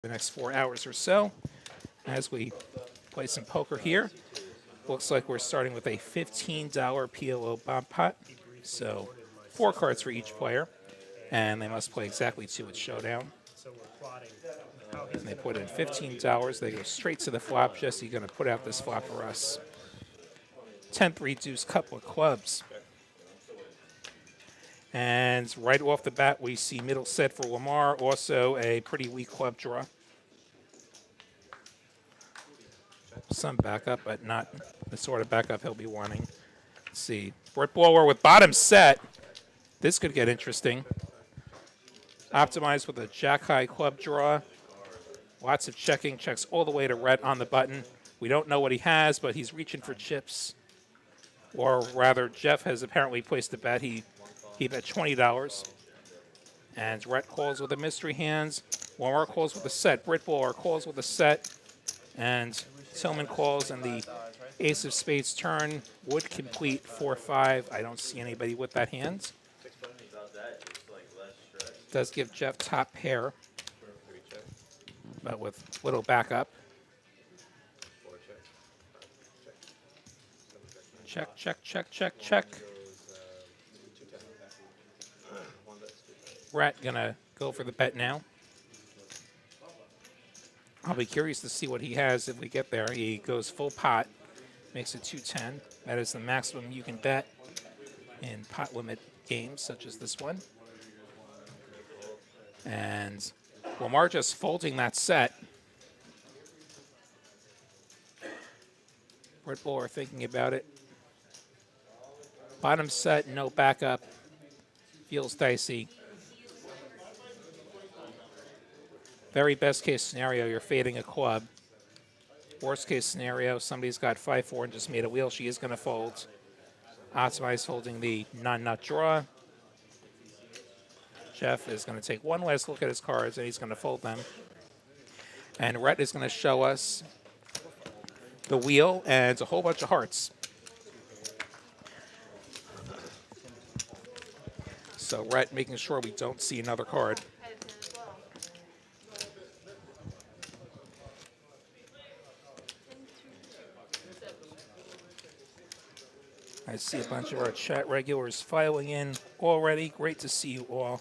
the next 4 hours or so as we play some poker here. Looks like we're starting with a $15 PLO bomb pot. So 4 cards for each player, and they must play exactly 2 at showdown. And they put in $15. They go straight to the flop. Jesse going to put out this flop for us. 10-3 deuce, couple of clubs. And right off the bat, we see middle set for Lamar, also a pretty weak club draw. Some backup, but not the sort of backup he'll be wanting. Let's see. Brett Blower with bottom set. This could get interesting. Optimized with a jack-high club draw. Lots of checking. Checks all the way to Rhett on the button. We don't know what he has, but he's reaching for chips. Or rather, Jeff has apparently placed a bet. He bet $20. And Rhett calls with a mystery hands. Lamar calls with a set. Britt Blower calls with a set. And Tillman calls, and the ace of spades turn would complete 4-5. I don't see anybody with that hand. Does give Jeff top pair, but with little backup. Check, check, check, check, check. Rat gonna go for the bet now. I'll be curious to see what he has if we get there. He goes full pot, makes it 210. That is the maximum you can bet in pot limit games such as this one. And Lamar just folding that set. Brett Blower thinking about it. Bottom set, no backup. Feels dicey. Very best case scenario, you're fading a club. Worst case scenario, somebody's got 5-4 and just made a wheel. She is going to fold. Optimize holding the non-nut draw. Jeff is going to take one last look at his cards, and he's going to fold them. And Rhett is going to show us the wheel and a whole bunch of hearts. So Rhett making sure we don't see another card. I see a bunch of our chat regulars filing in already. Great to see you all.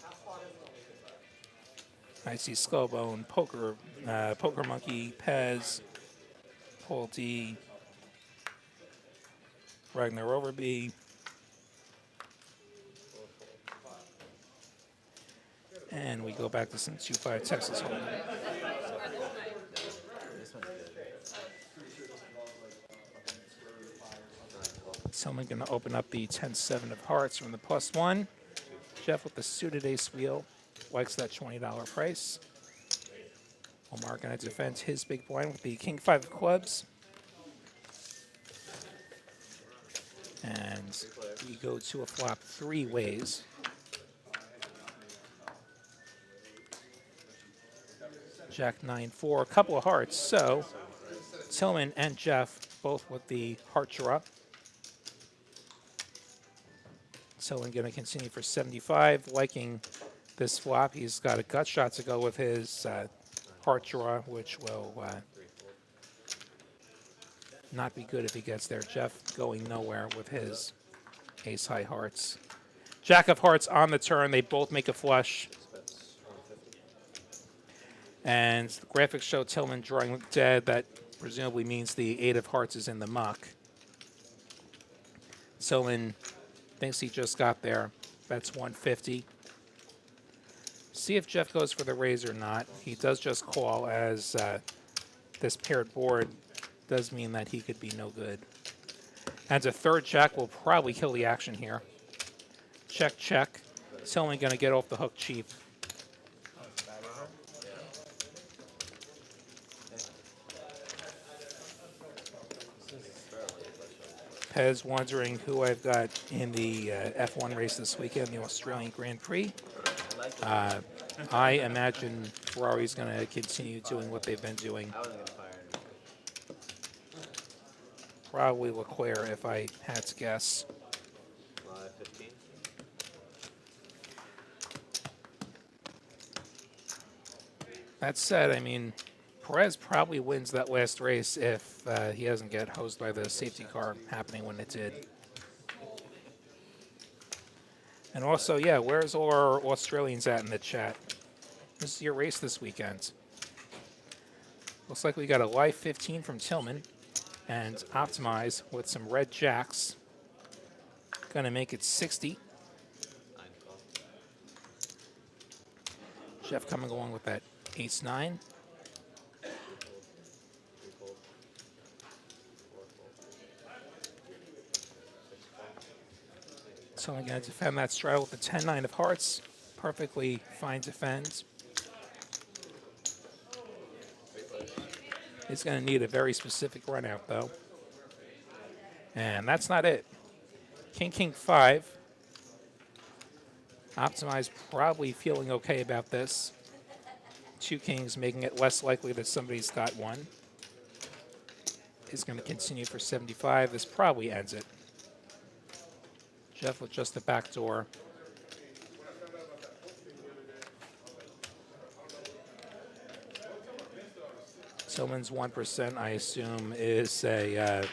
I see Skullbone, Poker Monkey, Pez, Paul D, Ragnar Overby, and we go back to some 2-5 Texas Hold'em. Someone going to open up the 10-7 of hearts from the +1. Jeff with the suited ace wheel likes that $20 price. Omar going to defend his big blind with the king-5 of clubs. And we go to a flop 3 ways. Jack 9-4, a couple of hearts. So Tillman and Jeff both with the heart draw. Tillman going to continue for 75, liking this flop. He's got a gut shot to go with his heart draw, which will not be good if he gets there. Jeff going nowhere with his ace-high hearts. Jack of hearts on the turn. They both make a flush. And the graphics show Tillman drawing dead. That presumably means the 8 of hearts is in the muck. Tillman thinks he just got there. That's 150. See if Jeff goes for the raise or not. He does just call, as this paired board does mean that he could be no good. And a third check will probably kill the action here. Check, check. Tillman going to get off the hook cheap. Pez wondering who I've got in the F1 race this weekend, the Australian Grand Prix. I imagine Ferrari's going to continue doing what they've been doing. Probably Leclerc if I had to guess. 15. That said, I mean, Perez probably wins that last race if he doesn't get hosed by the safety car happening when it did. And also, yeah, where's all our Australians at in the chat? This is your race this weekend. Looks like we got a live 15 from Tillman and Optimize with some red jacks. Gonna make it 60. 9 call. Jeff coming along with that ace-9. 2 fold. 3 fold. 4 fold. 6 call. So I'm gonna defend that straddle with the 10-9 of hearts. Perfectly fine defend. He's going to need a very specific run out, though. And that's not it. King, King, 5. Optimize probably feeling okay about this. 2 kings making it less likely that somebody's got one. He's going to continue for 75. This probably ends it. Jeff with just the back door. Tillman's 1%, I assume, is a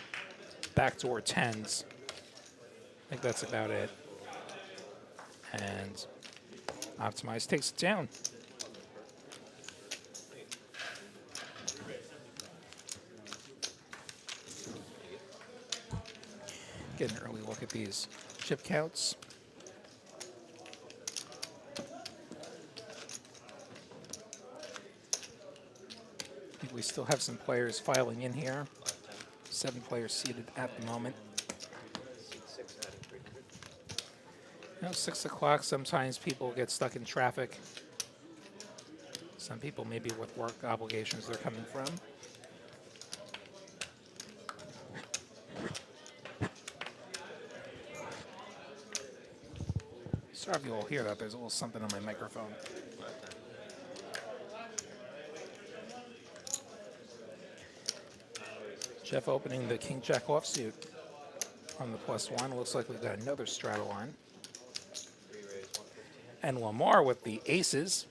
backdoor 10s. I think that's about it. And Optimize takes it down. Get an early look at these chip counts. I think we still have some players filing in here. 7 players seated at the moment. Seat 6 adding 300. You know, 6 o'clock, sometimes people get stuck in traffic. Some people maybe with work obligations they're coming from. Sorry if you all hear that. There's a little something on my microphone. Jeff opening the King Jack offsuit on the +1. Looks like we've got another straddle on. 3 raise 115. And Lamar with the aces,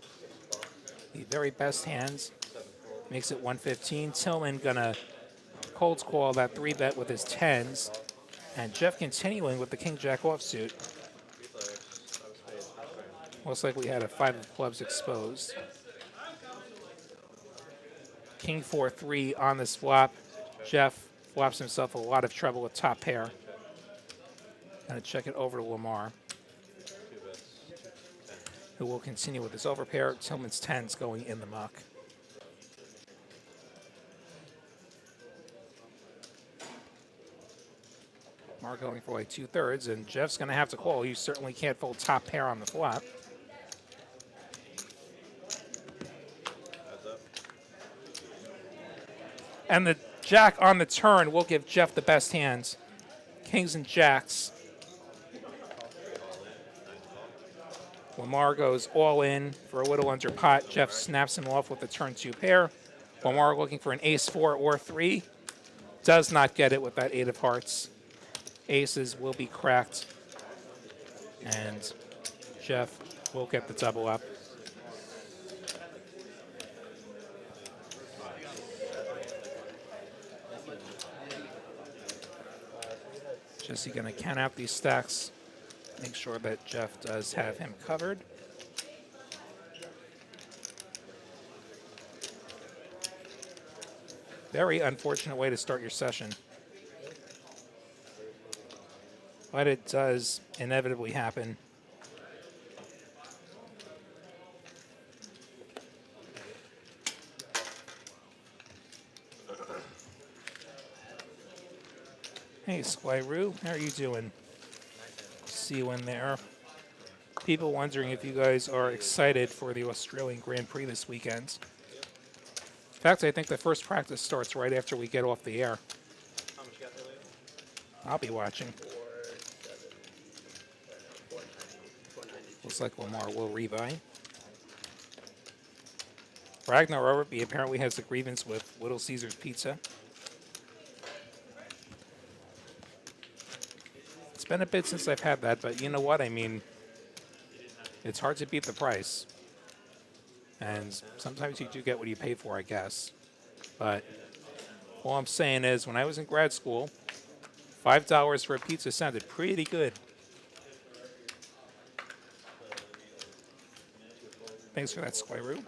the very best hands, 7 fold. makes it 115. Tillman gonna cold call that 3-bet with his 10s. And Jeff continuing with the King Jack offsuit. 3 players. I was paid. Looks like we had a 5 of clubs exposed. King 4-3 on this flop. Jeff flops himself a lot of trouble with top pair. Gonna check it over to Lamar, 2 bets. 10. who will continue with his overpair. Tillman's 10s going in the muck. Lamar going for like 2/3, and Jeff's gonna have to call. You certainly can't fold top pair on the flop. Heads up. And the jack on the turn will give Jeff the best hands. Kings and jacks. 3 all in. 9 call. Lamar goes all in for a little under pot. Jeff snaps him off with the turn 2 pair. Lamar looking for an ace 4 or 3. Does not get it with that 8 of hearts. Aces will be cracked. And Jeff will get the double up. Jesse going to count out these stacks. Make sure that Jeff does have him covered. Very unfortunate way to start your session. But it does inevitably happen. Hey, Squiroo, how are you doing? See you in there. People wondering if you guys are excited for the Australian Grand Prix this weekend. In fact, I think the first practice starts right after we get off the air. How much you got there, Leo? I'll be watching. Looks like Lamar will rebuy. Ragnar Overby apparently has a grievance with Little Caesars Pizza. It's been a bit since I've had that, but you know what? I mean, it's hard to beat the price. And sometimes you do get what you pay for, I guess. But all I'm saying is, when I was in grad school, $5 for a pizza sounded pretty good. Thanks for that, Squiroo.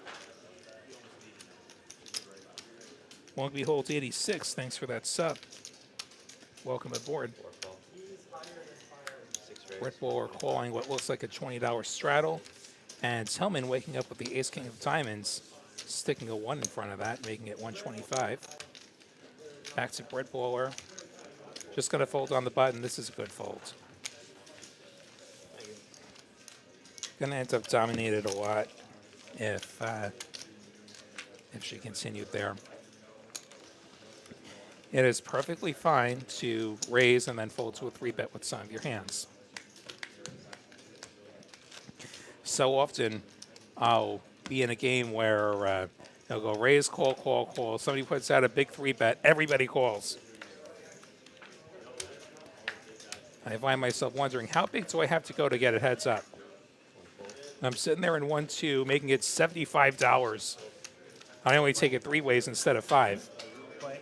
Won't Behold 86, thanks for that sub. Welcome aboard. Four call. Six raise. Brett Bowler calling what looks like a $20 straddle. And Tillman waking up with the Ace King of Diamonds, sticking a 1 in front of that, making it 125. Back to Brett Bowler. Just going to fold on the button. This is a good fold. Going to end up dominated a lot if she continued there. It is perfectly fine to raise and then fold to a 3-bet with some of your hands. So often, I'll be in a game where they'll go raise, call, call, call. Somebody puts out a big 3-bet. Everybody calls. I find myself wondering, how big do I have to go to get a heads up? I'm sitting there in 1-2, making it $75. I only take it 3 ways instead of 5. Play.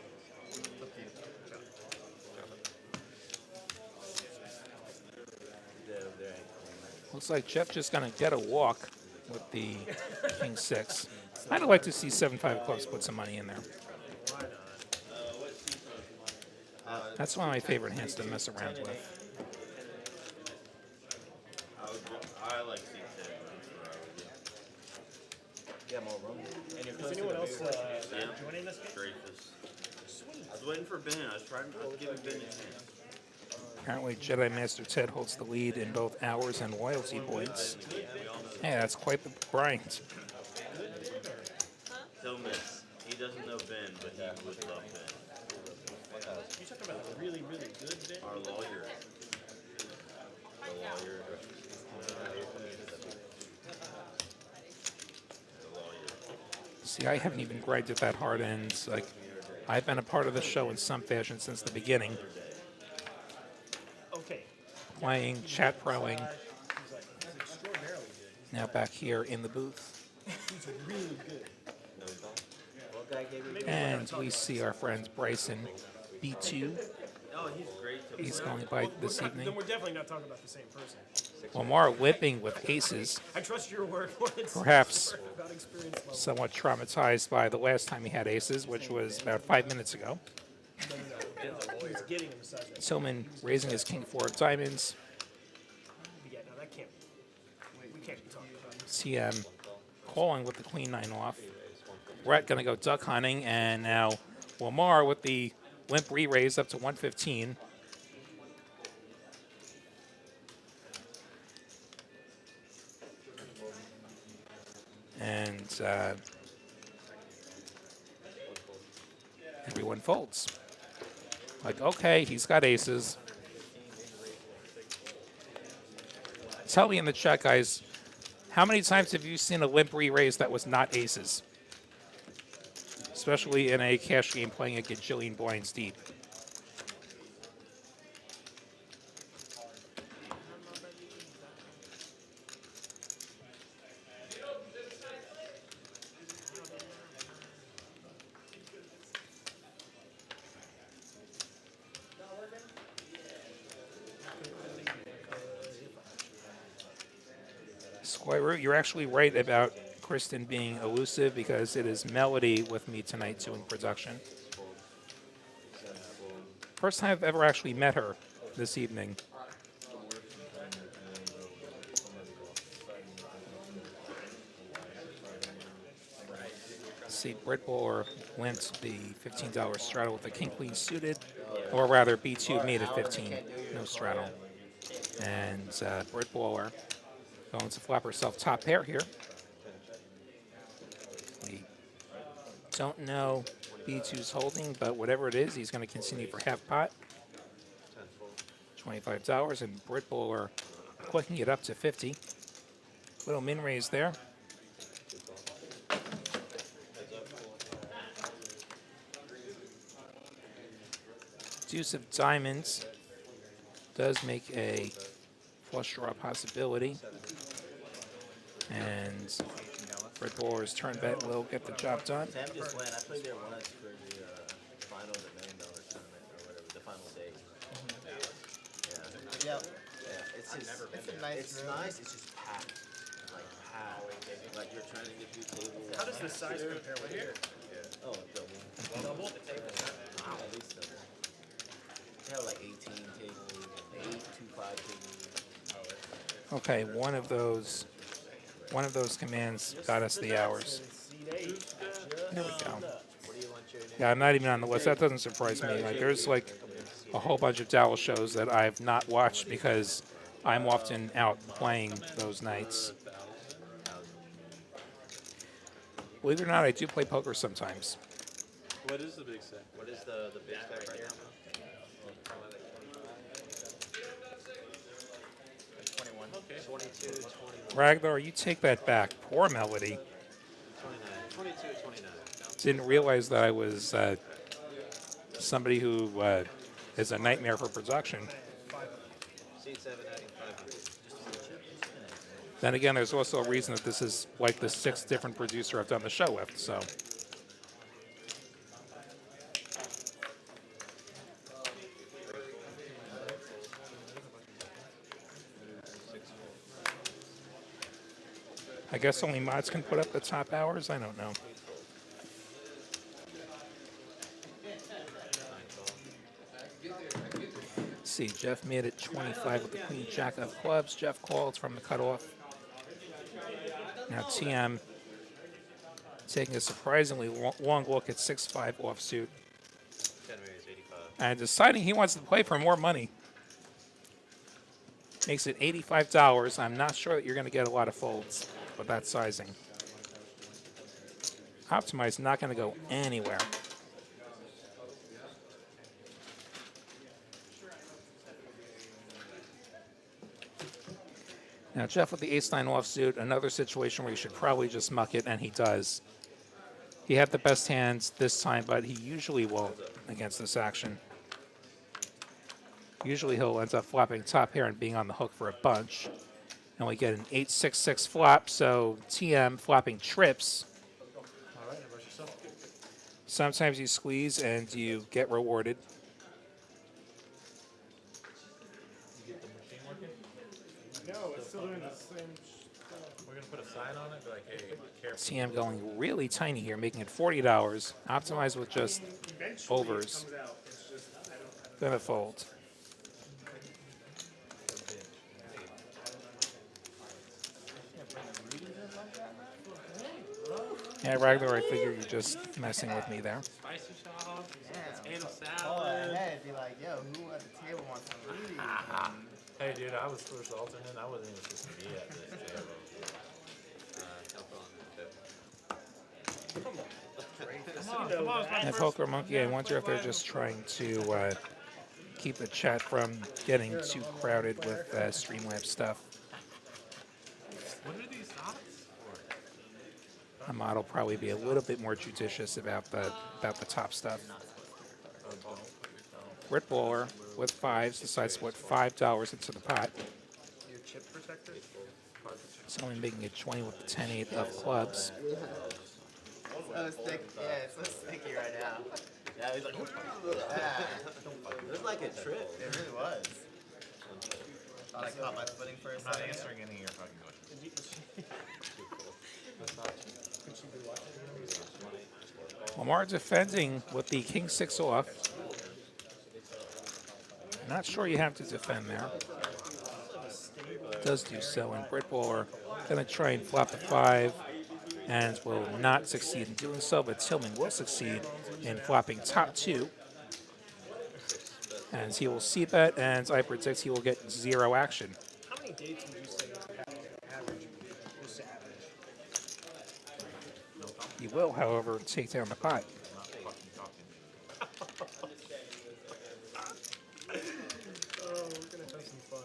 Looks like Jeff just going to get a walk with the King 6. I'd like to see 7-5 of clubs put some money in there. That's one of my favorite hands to mess around with. I like C10. Get more room. And you're Is anyone else Yeah. joining this game? Dreyfus. I was waiting for Ben. I was giving Ben a chance. Apparently, Jedi Master Ted holds the lead in both hours and loyalty points. Hey, that's quite the grind. Don't miss. He doesn't know Ben, but he would love Ben. You talking about really, really good Ben? Our lawyer. The lawyer. The lawyer. See, I haven't even grinded that hard, and like, I've been a part of the show in some fashion since the beginning, Okay. playing, chat proing, He's extraordinarily good. now back here in the booth. He's really good. What guy gave you? Maybe And we see our friend Bryson, B2. Oh, he's great to He's play. going by this evening. Then we're definitely not talking about the same person. Lamar whipping with aces, I trust your word when it's Perhaps. about experience level. somewhat traumatized by the last time he had aces, which was about 5 minutes ago. No. He was getting a massage. Tillman raising his King 4 of diamonds. Yeah, no, that can't be. We can't be talking about this. TM calling with the Queen 9 off. Brett going to go duck hunting, and now Lamar with the limp re-raise up to 115. And everyone folds. Like, okay, he's got aces. Tell me in the chat, guys, how many times have you seen a limp re-raise that was not aces? Especially in a cash game playing a gajillion blinds deep. Squiroo, you're actually right about Kristen being elusive because it is Melody with me tonight doing production. First time I've ever actually met her this evening. See, Britt Bowler went the $15 straddle with the King Queen suited, or rather B2 made it 15, no straddle. And Britt Bowler going to flop herself top pair here. We don't know B2's holding, but whatever it is, he's going to continue for half pot. $25, and Britt Bowler clicking it up to 50. Little min raise there. Deuce of diamonds does make a flush draw possibility. And Red Baller's turn bet will get the job done. Sam just went. I played there once for the final of the $1 million tournament or whatever, the final day. Yeah. Yep. Yeah. It's just, It's a nice it's room. nice. It's just packed. Like packed. Like you're trying to get through tables. How does the size compare with here? Oh, double. Double? Wow. At least double. They have like 18 tables, 8, 2, 5 tables. Okay, one of those commands got us the hours. Seed 8. There we go. What do you want your name? Yeah, I'm not even on the list. That doesn't surprise me. Like, there's like a whole bunch of Dallas shows that I've not watched because I'm often out playing those nights. Believe it or not, I do play poker sometimes. What is the big set? What is the big stack right now? 21. Okay. 22, 21. Ragnar, you take that back. Poor Melody. 29. 22, 29. Didn't realize that I was somebody who is a nightmare for production. Seat 7, adding 500. Then again, there's also a reason that this is like the 6th different producer I've done the show with, so. I guess only mods can put up the top hours? I don't know. Let's see, Jeff made it 25 with the Queen Jack of clubs. Jeff called from the cutoff. Now TM taking a surprisingly long look at 6-5 offsuit 10 raise, 85. and deciding he wants to play for more money. Makes it $85. I'm not sure that you're going to get a lot of folds with that sizing. Optimize not going to go anywhere. Now, Jeff with the ace-9 offsuit, another situation where you should probably just muck it, and he does. He had the best hands this time, but he usually won't against this action. Usually he'll end up flopping top pair and being on the hook for a bunch. And we get an 8-6-6 flop, so TM flopping trips. All right, how about yourself? Sometimes you squeeze and you get rewarded. No, it's still doing the same. We're gonna put a sign on it, like, hey, careful. TM going really tiny here, making it $40. Optimize with just Eventually overs. it comes out. It's just, I don't. Then a fold. Yeah, Ragnar, I figure you're just messing with me there. Spicy shop, potato Oh, salad. ahead, be like, yo, who at the table wants some Rudy? Hey, dude, I was first alternate. I wasn't even supposed to be at this table. Come on. And Poker Monkey, I wonder if they're just trying to keep the chat from getting too crowded with Streamlabs stuff. What are these dots for? A mod will probably be a little bit more judicious about the top stuff. Rit Bowler with fives decides to put $5 into the pot. Your chip protector? It's only making it 20 with the 10-8 of clubs. So sticky. Yeah, it's so sticky right now. Yeah, he's like, Yeah, it was like a trip. it really was. Thought I caught my footing for a I'm not second. answering any of your fucking questions. Could she be watching? Lamar defending with the King 6 off. Not sure you have to defend there. Does do so, and Brit Bowler going to try and flop the 5 and will not succeed in doing so, but Tillman will succeed in flopping top 2. And he will c-bet, and I predict he will get 0 action. How many dates would you say you have average? Just average. He will, however, take down the pot. Oh, we're gonna have some fun.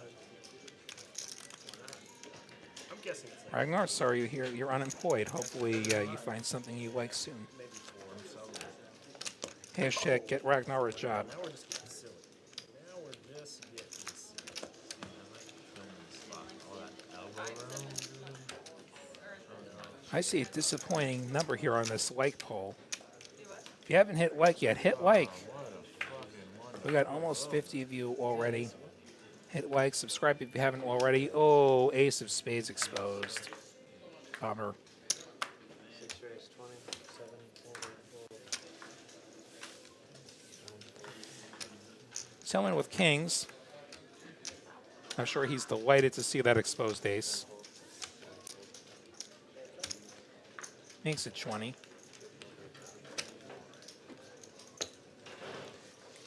I'm guessing it's like Ragnar, sorry to hear you're unemployed. Hopefully you find something you like soon. maybe 4. Hashtag get Ragnar a job. Now we're just getting silly. Now we're just getting silly. I see a disappointing number here on this like poll. If you haven't hit like yet, hit like. We got almost 50 of you already. Hit like, subscribe if you haven't already. Oh, Ace of Spades exposed. Bummer. 6 raise 20, 7, 10, Tillman with kings. I'm sure he's delighted to see that exposed ace. Makes it 20.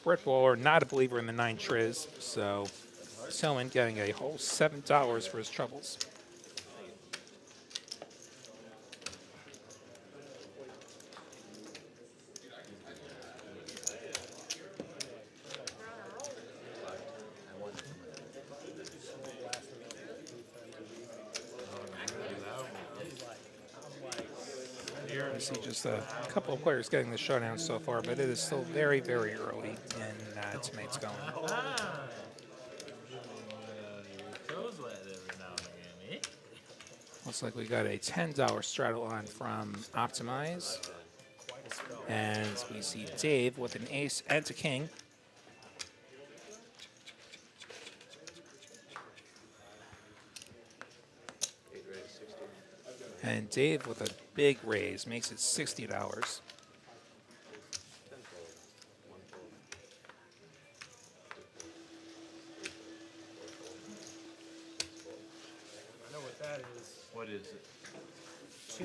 Brett Bowler, not a believer in the 9 triz, so Tillman getting a whole $7 for his troubles. I see just a couple of players getting the showdown so far, but it is still very, very early in tonight's going. Looks like we got a $10 straddle on from Optimize. And we see Dave with an ace and a king. And Dave with a big raise makes it $60. I know what that is. What is it?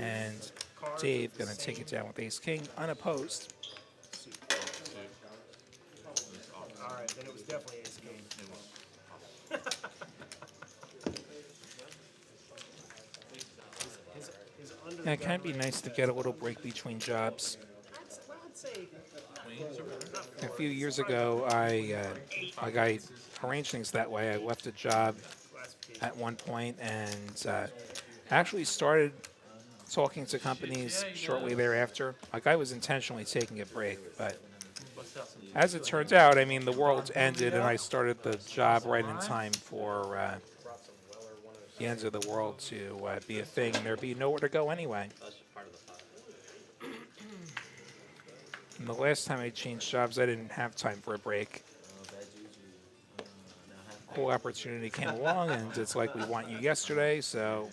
And Cards Dave with the going to take same- it down with ace king unopposed. All right, then it was definitely ace king. His under Yeah, it can be nice to get a little break between jobs. I'd say A few years ago, I arranged things that way. I left a job at one point and actually started talking to companies shortly thereafter. Like I was intentionally taking a break, but as it turns out, I mean, the world ended and I started the job right in time for the ends of the world to be a thing and there'd be nowhere to go anyway. And the last time I changed jobs, I didn't have time for a break. Cool opportunity came along, and it's like we want you yesterday, so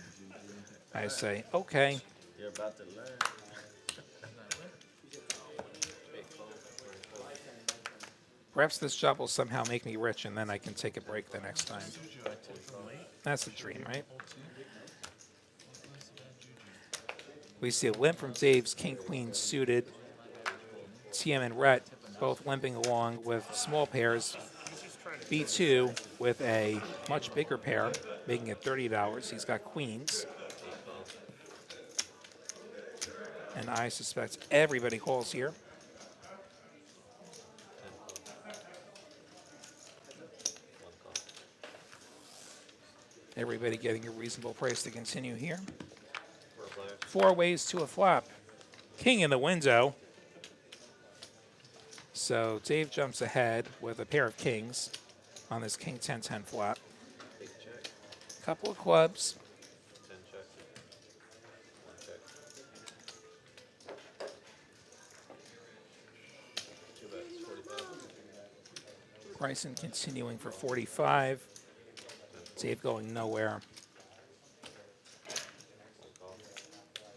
I say, okay. You're about to learn. Perhaps this job will somehow make me rich, and then I can take a break the next time. That's the dream, right? We see a limp from Dave's king-queen suited. TM and Rhett both limping along with small pairs. B2 with a much bigger pair, making it $30. He's got queens. And I suspect everybody calls here. Everybody getting a reasonable price to continue here. 4 ways to a flop. King in the window. So Dave jumps ahead with a pair of kings on this king 10-10 flop. Couple of clubs. Bryson continuing for 45. Dave going nowhere.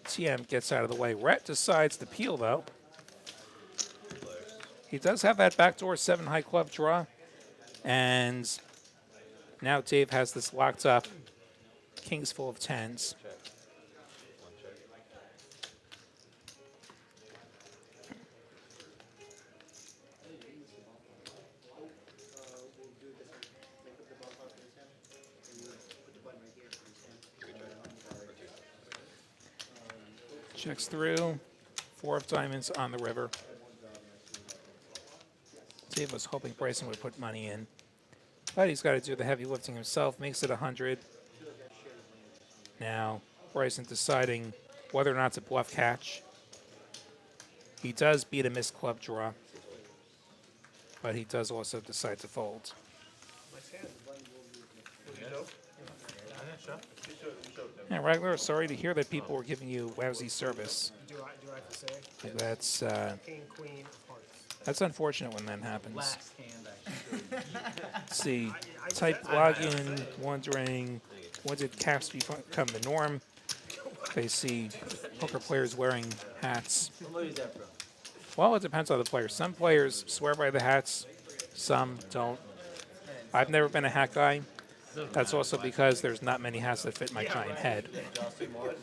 TM gets out of the way. Rhett decides to peel, though. He does have that backdoor 7 high club draw. And now Dave has this locked up. Kings full of 10s. Checks through. 4 of diamonds on the river. Dave was hoping Bryson would put money in. But he's got to do the heavy lifting himself. Makes it 100. Now, Bryson deciding whether or not to bluff catch. He does beat a missed club draw. But he does also decide to fold. Yeah, regular. Sorry to hear that people were giving you lousy service. Do I have to say? That's King, queen of hearts. that's unfortunate when that happens. Last hand I Let's see, I type said- login, wondering when did caps become the norm? They see poker players wearing hats. What movie is that from? Well, it depends on the player. Some players swear by the hats, some don't. I've never been a hat guy. That's also because there's not many hats that fit my giant head. Did y'all see Morbius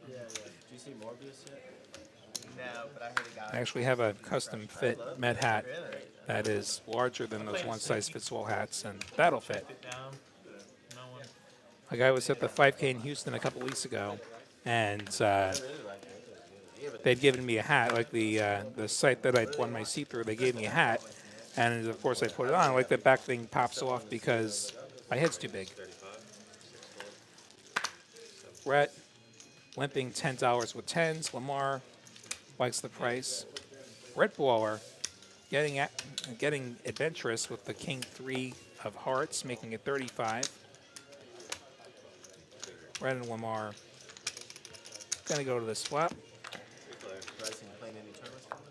yet? Did you see Morbius yet? No, but I heard it got I actually have a custom fit med hat really. that is larger than those one-size-fits-all hats, and that'll fit. Down. No one. Like I was at the 5K in Houston a couple weeks ago, and they'd given me a hat, like the site that I won my seat through. They gave me a hat, and of course I put it on. Like the back thing pops off because my head's too big. Brett limping $10 with tens. Lamar likes the price. Brett Baller getting adventurous with the king 3 of hearts, making it 35. Brett and Lamar gonna go to this flop. Bryson playing any tournaments coming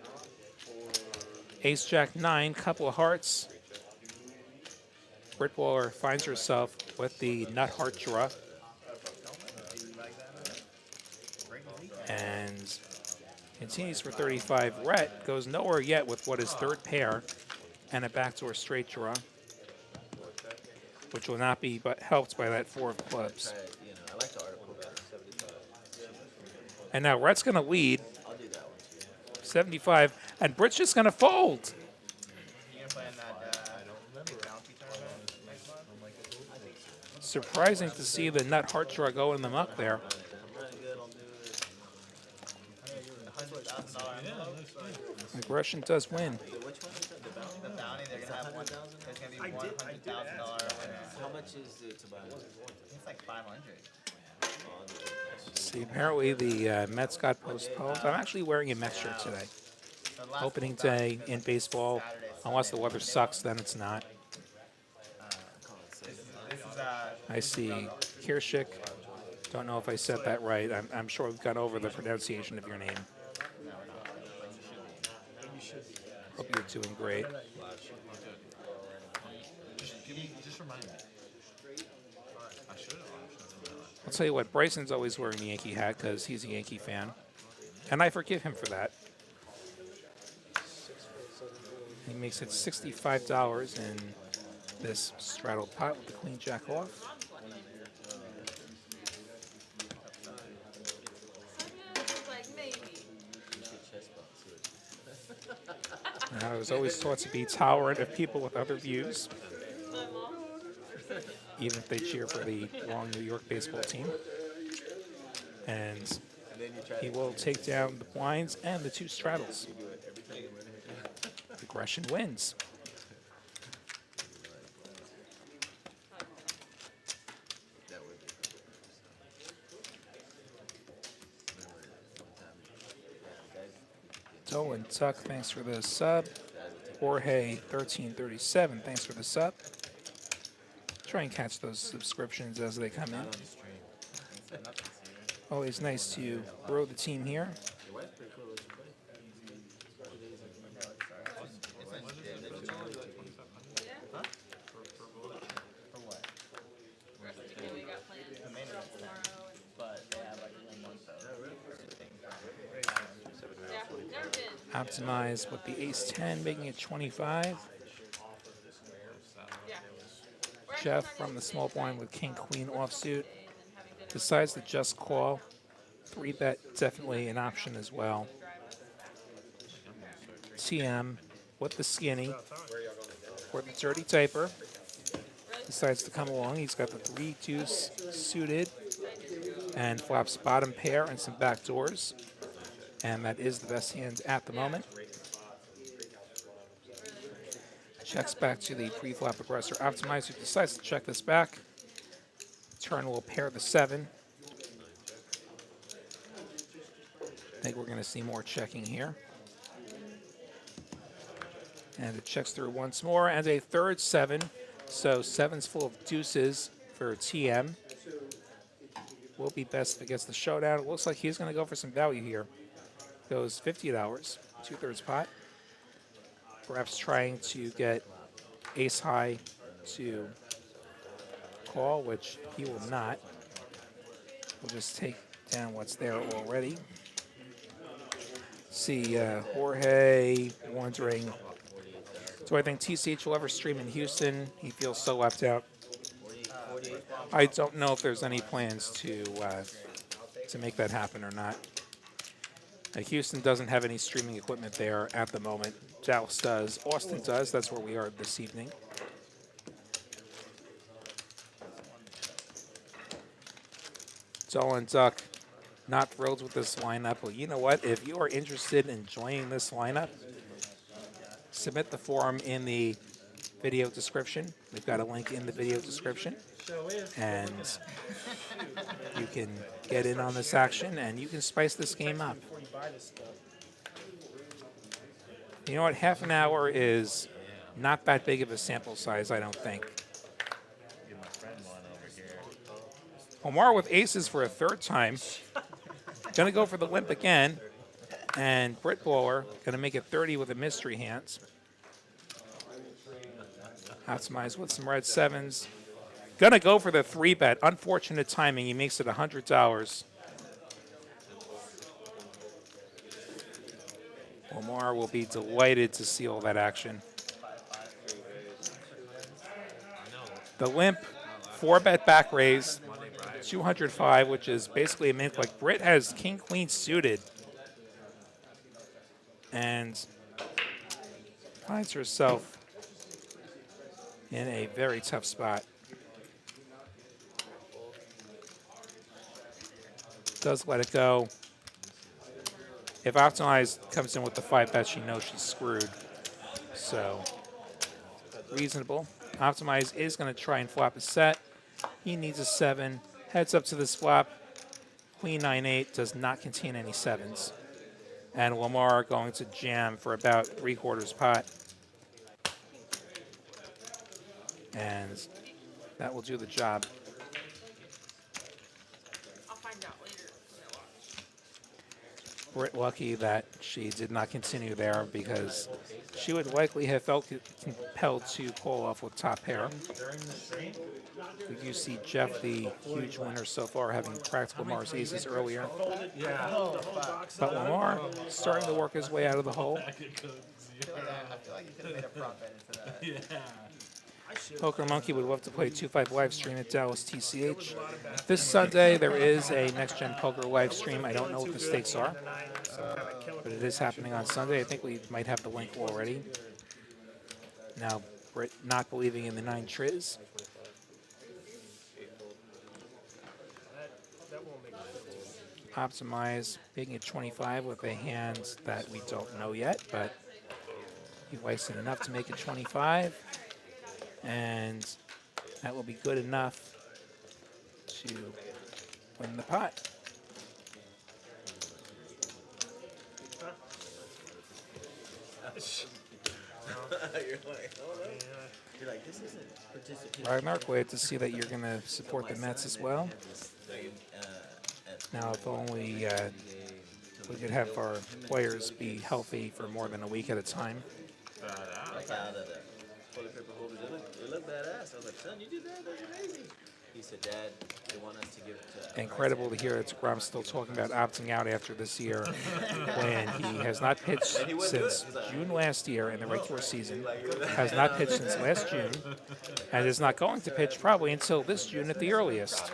up? Ace Jack 9, couple of hearts. Brett Baller finds herself with the nut heart draw. And continues for 35. Rhett goes nowhere yet with what is third pair and a backdoor straight draw, which will not be but helped by that 4 of clubs. You know, I like the article about 75. And now Rhett's going to lead I'll do that one too. 75, and Britt's just going to fold. You gonna play in that bounty tournament next month? Surprising to see the nut heart draw go in the muck there. I'm really good on doing it. $100,000 envelope. Aggression does win. Which one is that? The bounty? The bounty, they're gonna have one. There's gonna be $100,000 winner. How much is it to buy? It's like 500. See, apparently the Mets got postponed. I'm actually wearing a Mets shirt today. The last Opening bounty day was in baseball. Saturday, Unless the Sunday. weather sucks, then it's not. This is I see Kirschik. Don't know if I said that right. I'm sure we've gone over the pronunciation of your name. Hope you're doing great. Just remind me. I should have. I'll tell you what, Bryson's always wearing the Yankee hat because he's a Yankee fan. And I forgive him for that. He makes it $65 in this straddled pot with the queen jack off. And I was always taught to be tolerant of people with other views, even if they cheer for the wrong New York baseball team. And he will take down the blinds and the 2 straddles. Aggression wins. Dolan Tuck, thanks for the sub. Jorge 1337, thanks for the sub. Try and catch those subscriptions as they come in. Always nice to grow the team here. Optimize with the ace 10, making it 25. Jeff from the small blind with king queen offsuit decides to just call. 3-bet definitely an option as well. TM with the skinny for the dirty typer. Decides to come along. He's got the 3 deuce suited and flops bottom pair and some back doors. And that is the best hand at the moment. Checks back to the pre-flop aggressor optimizer. Decides to check this back. Turn will pair the 7. I think we're going to see more checking here. And it checks through once more. And a third 7 So sevens full of deuces for TM. Will be best if it gets the showdown. It looks like he's going to go for some value here. Goes $50, 2/3 pot. Perhaps trying to get ace high to call, which he will not. We'll just take down what's there already. See Jorge wondering, do I think TCH will ever stream in Houston? He feels so left out. I don't know if there's any plans to make that happen or not. Houston doesn't have any streaming equipment there at the moment. Dallas does. Austin does. That's where we are this evening. Dolan Duck, not thrilled with this lineup. Well, you know what? If you are interested in joining this lineup, submit the form in the video description. We've got a link in the video description. And you can get in on this action, and you can spice this game up. You know what? Half an hour is not that big of a sample size, I don't think. Omar with aces for a third time. Going to go for the limp again. And Britt Blower going to make it 30 with a mystery hands. Optimize with some red sevens. Going to go for the 3-bet. Unfortunate timing. He makes it $100. Omar will be delighted to see all that action. The limp 4-bet back raise, 205, which is basically a mint. Like Britt has king queen suited and finds herself in a very tough spot. Does let it go. If Optimized comes in with the 5-bet, she knows she's screwed. So, reasonable. Optimized is going to try and flop a set. He needs a 7. Heads up to this flop. Queen 9-8 does not contain any 7s. And Lamar going to jam for about 3/4 pot. And that will do the job. Britt lucky that she did not continue there because she would likely have felt compelled to call off with top pair. We do see Jeff, the huge winner so far, having practical Mars aces earlier. But Lamar starting to work his way out of the hole. I feel like you could have made a prop bet into that. Poker Monkey would love to play 2-5 live stream at Dallas TCH. This Sunday, there is a Next Gen Poker live stream. I don't know what the stakes are, but it is happening on Sunday. I think we might have the link already. Now, Britt not believing in the 9 triz. Optimize, making it 25 with a hand that we don't know yet, but he likes it enough to make it 25. And that will be good enough to win the pot. You're like, this isn't participation. Ragnar, glad to see that you're going to support the Mets as well. Now, if only we could have our players be healthy for more than a week at a time. It looked badass. I was like, son, you did that? That's amazing. He said, Dad, they want us to give to... Incredible to hear that DeGrom's still talking about opting out after this year when he has not pitched since June last year in the regular season, has not pitched since last June, and is not going to pitch probably until this June at the earliest.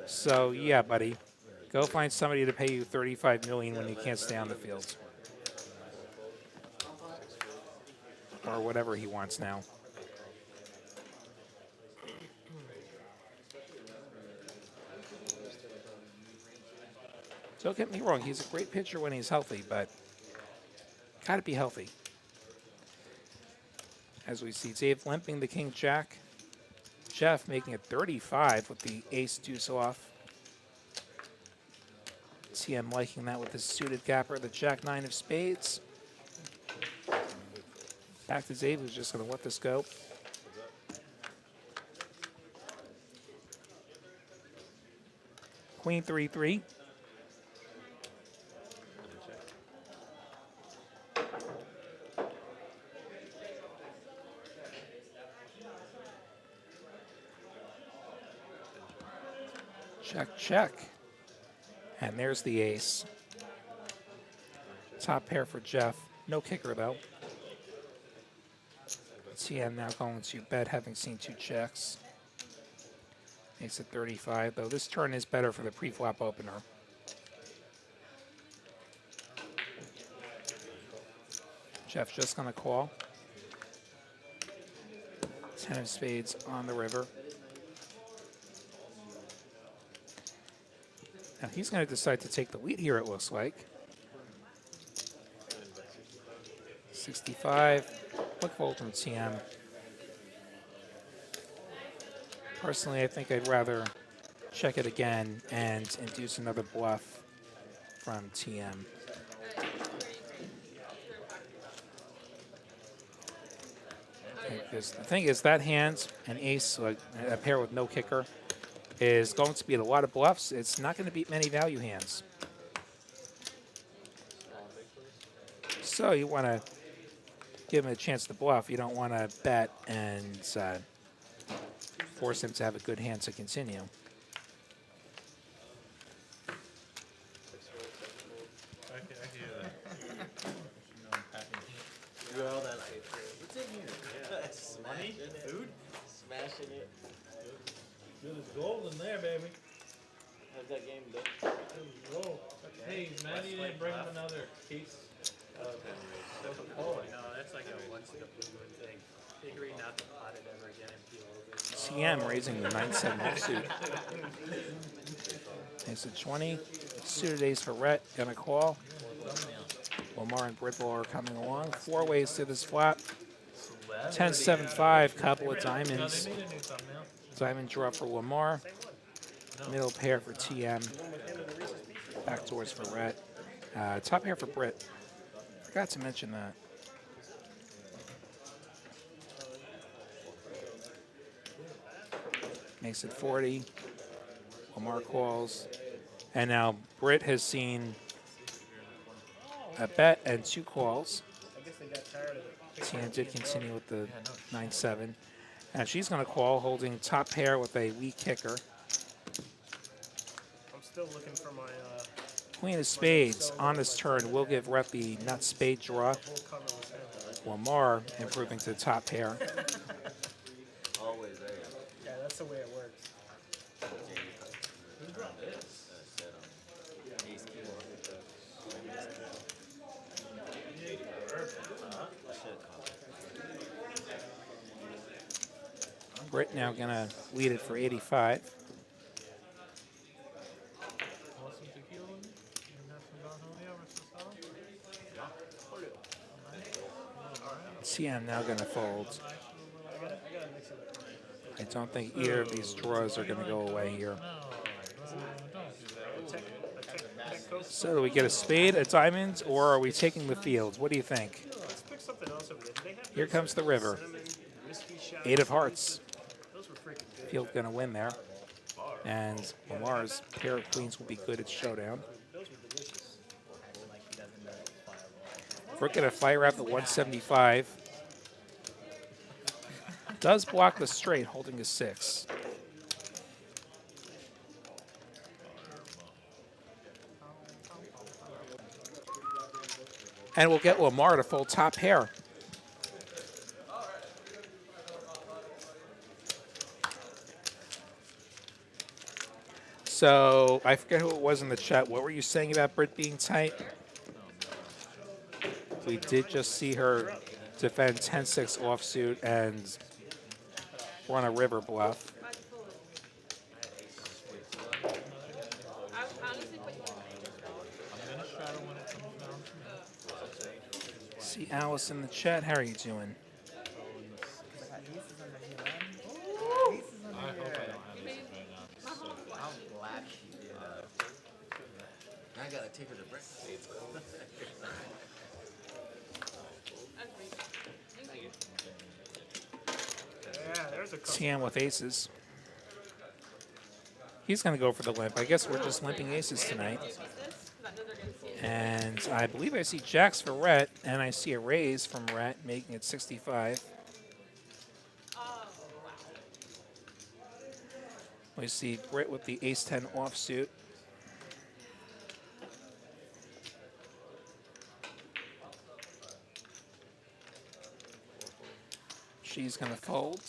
So, yeah, buddy, go find somebody to pay you $35 million when you can't stay on the field. Or whatever he wants now. Don't get me wrong, he's a great pitcher when he's healthy, but gotta be healthy. As we see Dave limping the king jack. Jeff making it 35 with the ace deuce off. TM liking that with the suited gapper, the jack 9 of spades. Back to Dave, who's just going to let this go. Queen 3-3. Check, check. And there's the ace. Top pair for Jeff. No kicker, though. TM now going to bet, having seen 2 checks. Makes it 35, though this turn is better for the pre-flop opener. Jeff just going to call. 10 of spades on the river. Now he's going to decide to take the lead here, it looks like. 65. Look fold from TM. Personally, I think I'd rather check it again and induce another bluff from TM. Because the thing is, that hand, an ace, like a pair with no kicker, is going to beat a lot of bluffs. It's not going to beat many value hands. So you want to give him a chance to bluff. You don't want to bet and force him to have a good hand to continue. I can hear that. You're all that like, what's in here? Money? Food? Smashing it. Good as gold in there, baby. How's that game go? Good as gold. Hey, Maddie didn't bring him another case of Coca-Cola. No, that's like a once in a blue moon thing. They agree not to pot it ever again and peel over. TM raising the 9-7 offsuit. It's a 20. Suited ace for Rhett. Gonna call. Lamar and Brittle are coming along. 4 ways to this flop. 10-7-5. Couple of diamonds. They made a new thumbnail. Diamond draw for Lamar. Middle pair for TM. Back doors for Rhett. Top pair for Britt. Forgot to mention that. Makes it 40. Lamar calls. And now Britt has seen a bet and 2 calls. I guess they got tired of it. TM did continue with the 9-7. And she's going to call, holding top pair with a weak kicker. I'm still looking for my Queen of spades on this turn will give Rhett the nut spade draw. whole cover with him. Lamar improving to the top pair. Always there. Yeah, that's the way it works. Ace king. Britt now going to lead it for 85. Want some tequila with me? You can have some Don Julio versus Sal? TM now going to fold. I gotta mix it up. I don't think either of these draws are going to go away here. No, don't do that. So do we get a spade, a diamond, or are we taking the field? What do you think? Let's pick something else over there. Do they have Here comes the river. cinnamon whiskey shots? 8 of hearts. Those were freaking good. Field going to win there. And Lamar's pair of queens will be good at showdown. Those were delicious. Brooke going to fire out the 175. Does block the straight, holding a 6. And we'll get Lamar to fold top pair. So I forget who it was in the chat. What were you saying about Britt being tight? We did just see her defend 10-6 offsuit and run a river bluff. See Alice in the chat. How are you doing? I'm glad she did. I gotta take her to breakfast. Yeah, there's a couple. TM with aces. He's going to go for the limp. I guess we're just limping aces tonight. And I believe I see jacks for Rhett, and I see a raise from Rhett, making it 65. We see Britt with the ace-10 offsuit. She's going to fold.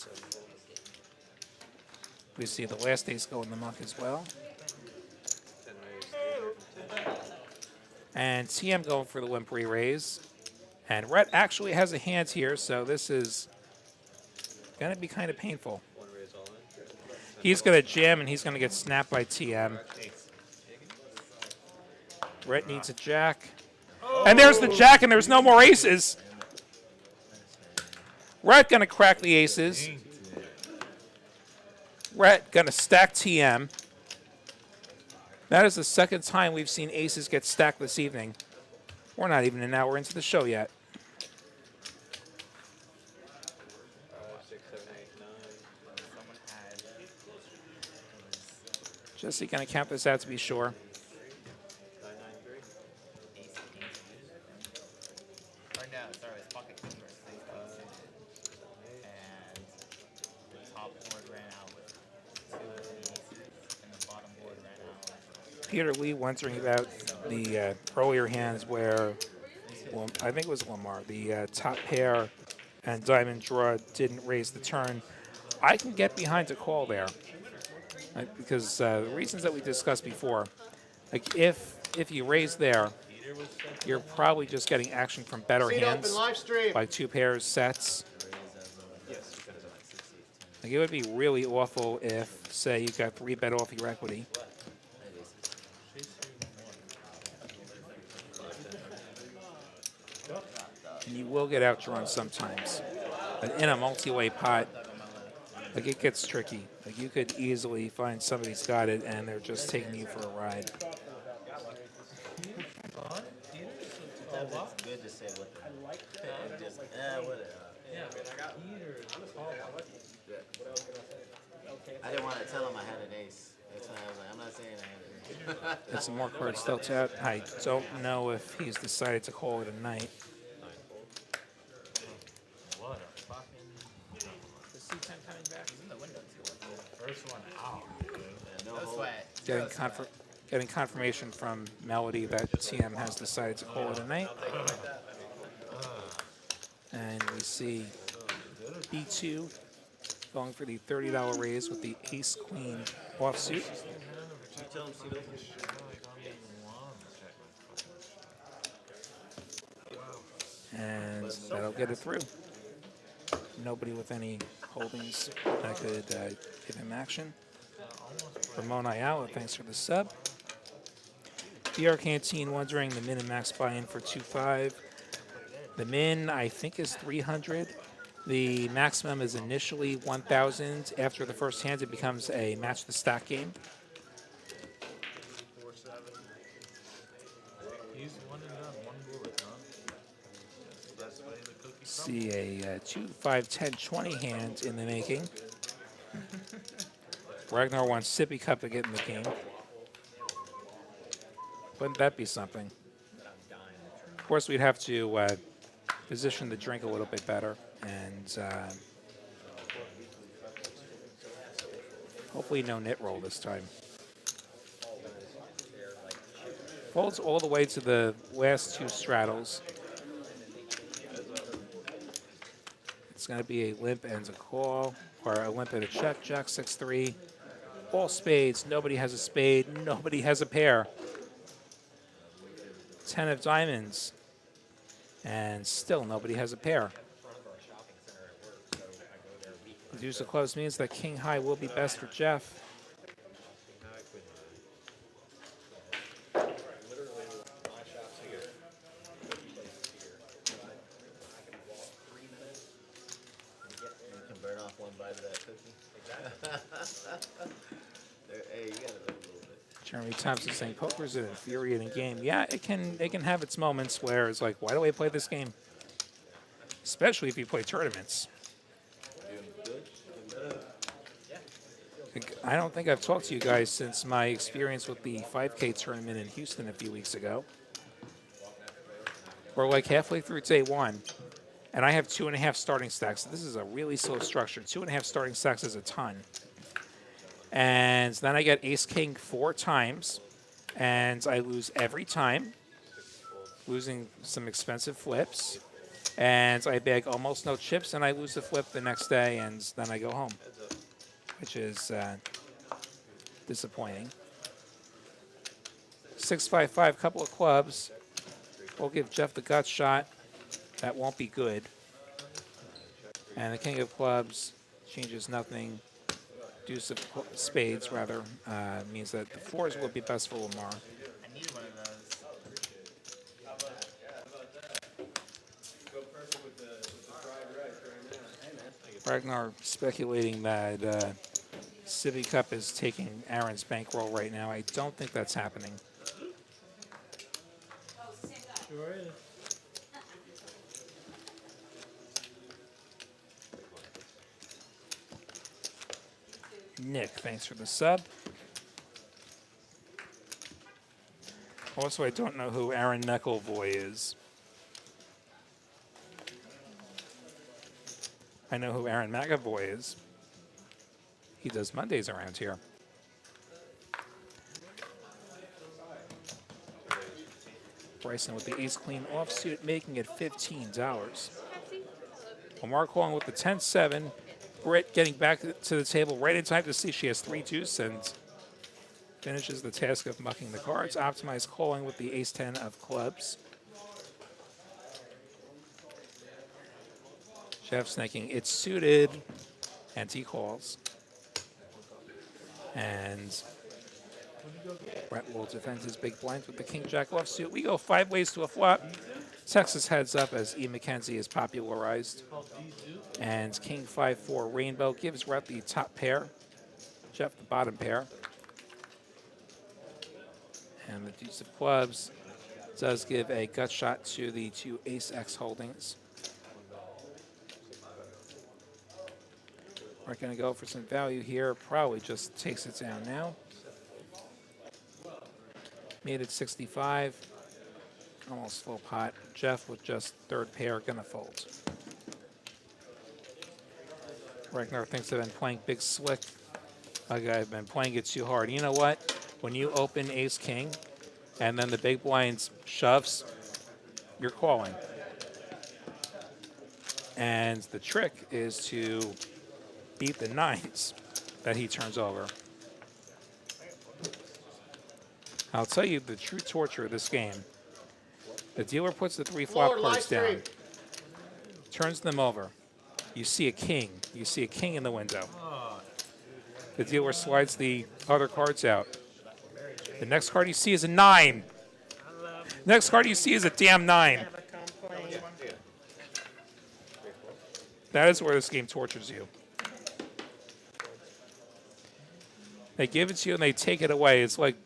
We see the last ace go in the muck as well. And TM going for the limp re-raise. And Rhett actually has a hand here, so this is going to be kind of painful. He's going to jam, and he's going to get snapped by TM. Rhett needs a jack. And there's the jack, and there's no more aces. Rhett going to crack the aces. Rhett going to stack TM. That is the second time we've seen aces get stacked this evening. We're not even an hour into the show yet. 6, 7, 8, 9. Someone had Jesse going to count this out to be sure. 9, 9, 3. ace, or no, sorry, it's pocket king versus ace queen. And the top board ran out with 2 aces, and the bottom board ran out with Peter Lee wondering about the earlier hands where, well, I think it was Lamar, the top pair and diamond draw didn't raise the turn. I can get behind a call there, because the reasons that we discussed before, like if you raise there, you're probably just getting action from better hands, like 2 pairs sets. Like it would be really awful if, say, you got 3 bet off your equity. And you will get outdrawn sometimes. But in a multi-way pot, like it gets tricky. Like you could easily find somebody's got it and they're just taking you for a ride. It's good to say what the just, whatever. I didn't want to tell him I had an ace. That's why I was like, I'm not saying I had an ace. There's some more cards dealt out. I don't know if he's decided to call it a night. What a fucking. The C10 coming back. in the window too. First one out. No No hope. sweat. Getting confirmation from Melody that TM has decided to call it a night. And we see B2 going for the $30 raise with the ace-queen offsuit. And that'll get it through. Nobody with any holdings that could give him action. Ramon Ayala, thanks for the sub. DR Canteen wondering the min and max buy-in for 2.5. The min, I think, is 300. The maximum is initially 1,000. After the first hand, it becomes a match the stack game. He's one and done, one bullet, huh? That's the way the cookie See a 2, 5, 10, 20 hand in the making. Ragnar wants Sippy Cup to get in the game. Wouldn't that be something? Of course, we'd have to position the drink a little bit better, and hopefully no knit roll this time. Folds all the way to the last 2 straddles. It's going to be a limp and a call, or a limp and a check, jack 6-3. All spades, nobody has a spade, nobody has a pair. 10 of diamonds, and still nobody has a pair. The deuce of clubs means that king high will be best for Jeff. You can burn off one bite of that cookie. Hey, you gotta live a little bit. Jeremy Thompson saying poker's an infuriating game. Yeah, it can have its moments where it's like, why do I play this game? Especially if you play tournaments. I don't think I've talked to you guys since my experience with the 5K tournament in Houston a few weeks ago. We're like halfway through day one, and I have 2.5 starting stacks. This is a really slow structure. 2.5 starting stacks is a ton. And then I get ace king 4 times, and I lose every time, losing some expensive flips. And I bag almost no chips, and I lose the flip the next day, and then I go home, which is disappointing. 6-5-5, couple of clubs. We'll give Jeff the gut shot. That won't be good. And the king of clubs changes nothing. Deuce of spades, rather, means that the 4s will be best for Lamar. I need one of those. Ragnar speculating that Civi Cup is taking Aaron's bankroll right now. I don't think that's happening. Sure is. Nick, thanks for the sub. Also, I don't know who Aaron Neckelvoy is. I know who Aaron McAvoy is. He does Mondays around here. Bryson with the ace queen offsuit, making it $15. Lamar calling with the 10-7. Britt getting back to the table right in time to see she has 3 deuce and finishes the task of mucking the cards. Optimized calling with the ace-10 of clubs. Jeff snaking, it's suited, and he calls. And Brett will defend his big blinds with the king-jack offsuit. We go 5 ways to a flop. Texas heads up as E. McKenzie is popularized. And king 5-4 rainbow gives Brett the top pair. Jeff the bottom pair. And the deuce of clubs does give a gut shot to the 2 ace-x holdings. We're going to go for some value here. Probably just takes it down now. Made it 65. Almost full pot. Jeff with just 3rd pair going to fold. Ragnar thinks I've been playing big slick. Like I've been playing it too hard. You know what? When you open ace king and then the big blinds shoves, you're calling. And the trick is to beat the 9s that he turns over. I'll tell you the true torture of this game. The dealer puts the 3 flop cards down, turns them over. You see a king. You see a king in the window. The dealer slides the other cards out. The next card you see is a 9. Next card you see is a damn 9. That is where this game tortures you. They give it to you and they take it away. It's like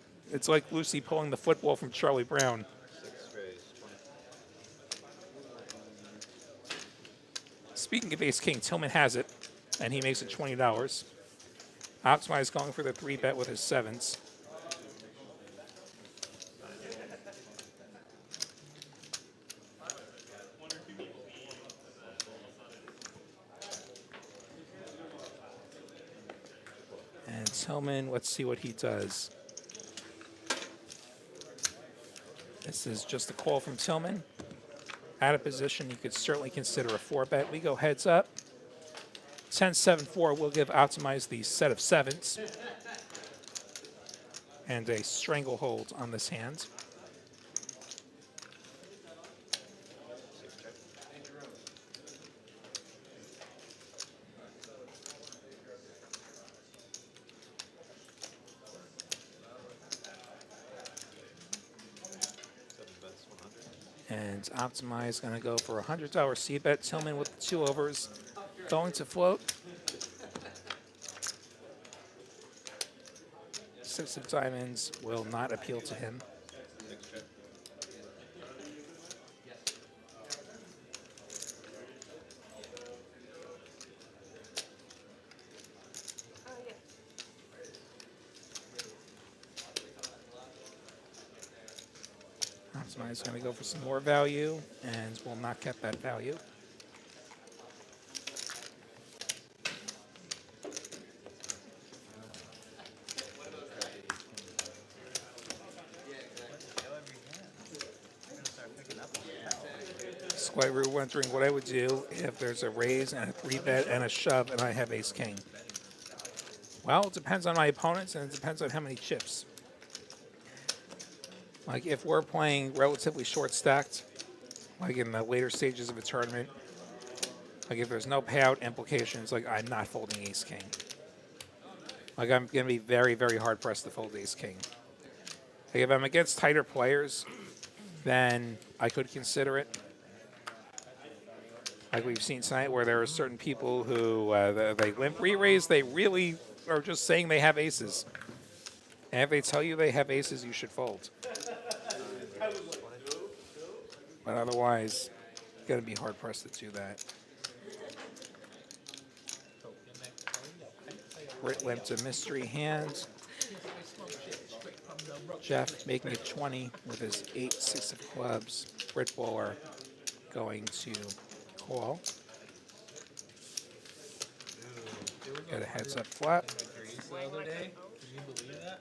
Lucy pulling the football from Charlie Brown. Speaking of ace king, Tillman has it, and he makes it $20. Optimize going for the 3-bet with his 7s. And Tillman, let's see what he does. This is just a call from Tillman. Out of position, you could certainly consider a 4-bet. We go heads up. 10-7-4 will give Optimize the set of 7s. And a stranglehold on this hand. And Optimize going to go for a $100 C-bet. Tillman with the 2 overs. Going to float. 6 of diamonds will not appeal to him. Guy's going to go for some more value and will not get that value. Square Root wondering what I would do if there's a raise and a 3-bet and a shove and I have ace king. Well, it depends on my opponents and it depends on how many chips. Like if we're playing relatively short stacked, like in the later stages of a tournament, like if there's no payout implications, like I'm not folding ace king. Like I'm going to be very, very hard pressed to fold ace king. Like if I'm against tighter players, then I could consider it. Like we've seen tonight where there are certain people who they limp re-raise, they really are just saying they have aces. And if they tell you they have aces, you should fold. But otherwise, going to be hard pressed to do that. Brit limped a mystery hand. Jeff making it 20 with his 8-6 of clubs. Brit Bowler going to call. Got a heads up flat. The other day, can you believe that?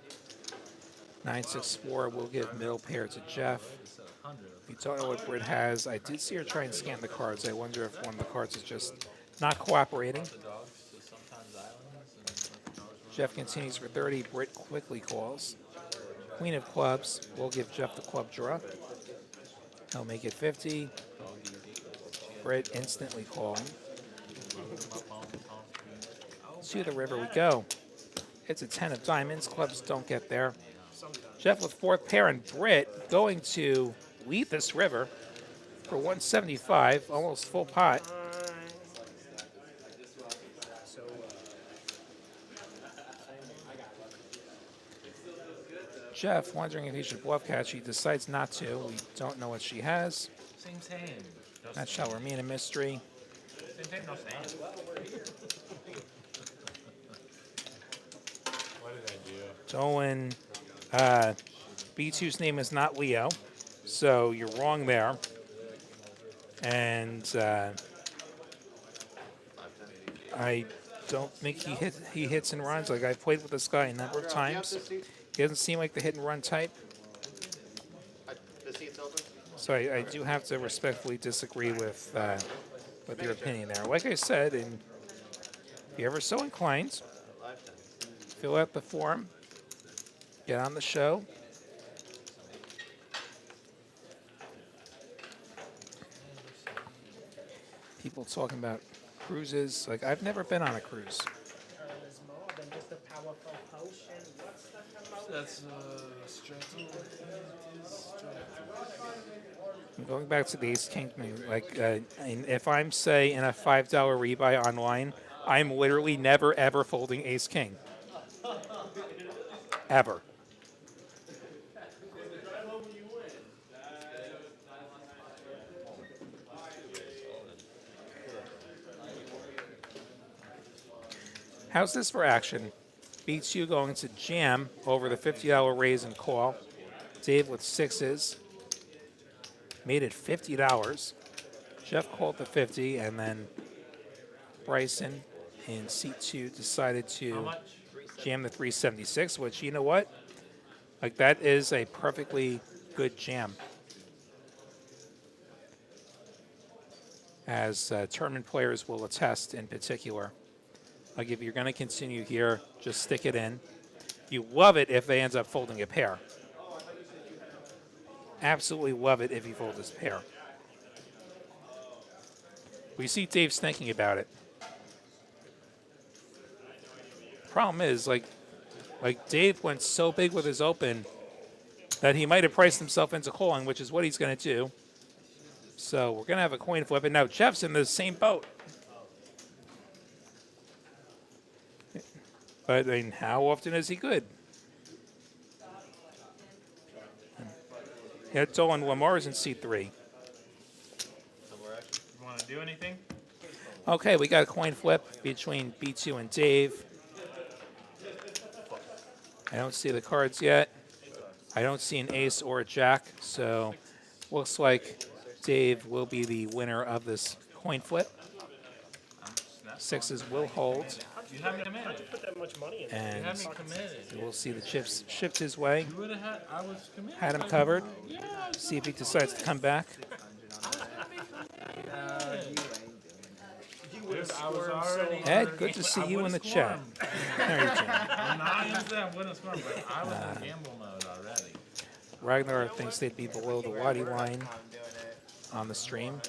9-6-4 will give middle pair to Jeff. It's 100. We don't know what Brit has. I did see her try and scan the cards. I wonder if one of the cards is just not cooperating. The dogs to sometimes islands and let the dogs run. Jeff continues for 30. Brit quickly calls. Queen of clubs will give Jeff the club draw. He'll make it 50. Brit instantly calling. To the river we go. It's a 10 of diamonds. Clubs don't get there. Jeff with 4th pair and Brit going to lead this river for 175, almost full pot. Jeff wondering if he should bluff catch. He decides not to. We don't know what she has. Same thing. That shall remain a mystery. Same thing, no sand. What did I do? Dolan, B2's name is not Leo, so you're wrong there. And I don't think he hits and runs. Like I've played with this guy a number of times. He doesn't seem like the hit and run type. The seat's open? So I do have to respectfully disagree with your opinion there. Like I said, and if you're ever so inclined, fill out the form, get on the show. People talking about cruises. Like I've never been on a cruise. There's more than just a powerful potion. What's that about? That's I'm going back to the Ace King thing. Like, and if I'm say in a $5 rebuy online, I'm literally never ever folding Ace King. Ever. How's this for action? Beats you going to jam over the $50 raise and call. Dave with 6s. Made it $50. Jeff called the 50, and then Bryson in seat 2 decided to jam the 376, which, you know what? Like, that is a perfectly good jam. As tournament players will attest in particular. Like, if you're going to continue here, just stick it in. You love it if they end up folding a pair. Absolutely love it if he folds his pair. We see Dave's thinking about it. Problem is, like Dave went so big with his open that he might have priced himself into calling, which is what he's going to do. So we're going to have a coin flip, and now Jeff's in the same boat. But I mean, how often is he good? Yeah, Dolan Lamar's in C3. You want to do anything? Okay, we got a coin flip between B2 and Dave. I don't see the cards yet. I don't see an ace or a jack, so Looks like Dave will be the winner of this coin flip. Sixes will hold, You haven't committed. Put that much money in. You and haven't committed. we'll see the chips shipped his way. You would have had. I was committed. Had him covered. See if he decides to come back. I was already. Ed, good to see you in the chat. There you go. I understand what it's from, but I was in gamble mode already. Ragnar thinks they'd be below the Waddy line on the stream.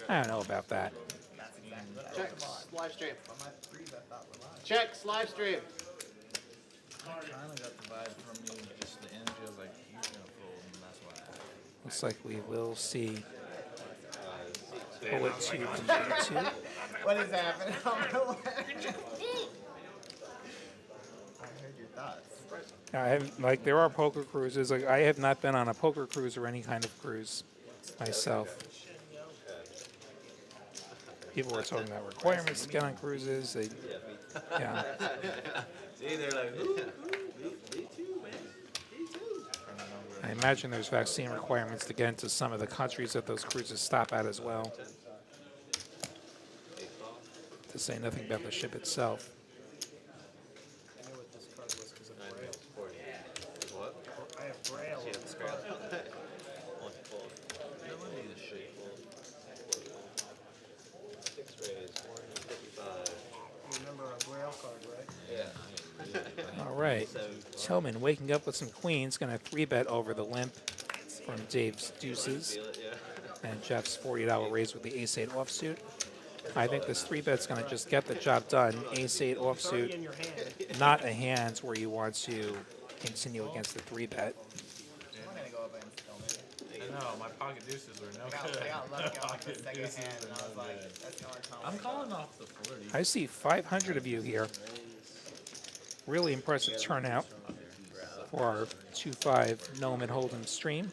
I don't know about that. Check live stream. Check live stream. I kind of got the vibe from you, just the energy. I was like, he's gonna fold, and that's why I asked. Looks like we will see bullet 2 continue 2. What is happening? I heard your thoughts. I haven't, like, there are poker cruises. Like, I have not been on a poker cruise or any kind of cruise myself. People were talking about requirements to get on cruises. They, yeah. See, they're like, ooh, me too, man. Me too. I imagine there's vaccine requirements to get into some of the countries that those cruises stop at as well. To say nothing about the ship itself. I knew what this card was because of Braille. What? I have Braille on this card. You remember a Braille card, right? All right. Tillman waking up with some queens. Going to 3-bet over the limp from Dave's deuces. And Jeff's $40 raise with the ace-8 offsuit. I think this 3-bet's going to just get the job done. Ace-8 Already offsuit, in your hand. not a hand where you want to continue against the 3-bet. I'm gonna go up and still maybe. I know, my pocket deuces were no I good. got lucky on the Pocket second deuces hand, were and I was no like, good. that's the only time. I'm calling off the 40. I see 500 of you here. Really impressive turnout for our 2-5 Noam and Hold'em stream.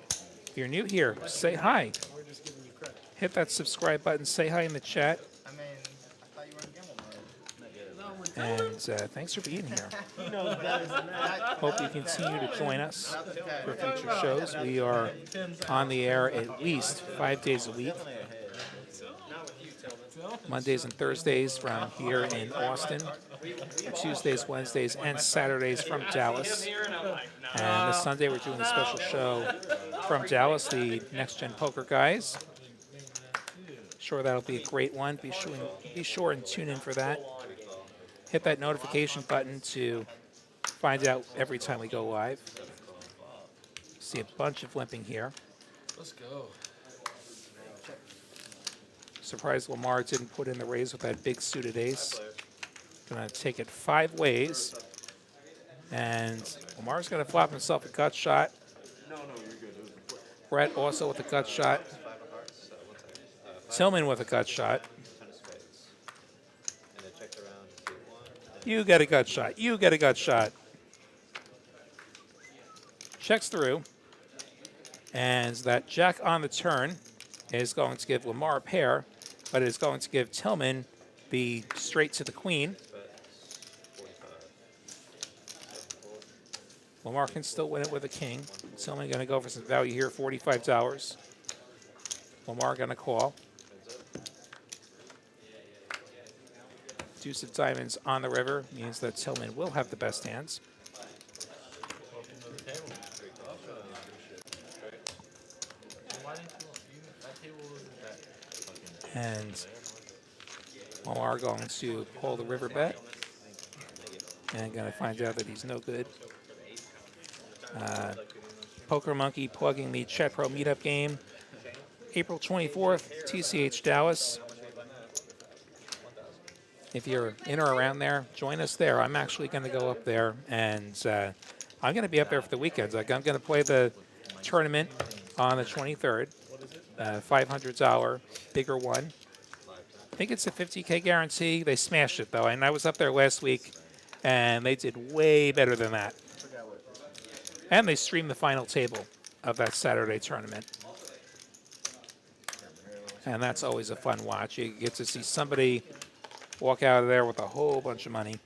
If you're new here, say hi. We're just giving you credit. Hit that subscribe button. Say hi in the chat. I mean, I thought you were in gamble mode. And thanks for being here. He knows better than that. Hope you continue to join us for future shows. We are on the air at least 5 days a week. Mondays and Thursdays from here in Austin. Tuesdays, Wednesdays, and Saturdays from Dallas. And this Sunday we're doing a special show from Dallas, the Next Gen Poker guys. Sure that'll be a great one. Be sure and tune in for that. Hit that notification button to find out every time we go live. See a bunch of limping here. Let's go. Surprised Lamar didn't put in the raise with that big suited ace. Gonna take it 5 ways. And Lamar's gonna flop himself a gut shot. Brett also with a gut shot. Tillman with a gut shot. You get a gut shot. You get a gut shot. Checks through. And that jack on the turn is going to give Lamar a pair, but it is going to give Tillman the straight to the queen. Lamar can still win it with a king. Tillman going to go for some value here, $45. Lamar going to call. Deuce of diamonds on the river means that Tillman will have the best hands. Welcome to the table. Why didn't you? That table isn't that fucking. And Lamar going to pull the river bet. And going to find out that he's no good. Poker Monkey plugging the Chat Pro meetup game. April 24th, TCH Dallas. If you're in or around there, join us there. I'm actually going to go up there, and I'm going to be up there for the weekends. Like, I'm going to play the tournament on the 23rd, $500 bigger one. I think it's a 50K guarantee. They smashed it, though, and I was up there last week, and they did way better than that. And they streamed the final table of that Saturday tournament. And that's always a fun watch. You get to see somebody walk out of there with a whole bunch of money.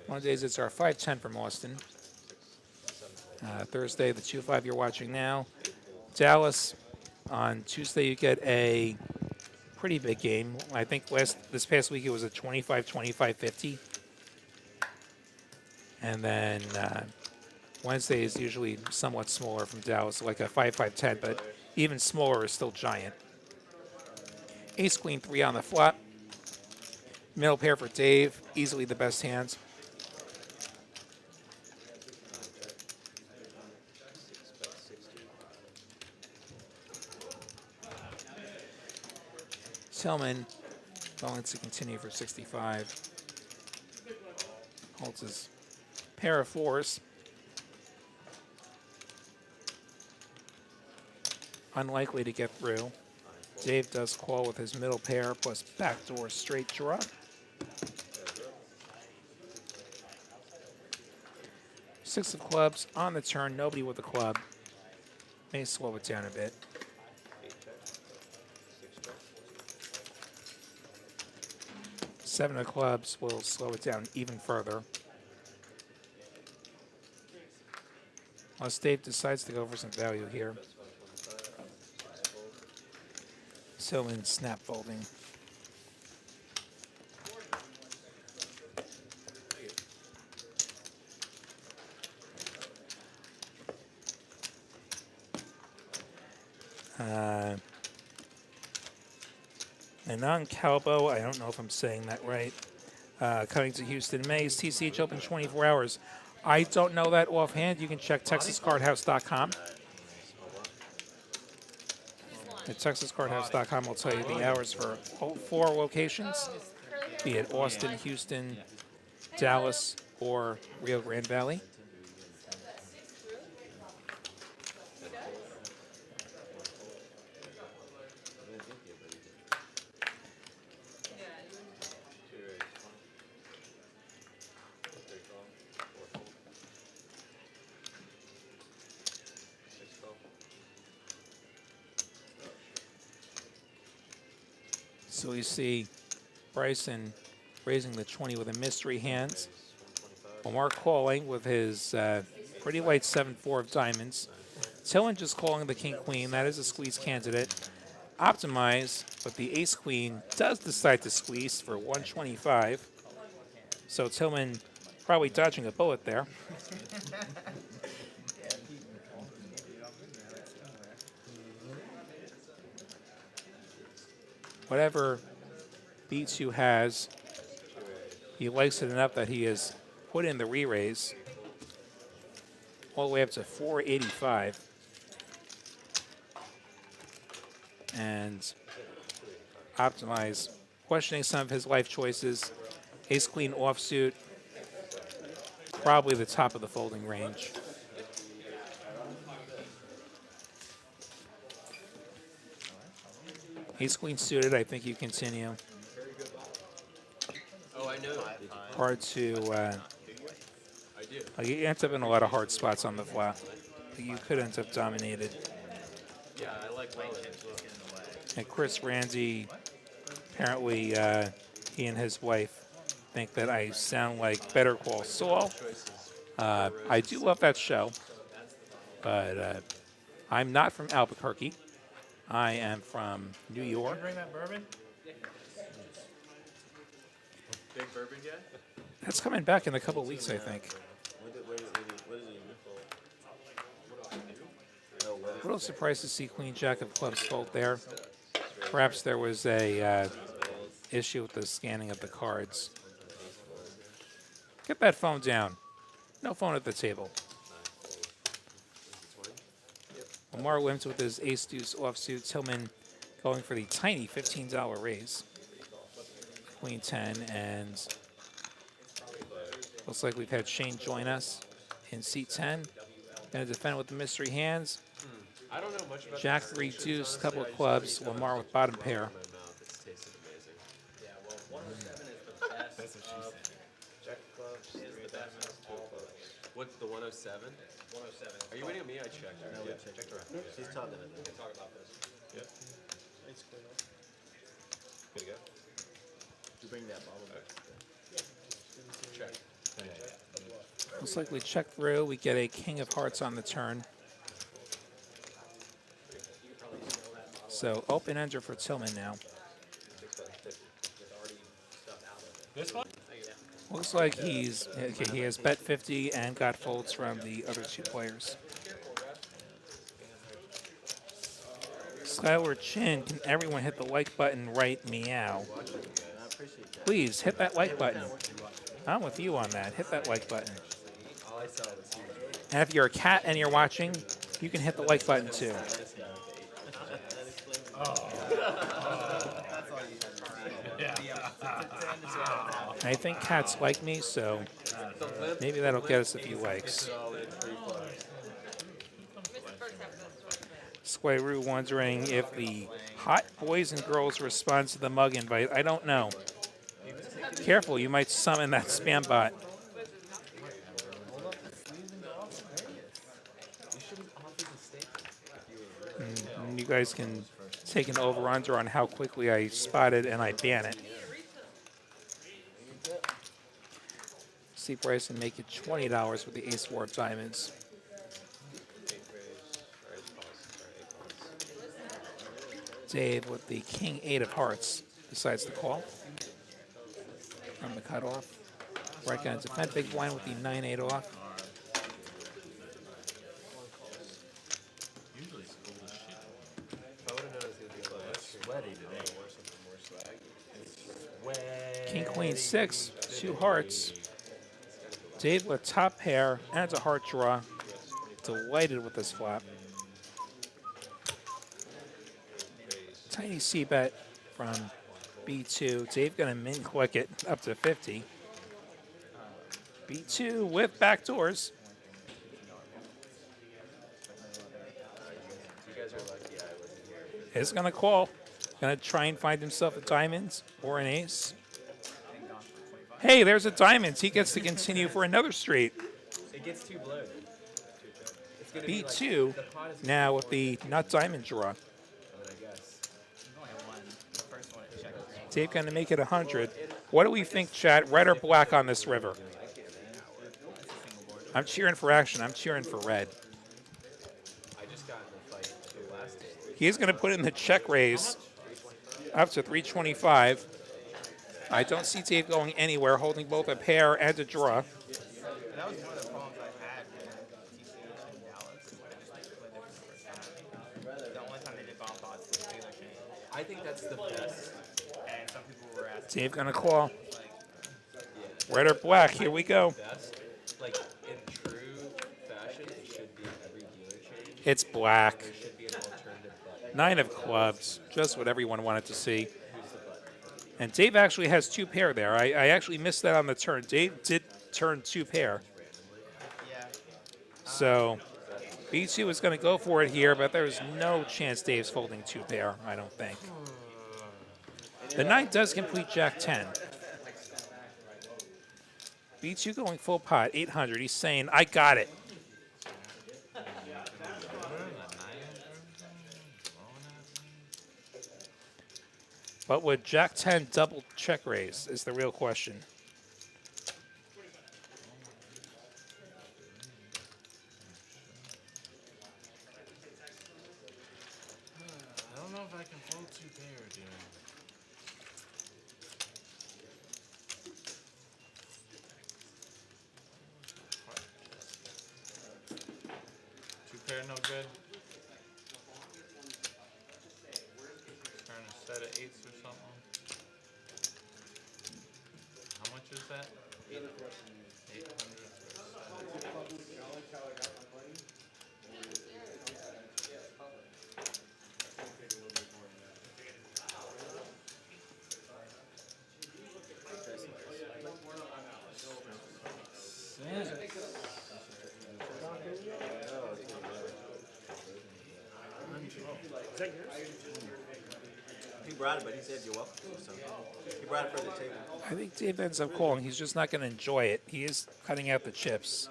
Mondays, it's our 510 from Austin. Thursday, the 2-5 you're watching now. Dallas. On Tuesday, you get a pretty big game. I think this past week it was a 25-25-50. And then Wednesday is usually somewhat smaller from Dallas, like a 5-5-10, but even smaller is still giant. Ace, queen, 3 on the flop. Middle pair for Dave, easily the best hands. Tillman going to continue for 65. Holds his pair of 4s. Unlikely to get through. Dave does call with his middle pair plus backdoor straight draw. Six of clubs on the turn, nobody with a club. May slow it down a bit. Seven of clubs will slow it down even further. Unless Dave decides to go for some value here. Tillman snap folding. Anand Calbo, I don't know if I'm saying that right. Coming to Houston, Mays, TCH open 24 hours. I don't know that offhand. You can check TexasCardHouse.com. At TexasCardHouse.com will tell you the hours for all 4 locations, be it Austin, Houston, Dallas, or Rio Grande Valley. So you see Bryson raising the 20 with a mystery hands. Omar calling with his pretty light 7-4 of diamonds. Tillman just calling the king-queen. That is a squeeze candidate. Optimize, but the ace-queen does decide to squeeze for 125. So Tillman probably dodging a bullet there. Whatever B2 has, he likes it enough that he has put in the re-raise all the way up to 485. And Optimize, questioning some of his life choices. Ace-queen offsuit, probably the top of the folding range. Ace-queen suited, I think you continue. Oh, I know. Hard to, you end up in a lot of hard spots on the flop. You could end up dominated. Yeah, I like well. And Chris Randy, apparently he and his wife think that I sound like Better Call Saul. I do love that show, but I'm not from Albuquerque. I am from New York. Bring that bourbon? Big bourbon guy? That's coming back in a couple weeks, I think. What is he? A little surprised to see Queen Jack of Clubs fold there. Perhaps there was a issue with the scanning of the cards. Get that phone down. No phone at the table. Omar Wims with his ace-deuce offsuit. Tillman going for the tiny $15 raise. Queen 10, and looks like we've had Shane join us in seat 10. Going to defend with the mystery hands. I don't know much about Jack 3 deuce, couple of clubs. Lamar with bottom pair. Jack clubs, 3 diamonds, 2 clubs. What's the 107? 107. Are you waiting on me? I checked. No, we checked around. She's talking to me. Talk about this. Yep. It's clear. Good to go. Did you bring that bottle back? Yeah. Check. Looks like we check through. We get a king of hearts on the turn. So open ender for Tillman now. This one? Looks like he's okay. He has bet 50 and got folds from the other two players. Skylar Chin, can everyone hit the like button right meow? Please hit that like button. I'm with you on that. Hit that like button. And if you're a cat and you're watching, you can hit the like button too. I think cats like me, so maybe that'll get us a few likes. Squirrel wondering if the hot boys and girls respond to the mug invite. I don't know. Careful, you might summon that spam bot. And you guys can take an over-under on how quickly I spot it and I ban it. See Bryson make it $20 with the Ace-4 of diamonds. Dave with the King-8 of hearts decides to call from the cutoff. Right guy defend big blind with the 9-8 off. Usually it's cool as shit. I would have known it was going to be a little Sweaty today. King, Queen, 6, 2 hearts. Dave with top pair and a heart draw. Delighted with this flop. Tiny C bet from B2. Dave gonna min click it up to 50. B2 with backdoors. Is gonna call. Gonna try and find himself a diamonds or an ace. Hey, there's a diamonds. He gets to continue for another straight. It gets too bloated. It's gonna B2 now with the nut diamond draw. I guess. Dave gonna make it 100. What do we think, chat? Red or black on this river? I'm cheering for action. I'm cheering for red. I just got in the fight last day. He's gonna put in the check raise up to 325. I don't see Dave going anywhere, holding both a pair and a draw. That was one of the problems I had with TCH in Dallas. I just played different the first time. The only time they did bomb bots was Taylor Shane. I think that's the best. And some people were asking, Dave gonna call. Red or black? Here we go. Best. Like, in true fashion, it should be every dealer chain. It's black. There should be an alternative button. 9 of clubs. Just what everyone wanted to see. And Dave actually has 2 pair there. I actually missed that on the turn. Dave did turn 2 pair. yeah. So B2 is going to go for it here, but there's no chance Dave's folding 2 pair, I don't think. The 9 does complete Jack 10. B2 going full pot, 800. He's saying, I got it. But would Jack 10 double check raise is the real question. I don't know if I can fold 2 pair, dude. Two pair no good. Trying to set of 8s or something. How much is that? 800. Is that yours? He brought it, but he said you're welcome to. So he brought it for the table. I think Dave ends up calling. He's just not going to enjoy it. He is cutting out the chips.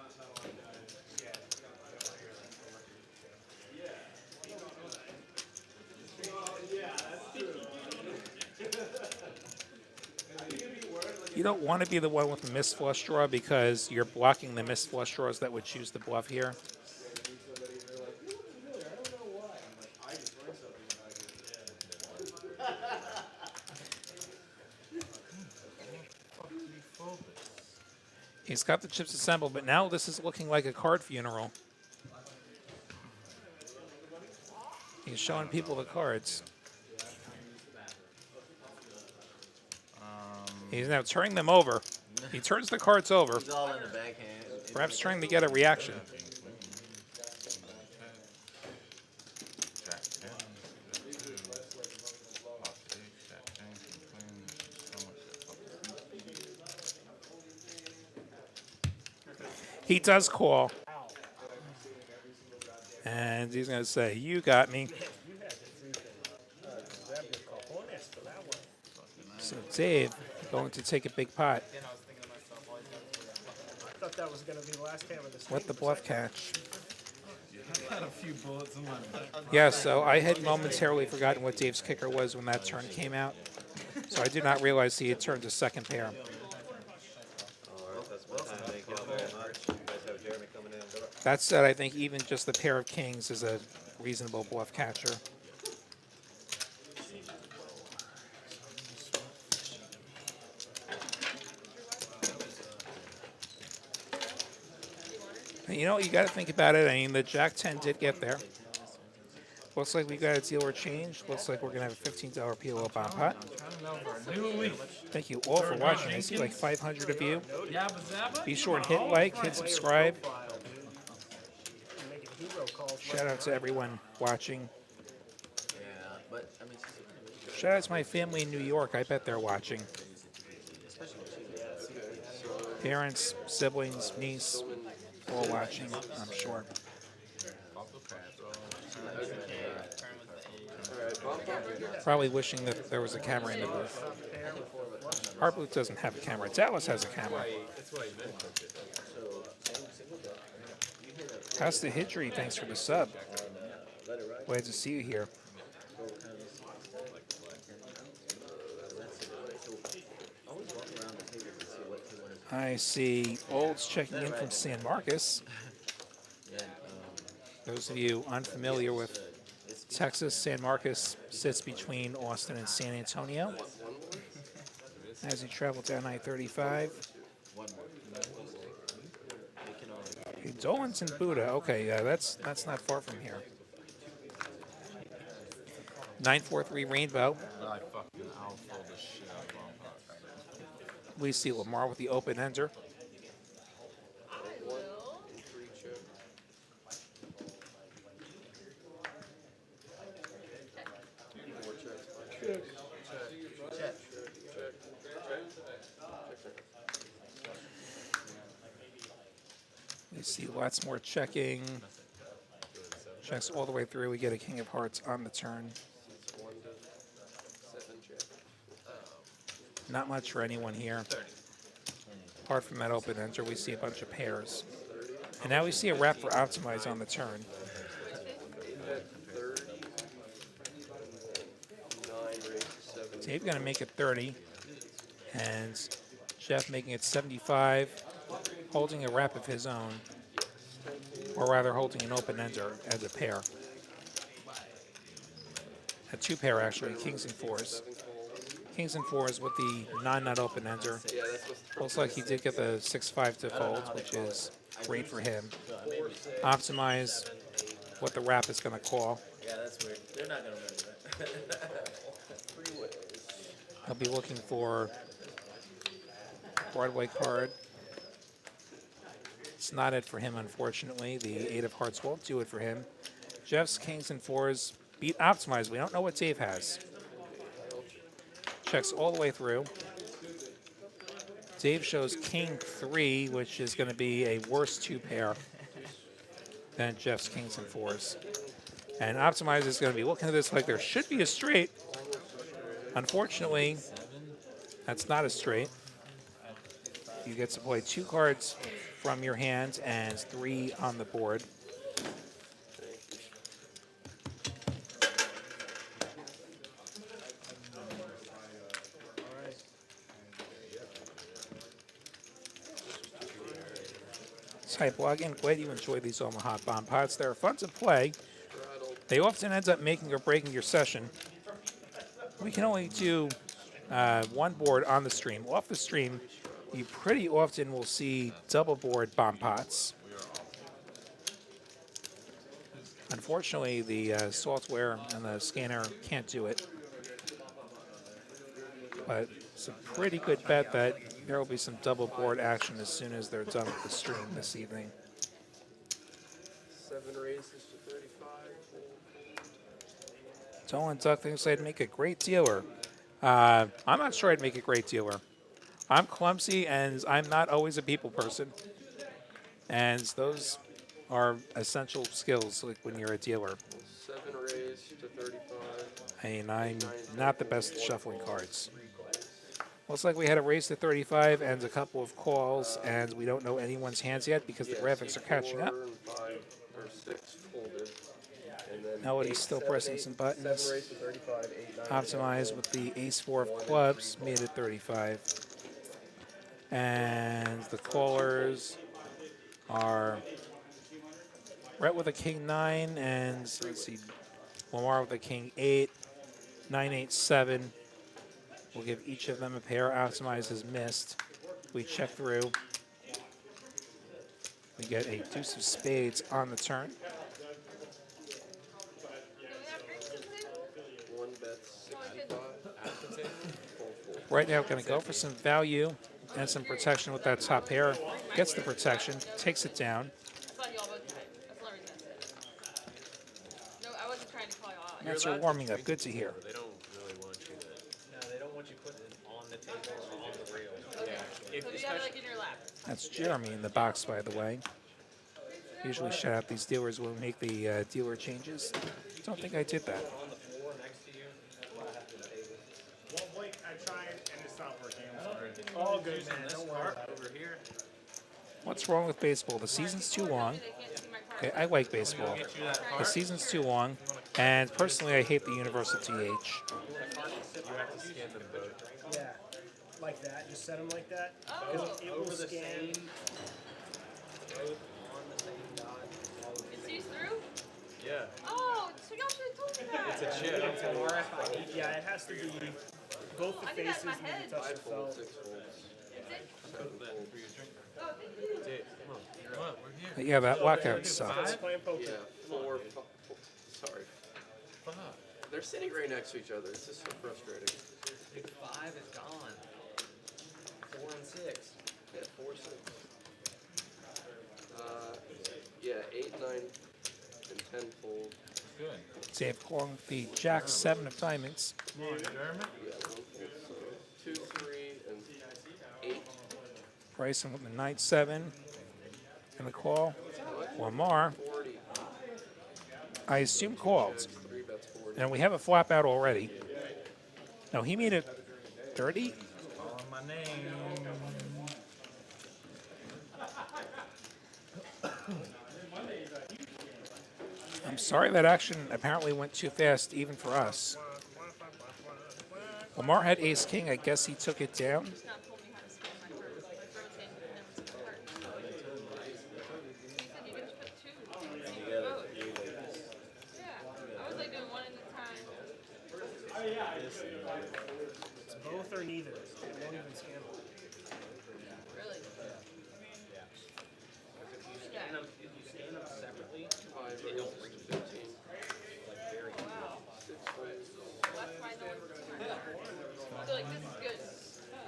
You don't want to be the one with the missed flush draw because you're blocking the missed flush draws that would choose the bluff here. Fuck, did he fold this? He's got the chips assembled, but now this is looking like a card funeral. He's showing people the cards. He's now turning them over. He turns the cards over, He's all in the backhand. perhaps trying to get a reaction. Jack 10. Off stage, Jack 10, king, queen. So much that fucking. He does call. And he's going to say, you got me. You had to grab your cojones for that one. So Dave going to take a big pot. Again, I was thinking to myself, all he's got is 3 I thought that was going to be the last hand of the stream. What the bluff catch? I had a few bullets in my back. Yeah, so I had momentarily forgotten what Dave's kicker was when that turn came out. So I did not realize he had turned to second pair. Thank you very much. You guys have Jeremy coming in. That said, I think even just the pair of kings is a reasonable bluff catcher. And you know, you got to think about it. I mean, the Jack 10 did get there. Looks like we got a deal or change. Looks like we're going to have a $15 PLO bomb pot. Thank you all for watching. I see like 500 of you. Yabba zabba? Be sure and hit like, hit subscribe. Making hero calls. Shout out to everyone watching. Yeah, but I mean, Shout out to my family in New York. I bet they're watching. Parents, siblings, niece, all watching, I'm sure. Probably wishing that there was a camera in the booth. Our booth doesn't have a camera. Dallas has a camera. Costa Hidri, thanks for the sub. Glad to see you here. I see Olds checking in from San Marcos. Those of you unfamiliar with Texas, San Marcos sits between Austin and San Antonio. As you travel down I-35. Okay, Dolan's in Buda. Okay, that's not far from here. 943 Rainbow. I fucking outfold the shit out of bomb pots. We see Lamar with the open ender. We see lots more checking. Checks all the way through. We get a king of hearts on the turn. Not much for anyone here. Apart from that open enter, we see a bunch of pairs. And now we see a wrap for optimize on the turn. Dave going to make it 30. And Jeff making it 75. Holding a wrap of his own. Or rather holding an open ender as a pair. A two pair actually, kings and fours. Kings and fours with the non-nut open ender. Looks like he did get the 6-5 to fold, which is great for him. Optimize what the wrap is going to call. yeah, that's weird. They're not gonna remember that. He'll be looking for Broadway card. It's not it for him, unfortunately. The 8 of hearts won't do it for him. Jeff's kings and fours beat optimize. We don't know what Dave has. Checks all the way through. Dave shows king 3, which is going to be a worse two pair than Jeff's kings and fours. And optimize is going to be looking at this like there should be a straight. Unfortunately, that's not a straight. You get to play 2 cards from your hand and 3 on the board. type login. Glad you enjoy these Omaha bomb pots. They're fun to play. They often end up making or breaking your session. We can only do one board on the stream. Off the stream, you pretty often will see double board bomb pots. Unfortunately, the software and the scanner can't do it. But it's a pretty good bet that there will be some double board action as soon as they're done with the stream this evening. 7 raises to 35. Dolan Duck thinks I'd make a great dealer. I'm not sure I'd make a great dealer. I'm clumsy and I'm not always a people person. And those are essential skills like when you're a dealer. 7 raised to 35. I mean, I'm not the best at shuffling cards. Looks like we had a raise to 35 and a couple of calls, and we don't know anyone's hands yet because the graphics are catching up. 4 and 5 or 6 folded. And then Nobody's 8, still 7, pressing 8, some 7 buttons. raised to 35, 8, 9. Optimize with the ace-4 of clubs, made it 35. And the callers are Rhett with a king-9, and let's see, Lamar with a king-8, 9-8-7. We'll give each of them a pair. Optimize is missed. We check through. We get a deuce of spades on the turn. 1 bets 65. Right now, going to go for some value and some protection with that top pair. Gets the protection, takes it down. No, I wasn't trying to call you out. That's your warming up. Good to hear. They don't really want you to. No, they don't want you putting it on the table or on the rail. Okay. So you have it like in your lap. That's Jeremy in the box, by the way. Usually shout out these dealers when we make the dealer changes. Don't think I did that. On the floor next to you. Well, Blake, I tried and it's not working. I'm sorry. All good, man. Don't worry about it. Over here. What's wrong with baseball? The season's too long. They can't see my card. Okay, I like baseball. The season's too long, and personally, I hate the universal TH. You have to scan them both. Yeah. Like that. Just set them like that. Oh. Because it will Over the scan. same. Both on the same dot. It sees through? Yeah. Oh, so y'all should have told me that. It's a chip. It's an RFID. Yeah, it has to be both the I did that faces in my need to head. touch 5 the folds, felt. 6 folds. Is it? 7 folds. Oh, thank you. Dave, come on. What? We're here. But yeah, that lockout It's sucks. playing poker. Yeah, 4, 5. Sorry. They're sitting right next to each other. It's just so frustrating. Big 5 is gone. 4 and 6. Yeah, 4, 6. Yeah, 8, 9, and 10 fold. Good. Dave calling with the Jack 7 of diamonds. Come on, Jeremy. Yeah, 1 fold. So 2, 3, and 8. Bryson with the Knight 7. And the call. Lamar, 40. I assume called. 3 bets 40. And we have a flop out already. No, he made it 30. Calling my name. I'm sorry that action apparently went too fast even for us. Lamar had ace king. I guess he took it down. It's not told me how to scan my cards. Like rotate and never see the card. He said you can just put two. Both. Yeah. I was like doing one at a time. It's both or neither. It won't even scan them. Really? And if you scan them separately, 5 raises to 15. Wow. 6 raises. That's why no one's so like this is good.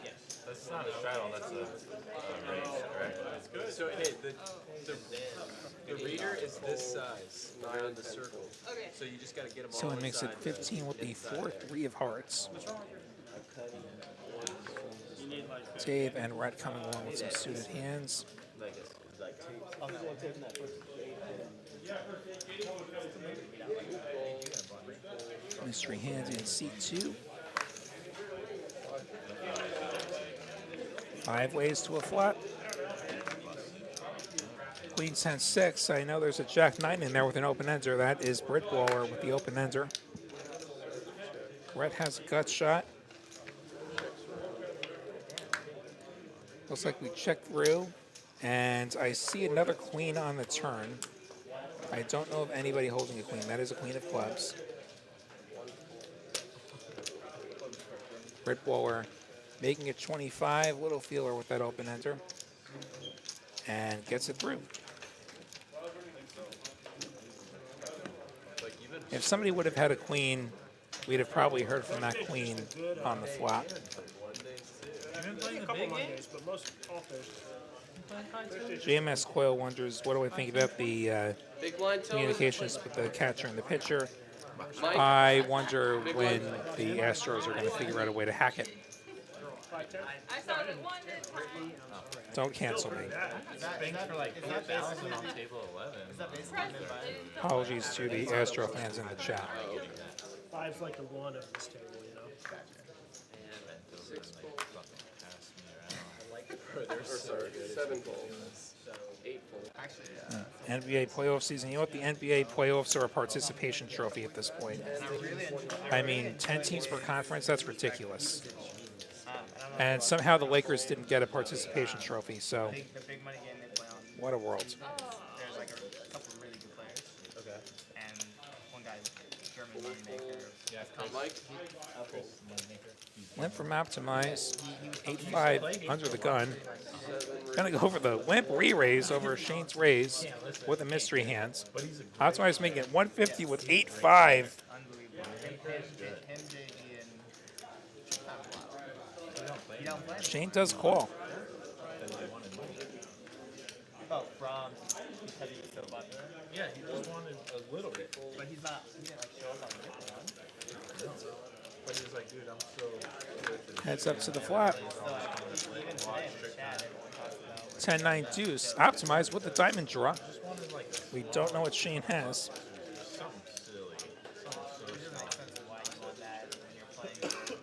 yes. That's not a straddle, that's a raise, right? So, hey, the reader is this size around the circle. Okay. So you just got to get them all So it makes it inside 15 with the inside 4-3 of hearts. Dave and Rhett coming along with some suited hands. Mystery hands in seat 2. 5 ways to a flop. Queen 10-6. I know there's a Jack 9 in there with an open ender. That is Britwaller with the open ender. Rhett has a gut shot. Looks like we check through. And I see another queen on the turn. I don't know of anybody holding a queen. That is a queen of clubs. Red blower making it 25. Little feeler with that open ender. And gets it through. If somebody would have had a queen, we'd have probably heard from that queen on the flop. A couple Mondays, but most often. JMS Coil wonders, what do I think about the Big blind tone. communications with the catcher and the pitcher? Mike. I wonder when the Astros are going to figure out a way to hack it. I saw it at 1 time. Don't cancel me. Banks for like 4,000 on table 11. Apologies to the Astro fans in the chat. 5's like the 1 of this table, you know? Seven balls. 8 balls. NBA playoff season. You know what? The NBA playoffs are a participation trophy at this point. I mean, 10 teams per conference, that's ridiculous. And somehow the Lakers didn't get a participation trophy, so The big money game they play on. what a world. There's like a couple of really good players. Okay. And one guy's German moneymaker. Mike. Limp from Optimize, 8-5 under the gun. Gonna go for the limp re-raise over Shane's raise with a mystery hands. Optimize making it 150 with 8-5. Unbelievable. Him, JG, and you don't play? Shane does call. Oh, from because he's so popular. Yeah, he just wanted a little bit. But he's not. He didn't like show up on the different one. But he was like, dude, I'm so good. Heads up to the flop. So even today in the chat, everyone talks about 10-9 deuce. Optimize with the diamond draw. Just wanted like We don't know what Shane has. something silly. Something so it doesn't make sense why you want that when you're playing for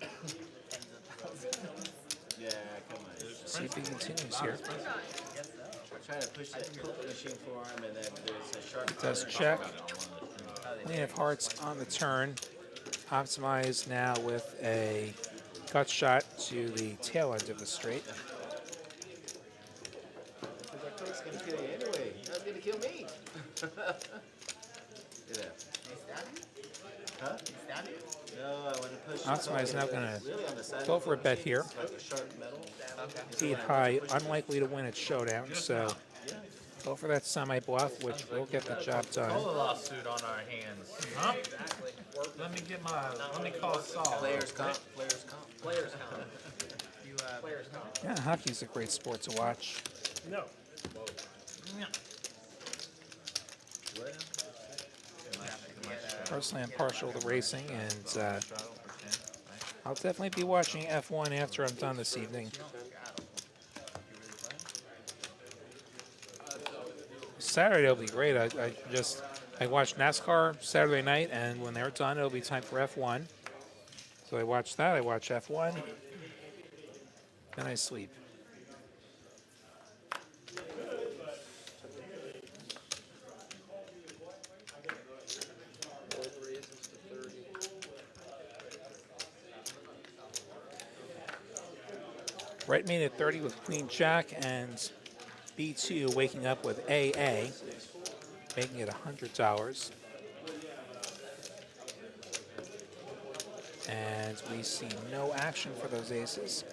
tens of thousands. Yeah, come on. See if he continues here. Try to push that poker machine for him, and then there's a sharp. Does check. Queen of hearts on the turn. Optimize now with a gut shot to the tail end of the straight. It's gonna kill you anyway. That's gonna kill me. Yeah. Huh? No, I want to push. Optimize now going Really on the side. to go for a bet here. Like a sharp metal. 8 high, unlikely to win at showdown, so go for that semi-bluff, which will get the job done. a lawsuit on our hands. Huh? Let me call Saul. Players comp. Players comp. Players comp. You, Yeah, hockey's a great sport to watch. No. Personally, I'm partial to racing, and I'll definitely be watching F1 after I'm done this evening. Saturday will be great. I watched NASCAR Saturday night, and when they're done, it'll be time for F1. So I watch that. I watch F1. Then I sleep. Right main at 30 with Queen Jack, and B2 waking up with AA, making it $100. And we see no action for those aces.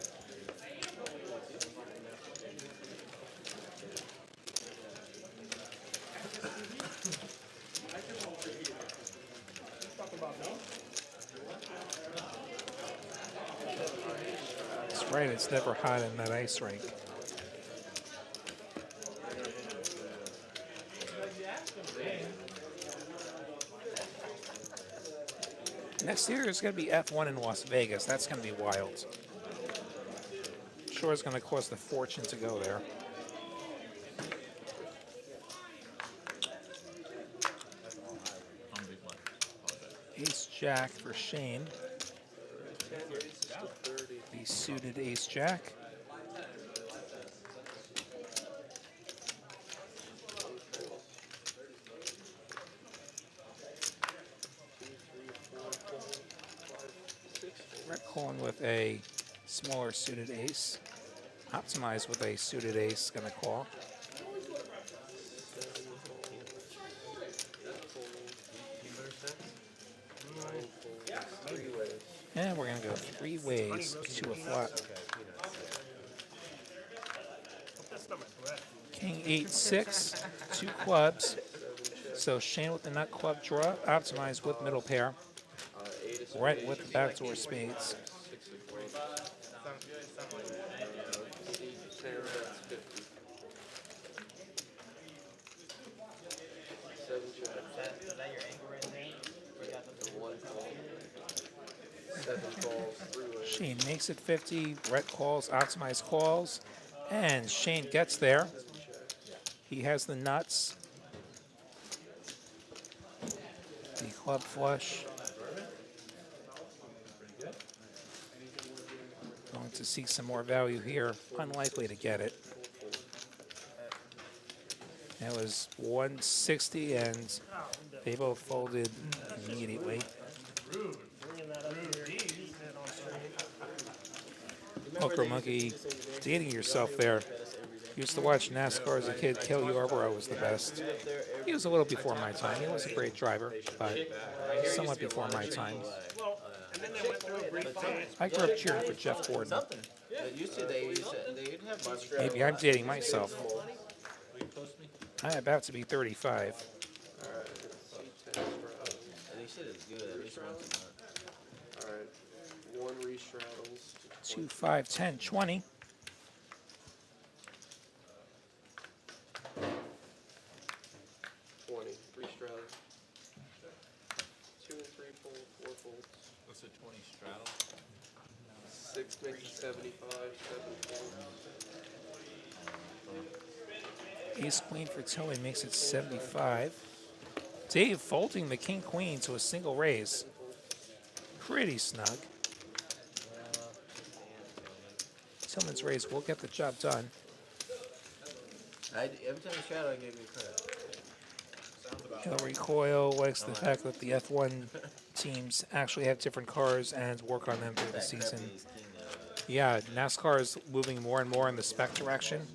That's right, it's never hot in that ice rink. Next year is going to be F1 in Las Vegas. That's going to be wild. Sure, it's going to cost a fortune to go there. Ace Jack for Shane. The suited Ace Jack. Red calling with a smaller suited ace. Optimize with a suited ace, going to call. And we're going to go 3 ways to a flop. That's not my breath. King 8-6, 2 clubs. So Shane with the nut club draw, optimize with middle pair. Brett with the backdoor spades. Is that your anchor in there? You got the One call. 7 calls. 3 ways. Shane makes it 50, Brett calls, optimize calls, and Shane gets there. He has the nuts. The club flush. Going to seek some more value here. Unlikely to get it. That was 160, and they both folded immediately. Bringing that up here. Head on stream. Poker Monkey, dating yourself there. Used to watch NASCAR as a kid. Kelly Yarborough was the best. He was a little before my time. He was a great driver, but somewhat before my time. Well, and then they went through a brief phase. I grew up cheering for Jeff Gordon. Something. But used to, they'd have my Maybe I'm dating myself. I'm about to be 35. And they said it's good, at least once a month. Alright. 1 restraddles. 2, 5, 10, 20. 20. 3 straddles. 2 and 3 fold. 4 folds. What's a 20 straddle? 6 makes it 75. 7 folds. Ace Queen for Tilly makes it 75. Dave folding the King Queen to a single raise. Pretty snug. Tillman's raise will get the job done. Every time you straddle, I give you credit. Hillary Coyle likes the fact that the F1 teams actually have different cars and work on them through the season. Yeah, NASCAR is moving more and more in the spec direction.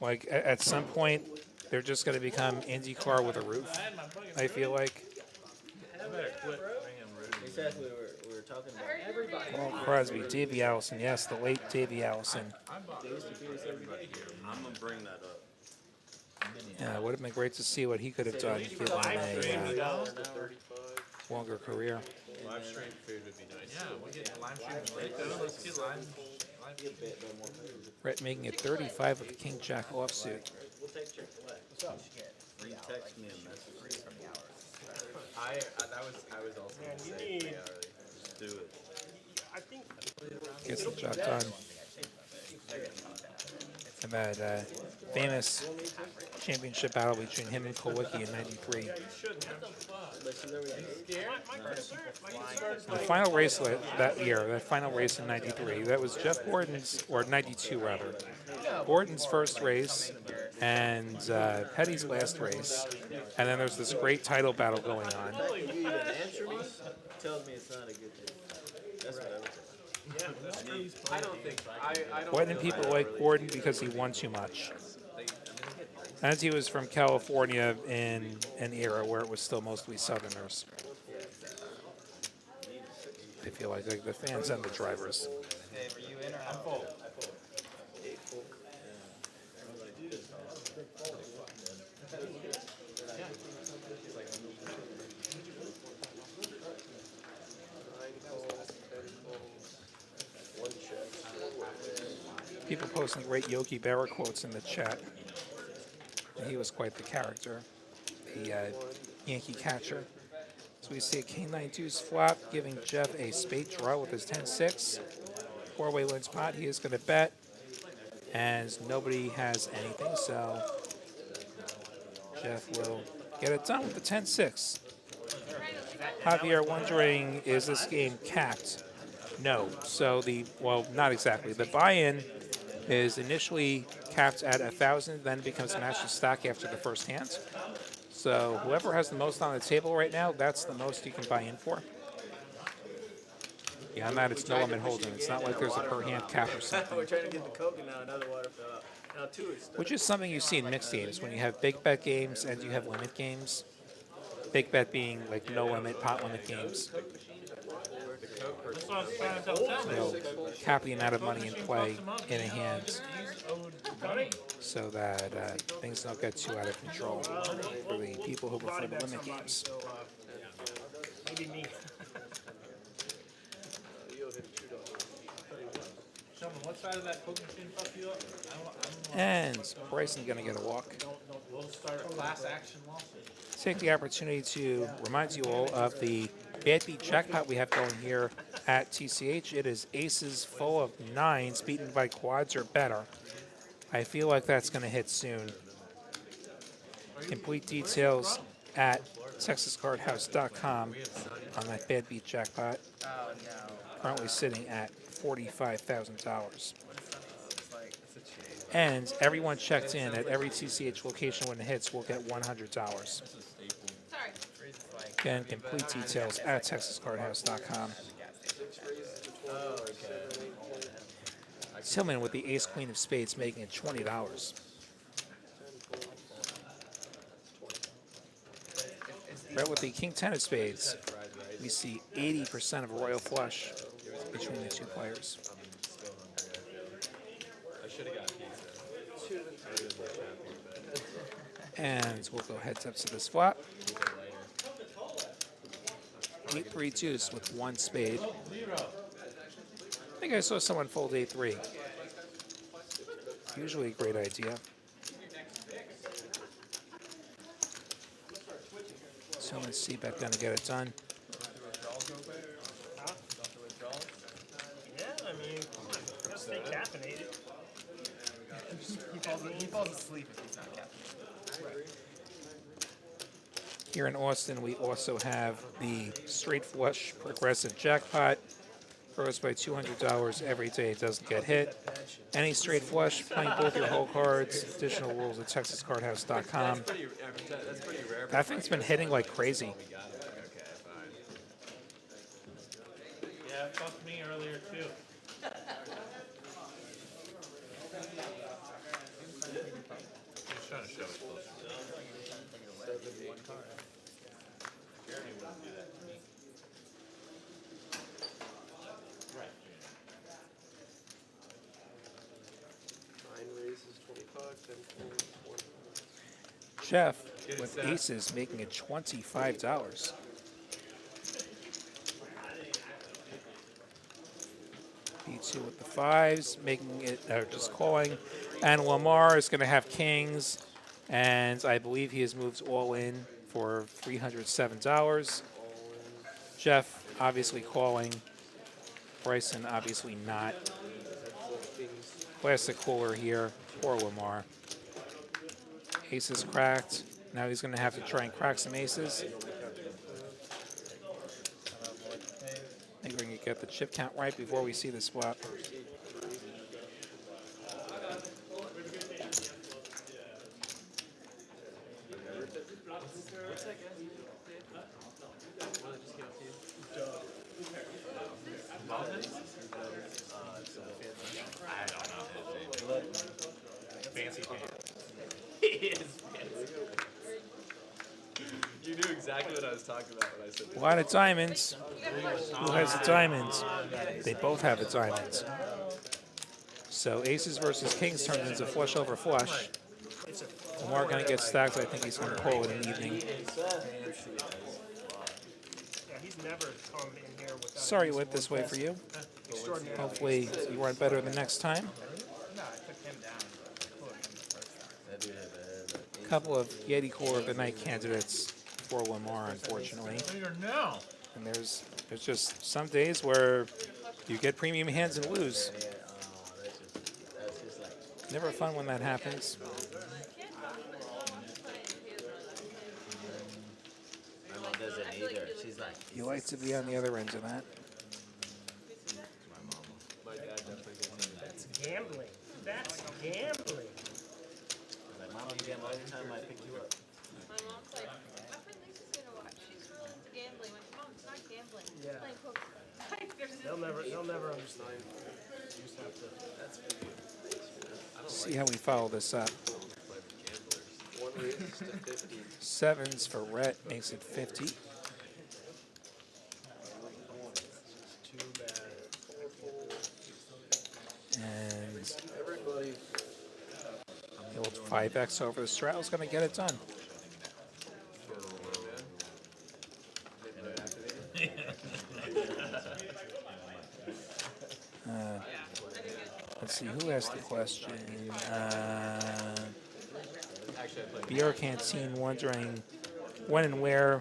Like, at some point, they're just going to become IndyCar with a roof, I feel like. Exactly what we were talking about. Paul Crosby, Davey Allison, yes, the late Davey Allison. I'm gonna bring that up. Yeah, it would have been great to see what he could have done given a longer career. Live stream food would be nice. Yeah, we get lime stream late though. Let's get lime. Brett making it 35 with the King Jack offsuit. Free text me a message. I was also Man, gonna you say need. just do it. I think Gets the job done. And that famous championship battle between him and Kowicki in '93. you shouldn't have. My concern, The final race that year, that final race in '93, that was Jeff Gordon's, or '92 rather, Gordon's first race and Petty's last race. And then there's this great title battle going on. You even answer me, tells me it's not a good thing. That's what I would say. I don't think. I don't. Why didn't people like Gordon? Because he won too much. And he was from California in an era where it was still mostly Southerners. I feel like the fans and the drivers. Hey, were you in or out? People posting great Yogi Berra quotes in the chat. He was quite the character, the Yankee catcher. So we see a King 9 deuce flop, giving Jeff a spade draw with his 10-6. Four-way wins pot. He is going to bet, and nobody has anything, so Jeff will get it done with the 10-6. Javier wondering, is this game capped? No. So not exactly. The buy-in is initially capped at 1,000, then becomes match to stack after the first hand. So whoever has the most on the table right now, that's the most you can buy in for. Beyond that, it's no limit holding. It's not like there's a per hand cap or We're something. trying to get the Coke and now another water fell out. Now two is stuck. Which is something you see in mixed games when you have big bet games and you have limit games. Big bet being like no limit, pot limit games. That's what I was trying to tell Sam. They'll cap the amount of money in play in a hand He's owed money. so that things don't get too out of control for the people who prefer the limit games. So, maybe me. Sheldon, what side of that Coke machine fuck you up? And Bryson gonna get a walk. We'll start a class action lawsuit. Take the opportunity to remind you all of the bad beat jackpot we have going here at TCH. It is aces full of nines beaten by quads or better. I feel like that's going to hit soon. Complete details at texascardhouse.com on that bad beat jackpot. Oh no. Currently sitting at $45,000. It's like it's a shame. And everyone checked in at every TCH location when it hits will get $100. Sorry. Again, complete details at texascardhouse.com. Tillman with the ace queen of spades making it $20. Right with the king 10 of spades, we see 80% of a royal flush between the two players. I should have got pizza. And we'll go heads up to this flop. 8-3 deuce with one spade. I think I saw someone fold 8-3. Usually a great idea. So let's see if that's gonna get it done. Yeah, I mean, come on, gotta stay caffeinated. He falls asleep if he's not caffeinated. Here in Austin, we also have the straight flush progressive jackpot. Grows by $200 every day. It doesn't get hit. Any straight flush, playing both your whole cards. Additional rules at texascardhouse.com. That's pretty rare. That thing's been hitting like crazy. We got it. Okay, fine. Yeah, it fucked me earlier too. Just trying to show it closer. Jeremy wouldn't do that to me. Nine raises 25, 10 folds, 1. Jeff with aces making it $25. P2 with the fives, making it, just calling. And Lamar is going to have kings. And I believe he has moved all in for $307. Jeff obviously calling. Bryson obviously not. Classic cooler here for Lamar. Aces cracked. Now he's going to have to try and crack some aces. I think we're going to get the chip count right before we see the swap. Fancy pants. You knew exactly what I was talking about when I said A lot of diamonds. Who has the diamonds? They both have the diamonds. So aces versus kings turns into flush over flush. Lamar going to get stacked. I think he's going to call it an evening. Yeah, he's never come in here without. Sorry it went this way for you. Extraordinary. Hopefully you run better the next time. No, I took him down. I pulled him the first time. A couple of Yeti Core of the Night candidates for Lamar, unfortunately. No. And there's just some days where you get premium hands and lose. Never fun when that happens. My mom doesn't either. She's like, You like to be on the other end of that. my dad definitely gets into that. That's gambling. That's gambling. Like, Mom, you gamble every time I pick you up. My mom's like, my friend Lisa's gonna watch. She's real into gambling. Like, Mom, it's not gambling. It's Yeah. playing poker. They'll never understand. You just have to. See how we follow this up. One raises to 50. Sevens for Rhett makes it 50. Too bad. And Everybody. the old 5x over the straddle is going to get it done. Let's see, who asked the question? Beer Canteen wondering when and where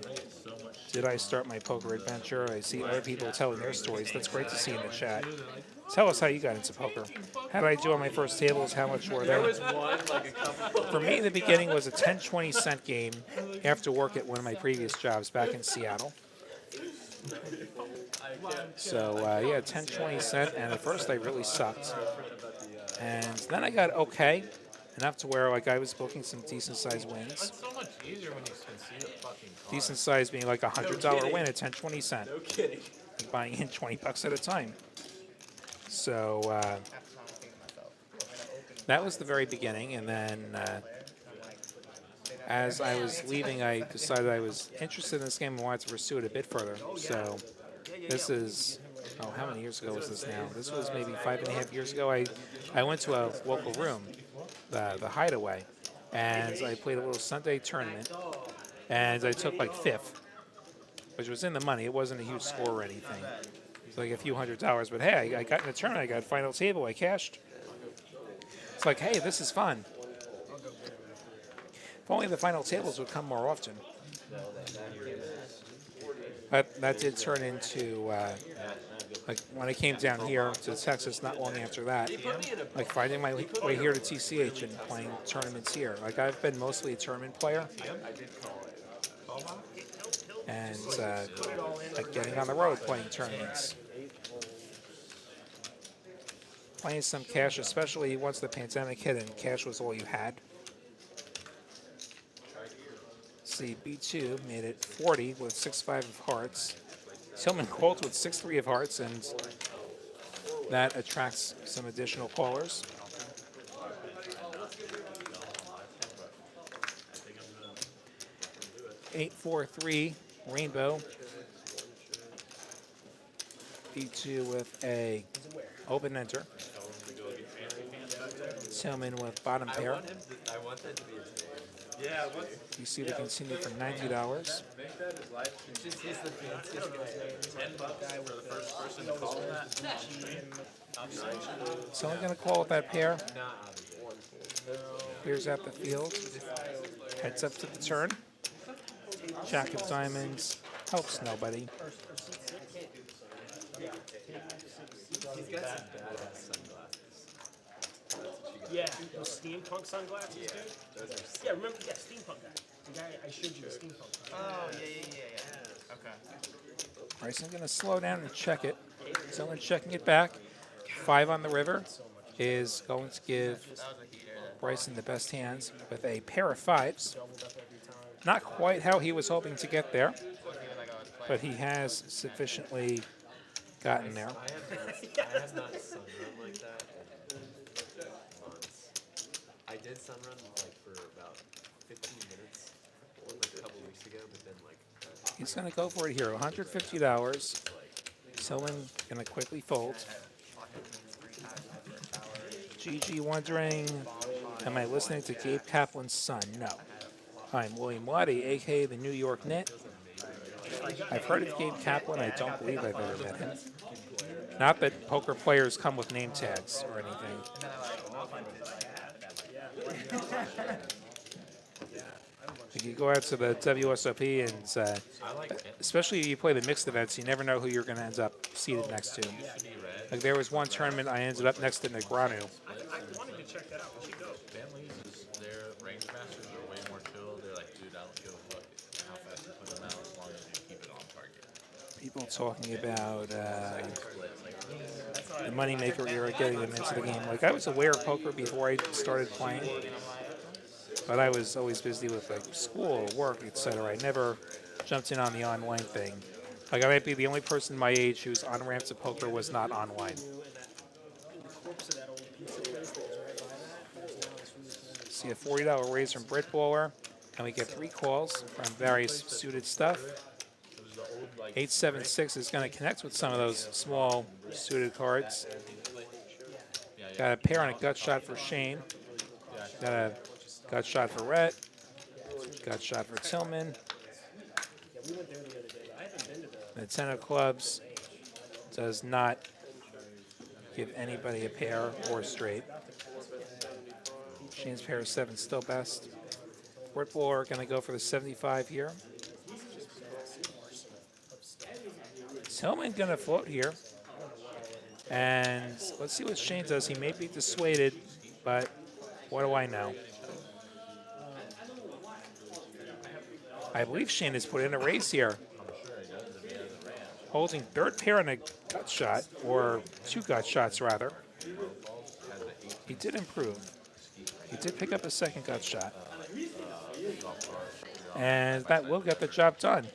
did I start my poker adventure? I see other people telling their stories. That's great to see in the chat. Tell us how you got into poker. How did I do on my first tables? How much were There they? was one, like a couple. For me, the beginning was a 10, 20-cent game after work at one of my previous jobs back in Seattle. So, yeah, 10, 20 cent, and at first I really sucked. And then I got okay, enough to where like I was booking some decent-sized wins. It's so much easier when you can see the fucking card. Decent size being like a $100 win at 10, 20 cent. No kidding. Like buying in 20 bucks at a time. So that was the very beginning, and then as I was leaving, I decided I was interested in this game and wanted to pursue it a bit further. So this is, oh, how many years ago was this now? This was maybe 5.5 years ago. I went to a local room, the Hideaway, and I played a little Sunday tournament, and I took like fifth, which was in the money. It wasn't a huge score or anything. It's like a few $100s, but hey, I got in the tournament. I got final table. I cashed. It's like, hey, this is fun. If only the final tables would come more often. That did turn into, like, when I came down here to Texas not long after that, like, finding my way here to TCH and playing tournaments here. Like, I've been mostly a tournament player. And, like, getting on the road playing tournaments. Playing some cash, especially once the pandemic hit and cash was all you had. See, B2 made it 40 with 6-5 of hearts. Tillman called with 6-3 of hearts, and that attracts some additional callers. Eight, 4, 3, Rainbow. B2 with a open enter. Tillman with bottom pair. I want that to be his name. Yeah, You see they continue for $90. make that his life. It's just he's the fanciest guy. $10 for the first person to call that. Someone going to call with that pair. Nah, Clears out the field. Heads up to the turn. Jack of diamonds. Helps nobody. he's got some badass sunglasses. Yeah, those steampunk sunglasses, dude. Yeah, remember? Yeah, steampunk guy. The guy I showed you the steampunk. Oh, yeah. Okay. Bryson going to slow down and check it. Someone checking it back. 5 on the river is going to give Bryson the best hands with a pair of 5s. Not quite how he was hoping to get there, but he has sufficiently gotten there. I have not sunrun like that in months. I did sunrun like for about 15 minutes like a couple weeks ago, but then like He's going to go for it here. $150. Tillman going to quickly fold. GG wondering, am I listening to Gabe Kaplan's son? No. I'm William Waddy, a.k.a. the New York Knit. I've heard of Gabe Kaplan. I don't believe I've ever met him. Not that poker players come with name tags or anything. If you go out to the WSOP and, especially if you play the mixed events, you never know who you're going to end up seated next to. Like there was one tournament I ended up next to Negranu. I wanted to check that out. We should go. Families, their range masters are way more chill. They're like, dude, I don't give a fuck how fast you put them out as long as you keep it on target. People talking about the moneymaker era, getting them into the game. Like I was aware of poker before I started playing, but I was always busy with like school, work, etc. I never jumped in on the online thing Like, I might be the only person my age whose on ramp to poker was not online. The corpse of that old pizza place that was right by that. That's now this really cool. See a $40 raise from Brit Baller, and we get 3 calls from various suited stuff. 876 is going to connect with some of those small suited cards. Got a pair and a gut shot for Shane. Got a gut shot for Rhett. Gut shot for Tillman. Yeah, we went there the other day. I haven't been to the. The 10 of clubs does not give anybody a pair or straight. Shane's pair of 7 still best. Brit Baller going to go for the 75 here. Tillman going to float here. And let's see what Shane does. He may be dissuaded, but what do I know? I believe Shane has put in a raise here. Holding third pair and a gut shot, or 2 gut shots rather. He did improve. He did pick up a second gut shot. And that will get the job done.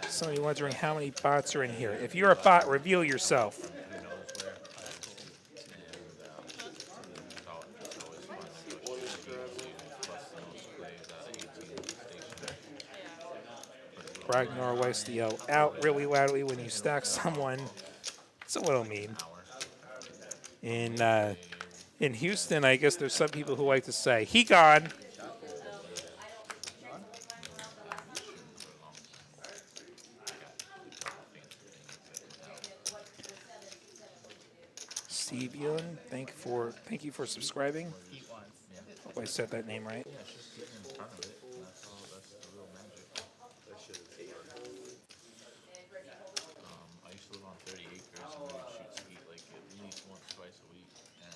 Some of you wondering how many bots are in here. If you're a bot, reveal yourself. Ragnar likes to yell out really loudly when you stack someone. It's a little mean. In Houston, I guess there's some people who like to say, "He gone." Steve Young, thank you for subscribing. Hope I said that name right. I used to live on 30 acres and we would shoot skeet like at least once, twice a week. And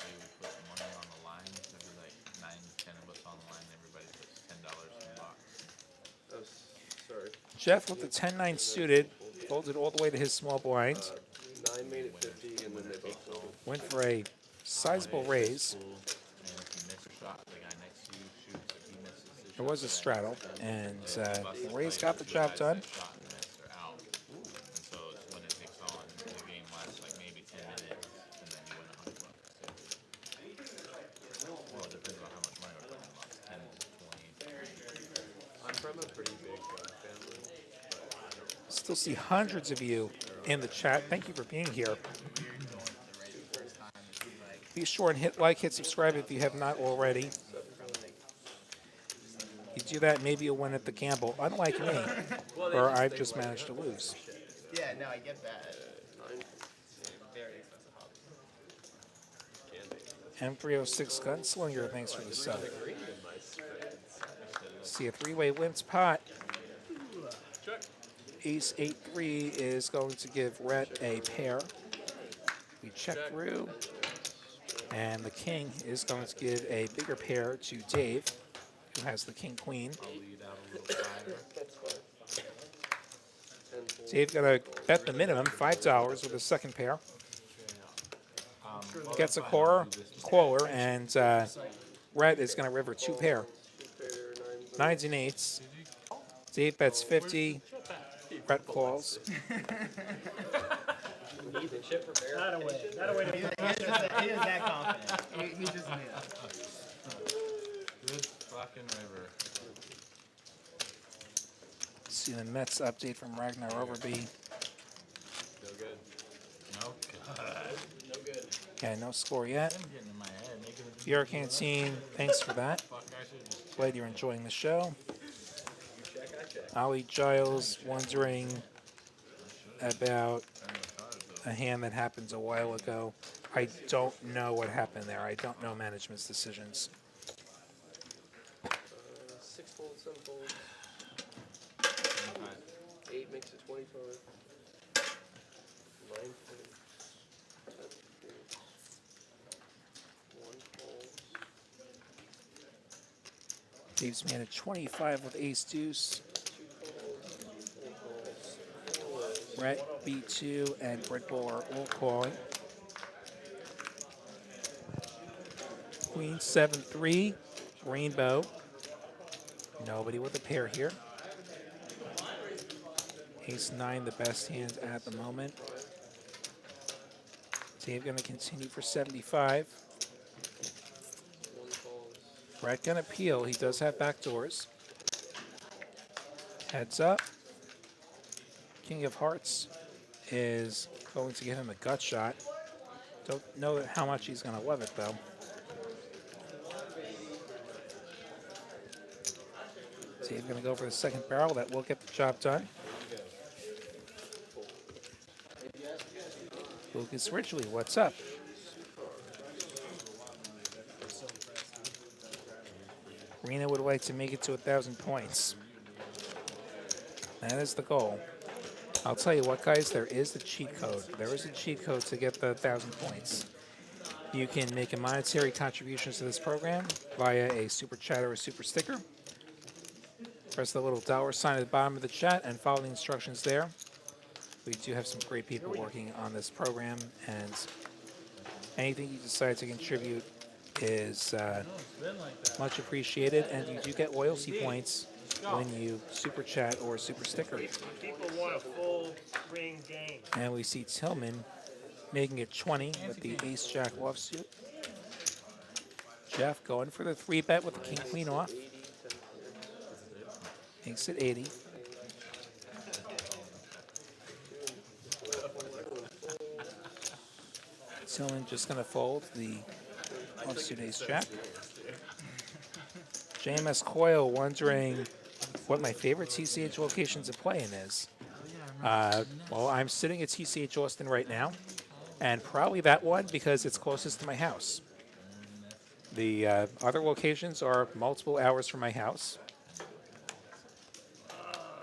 they would put money on the line. There'd be like 9, 10 of us on the line. Everybody puts $10 in the box. Oh, sorry. Jeff with the 10-9 suited, folded all the way to his small blind. 9 made it 50, and then they both folded. Went for a sizable raise. And if you miss a shot, the guy next to you shoots. If he misses his There was a straddle, and the raise got the job done. shot and miss, they're out. And so it's when it takes on, the game lasts like maybe 10 minutes, and then you win $100. Well, it depends on how much money we're talking about. 10, 20. I'm from a pretty big family. Still see hundreds of you in the chat. Thank you for being here. Be sure and hit like, hit subscribe if you have not already. You do that, maybe you'll win at the gamble, unlike me, where I've just managed to lose. Yeah, no, I get that. Very expensive hobby. M306 Gunslinger, thanks for the sub. See a 3-way limps pot. Ace 8-3 is going to give Rhett a pair. We check through. And the king is going to give a bigger pair to Dave, who has the king-queen. Dave got to bet the minimum, $5 with a second pair. Gets a caller, and Rhett is going to river 2 pair. 9s and 8s. Dave bets 50. Rhett calls. Not a way. Not a way to He is that confident. He just knew. Good fucking river. See the Mets update from Ragnar Overby. No good. No good. Yeah, no score yet. I'm getting in my head. Making it Your Canteen, thanks for that. fuck. I should just Glad you're enjoying the show. Check, I check. Ollie Giles wondering about a hand that happened a while ago. I don't know what happened there. I don't know management's decisions. 6 folds, 7 folds. 8 makes it 25. 9 folds. 10 folds. 1 folds. Dave's made a 25 with ace deuce. 2 folds. 3 folds. 4 Brett B2 and Brit Baller all calling. Queen 7-3, rainbow. Nobody with a pair here. Ace-9, the best hand at the moment. Dave going to continue for 75. Brett going to peel. He does have backdoors. Heads up. King of Hearts is going to give him a gut shot. Don't know how much he's going to love it, though. Dave going to go for the second barrel. That will get the job done. Lucas Ridgely, what's up? Rena would like to make it to 1,000 points. That is the goal. I'll tell you what, guys, there is a cheat code. There is a cheat code to get the 1,000 points. You can make a monetary contribution to this program via a super chat or a super sticker. Press the little dollar sign at the bottom of the chat and follow the instructions there. We do have some great people working on this program, and anything you decide to contribute is much appreciated, and you do get loyalty points when you super chat or super sticker. People want a full ring game. And we see Tillman making it 20 with the ace-jack offsuit. Jeff going for the 3-bet with the king-queen off. Makes it 80. Tillman just going to fold the offsuit ace-jack. JMS Coyle wondering what my favorite TCH location to play in is. Well, I'm sitting at TCH Austin right now, and probably that one because it's closest to my house. The other locations are multiple hours from my house.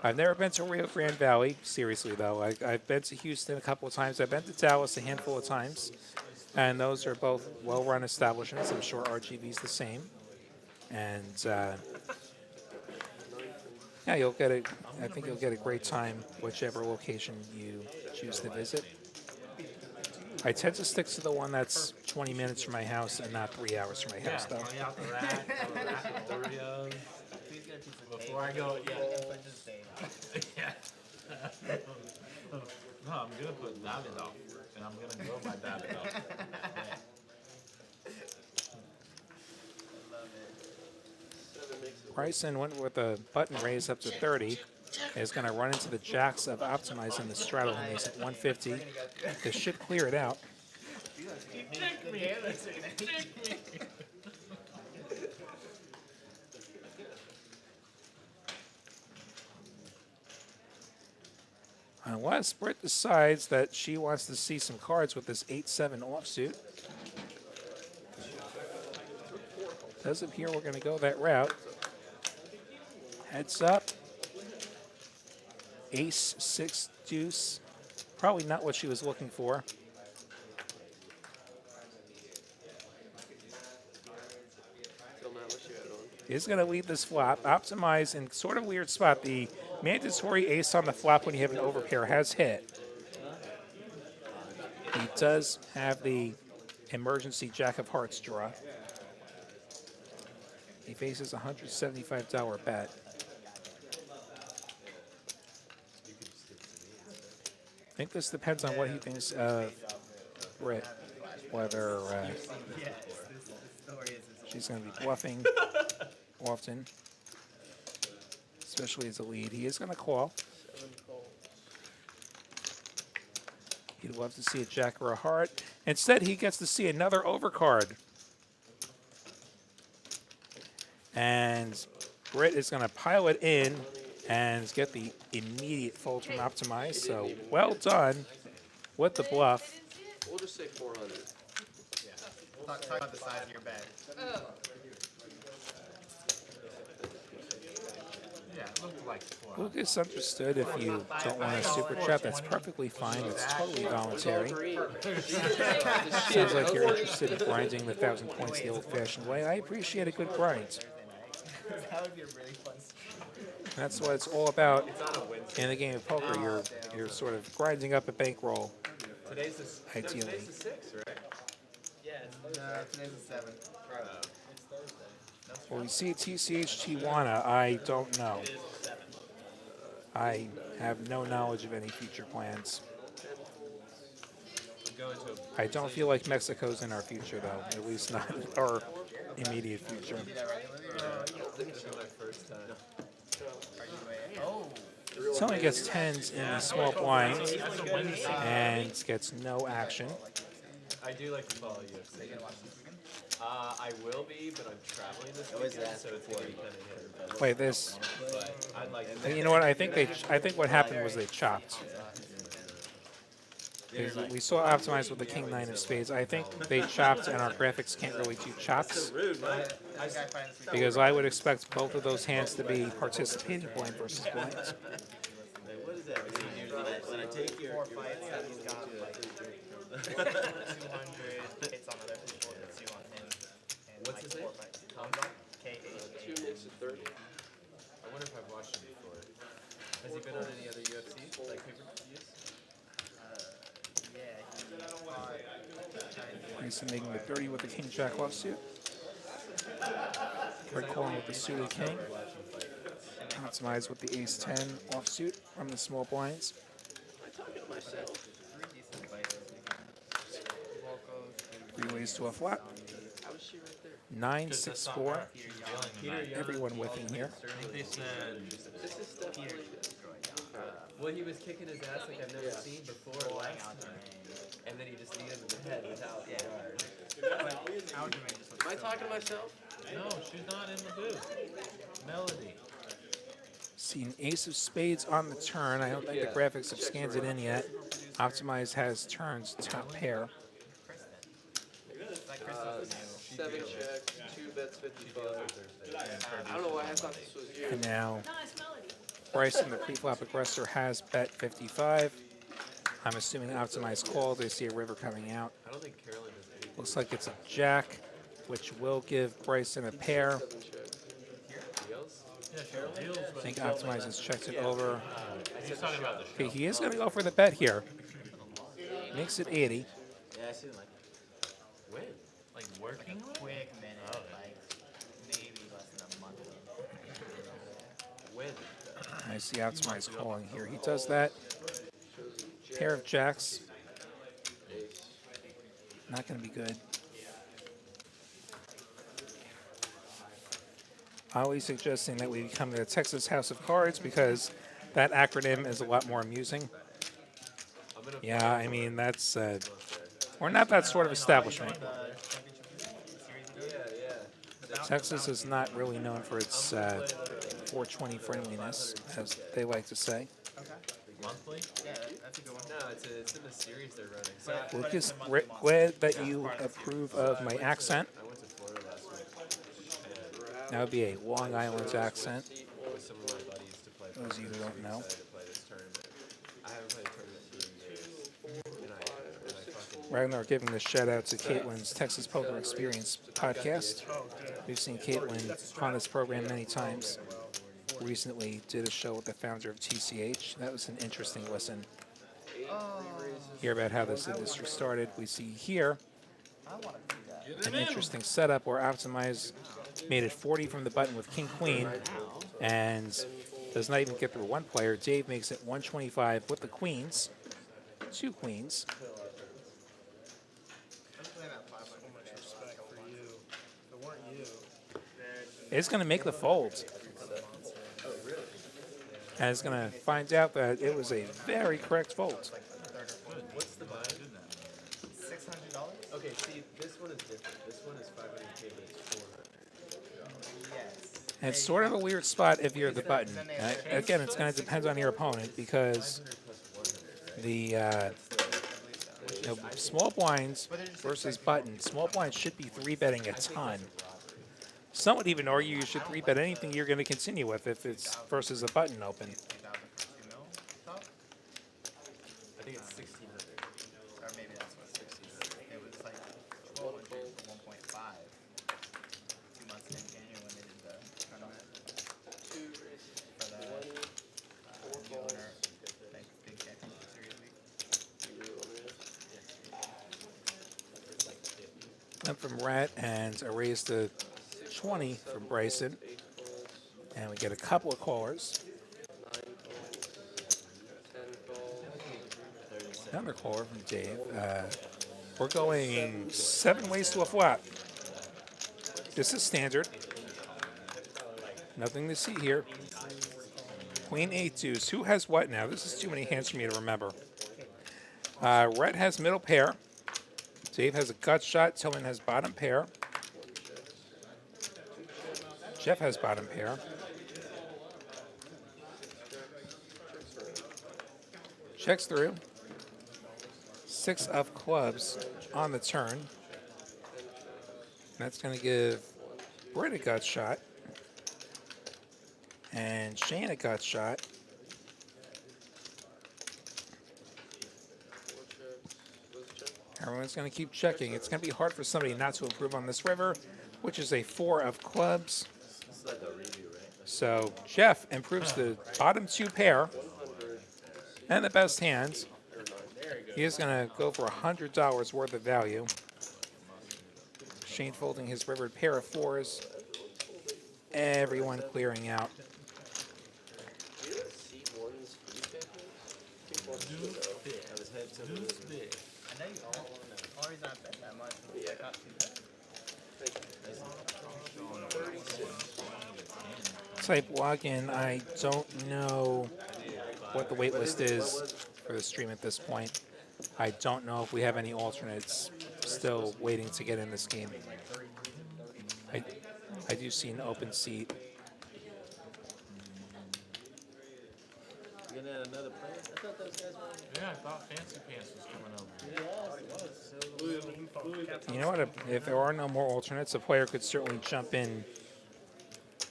I've never been to Rio Grande Valley, seriously though. I've been to Houston a couple of times. I've been to Dallas a handful of times, and those are both well-run establishments. I'm sure RGV's the same. And yeah, you'll get it. I think you'll get a great time whichever location you choose to visit. I tend to stick to the one that's 20 minutes from my house and not 3 hours from my house, though. Before I go, yeah. No, I'm gonna put Davidoff, and I'm gonna go by Davidoff. Bryson went with a button raise up to 30. Is going to run into the jacks of optimizing the straddle and makes it 150. This should clear it out. Unless Britt decides that she wants to see some cards with this 8-7 offsuit. Does appear we're going to go that route. Heads up. Ace, 6, deuce. Probably not what she was looking for. Is going to leave this flop. Optimize in sort of weird spot. The mandatory ace on the flop when you have an overpair has hit. He does have the emergency jack of hearts draw. He faces a $175 bet. I think this depends on what he thinks of Britt, whether she's going to be bluffing often, especially as a lead. He is going to call. He'd love to see a jack or a heart. Instead, he gets to see another overcard. And Britt is going to pile it in and get the immediate fold from Optimize. So well done with the bluff. We'll just say 400. Yeah. Talk about the size of your bag. Oh. Yeah, it looked like 4. Lucas understood if you don't want a super chat, that's perfectly fine. It's totally voluntary. Sounds like you're interested in grinding the 1,000 points the old-fashioned way. I appreciate a good grind. That would be a really fun. That's what it's all about in the game of poker. You're sort of grinding up a bankroll. Today's the Ideally. Today's the 6th, right? Yeah, today's the 7th. It's Thursday. No, Well, we see TCH Tijuana. I don't know. I have no knowledge of any future plans. Go into a I don't feel like Mexico's in our future, though. At least not our immediate future. This is my first time. Someone gets tens in the small blinds and gets no action. I do like to follow UFC. I will be, but I'm traveling this weekend, so it's gonna be kind of hit or miss. Wait, this. But I'd like to. You know what? I think what happened was they chopped. We saw optimized with the king nine of spades. I think they chopped, and our graphics can't really do chops because I would expect both of those hands to be participating blind versus blinds. What is that? When I take your 4 fights that he's got like 200 hits on other people that 2 on him. And What's like his 4 name? fights. Hamza? K-H-A-M. I wonder if I've watched him before. Has he been on any other UFC like pay-per-views? Yeah, he fought Grayson making the 30 with the king jack offsuit. Red calling with the suited king. Optimized with the ace 10 offsuit from the small blinds. decent fights. 3 ways to a flop. 9, 6, 4. Everyone whiffing here. I think they said Well, he was kicking his ass like I've never seen before last time. And then he just kneed him in the head without the guard. Am I talking to myself? no, she's not in the booth. Melody. See an ace of spades on the turn. I don't think the graphics have scanned it in yet. Optimized has turns top pair. 7 checks, 2 bets 55. I don't know why I thought this was you. And now Nice melody. Bryson, the pre-flop aggressor, has bet 55. I'm assuming optimized call. They see a river coming out. I don't think Carolyn does anything. Looks like it's a jack, which will give Bryson a pair. Deals? Yeah, sure. Deals, I but think optimized has checked it over. he's talking about the Okay, he is going to go for the bet here. Makes it 80. Yeah, I see them like When? like working with. Quick minute, like maybe less than a month. When? I see optimized calling here. He does that. Pair of jacks. Not going to be good. Always suggesting that we become the Texas House of Cards because that acronym is a lot more amusing. Yeah, I mean, that's... we're not that sort of establishment. Texas is not really known for its 420 friendliness, as they like to say. Monthly? No, it's in the series they're running. Lucas, glad that you approve of my accent. I went to Florida last week That would be a Long Island accent. with some of my buddies to play. Those of you who don't know. Excited to play this tournament. I haven't played a tournament in years. And I fucking Ragnar giving the shout out to Caitlin's Texas Poker Experience podcast. We've seen Caitlin on this program many times. Recently did a show with the founder of TCH. That was an interesting listen. Hear about how this industry started. We see here an interesting setup where Optimize made it 40 from the button with King Queen and does not even get through one player. Dave makes it 125 with the queens, 2 queens. It's going to make the fold. And it's going to find out that it was a very correct fold. What's the buy? $600? Okay, see, this one is different. This one is 500K, but it's 400. Yes. And it's sort of a weird spot if you're the button. Again, it's going to depend on your opponent because the small blinds versus button. Small blinds should be 3-betting a ton. Some would even argue you should 3-bet anything you're going to continue with if it's versus a button open. I think it's 1,600. Or maybe that's what 60 is. It was like 1,200 for 1.5. 2 months in January when they did the tournament. For the new owner, like big championship series week. Yes. Went from rat and a raise to 20 from Bryson. 8 calls, And we get a couple of callers. 9 calls, 10 calls, Another caller from Dave. We're going 7 ways to a flop. This is standard. Nothing to see here. Queen 8 deuce. Who has what now? This is too many hands for me to remember. Red has middle pair. Dave has a gut shot. Tillman has bottom pair. Jeff has bottom pair. Checks through. 6 of clubs on the turn. That's going to give Britt a gut shot. And Shane a gut shot. 4 checks. Those check. Everyone's going to keep checking. It's going to be hard for somebody not to improve on this river, which is a 4 of clubs. This is like a review, right? So Jeff improves the bottom 2 pair 100. and the best hands. He is going to go for $100 worth of value. Shane folding his rivered pair of 4s. Everyone clearing out. Do you see one's free pick? I think one's good though. I was head to big. I know you always not bet that much. Yeah. Not too bad. Type login. I don't know what the wait list is for the stream at this point. I don't know if we have any alternates still waiting to get in this game. I do see an open seat. You gonna add another player? I thought those guys were. Yeah, I thought Fancy Pants was coming over. You know what? If there are no more alternates, a player could certainly jump in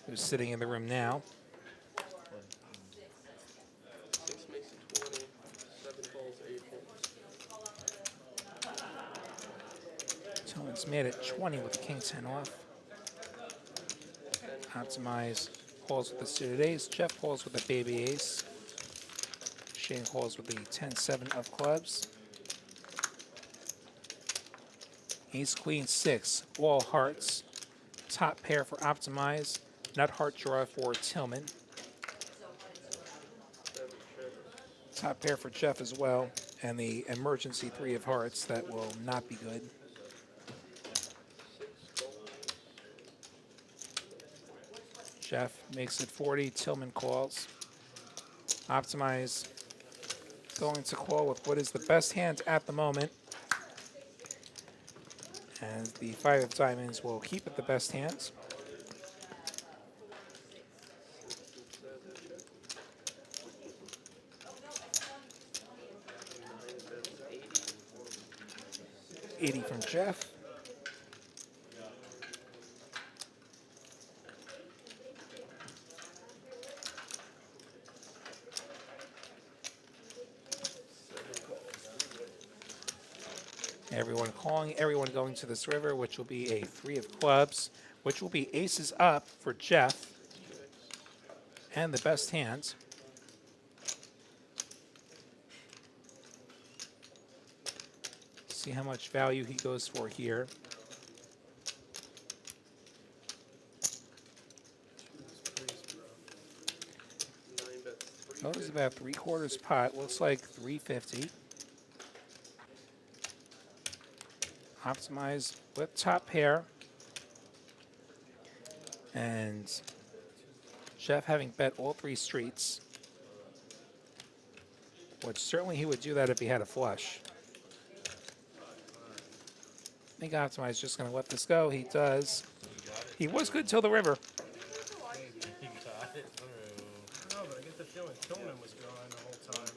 who's sitting in the room now. 6 makes it 20. 7 calls, 8 holds. Tillman's made it 20 with the king 10 off. Optimize calls with the suited ace. Jeff calls with the baby ace. Shane calls with the 10-7 of clubs. Ace queen 6, all hearts. Top pair for optimize. Nut heart draw for Tillman. 7 checks. Top pair for Jeff as well. And the emergency 3 of hearts that will not be good. 6 calls. Jeff makes it 40. Tillman calls. Optimize. Going to call with what is the best hand at the moment. And the 5 of diamonds will keep it the best hands. 80 from Jeff. Everyone calling, everyone going to this river, which will be a 3 of clubs, which will be aces up for Jeff and the best hands. See how much value he goes for here. That was about 3/4 pot. Looks like 350. Optimize with top pair. And Jeff having bet all 3 streets. Which certainly he would do that if he had a flush. I think Optimize is just going to let this go. He does. He was good till the river. No, but I get the feeling Tillman was gone the whole time.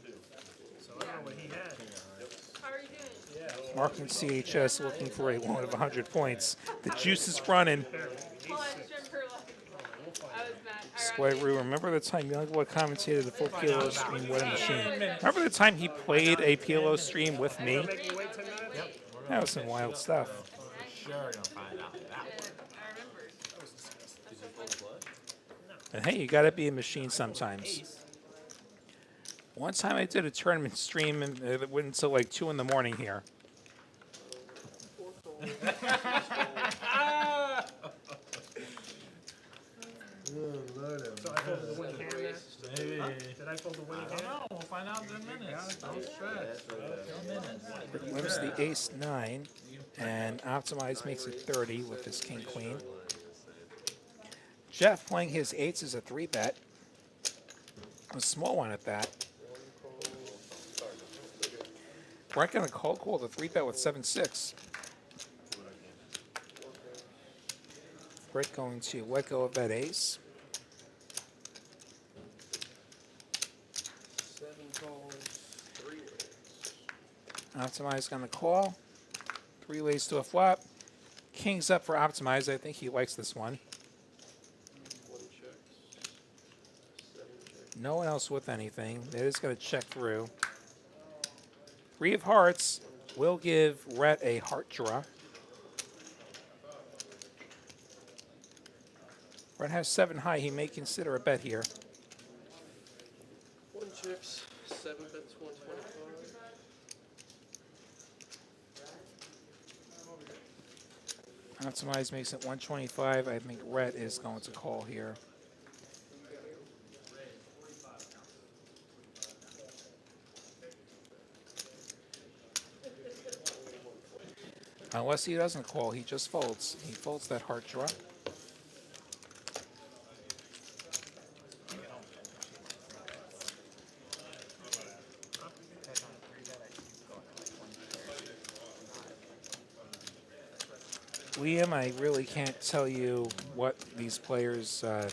So I don't know what he had. How are you doing? Yeah. Mark and CHS looking for a loan of 100 points. The juice is running. Hold on, just for luck. I was mad. Square Roo, remember the time Youngboy commentated the full PLO stream with a machine? Remember the time he played a PLO stream with me? Make me wait 10 minutes? That was some wild stuff. Sure, gonna find out that one. I remember. And hey, you gotta be a machine sometimes. One time I did a tournament stream and it went until like 2 in the morning here. So I folded the winning hand there? Maybe. Did I fold the winning hand? No, we'll find out in a minute. Don't stress. A minute. Limits the ace 9, and Optimize makes it 30 with his king queen. Jeff playing his eights is a 3-bet, a small one at that. Brett gonna cold call the 3-bet with 7-6. Brett going to let go of that ace. 7 calls, 3 ways. Optimize gonna call. 3 ways to a flop. King's up for Optimize. I think he likes this one. 1 checks. 7 checks. No one else with anything. It is gonna check through. 3 of hearts will give Rhett a heart draw. Rhett has 7 high. He may consider a bet here. 1 checks, 7 bets, 125. Optimize makes it 125. I think Rhett is going to call here. Unless he doesn't call, he just folds. He folds that heart draw. Liam, I really can't tell you what these players are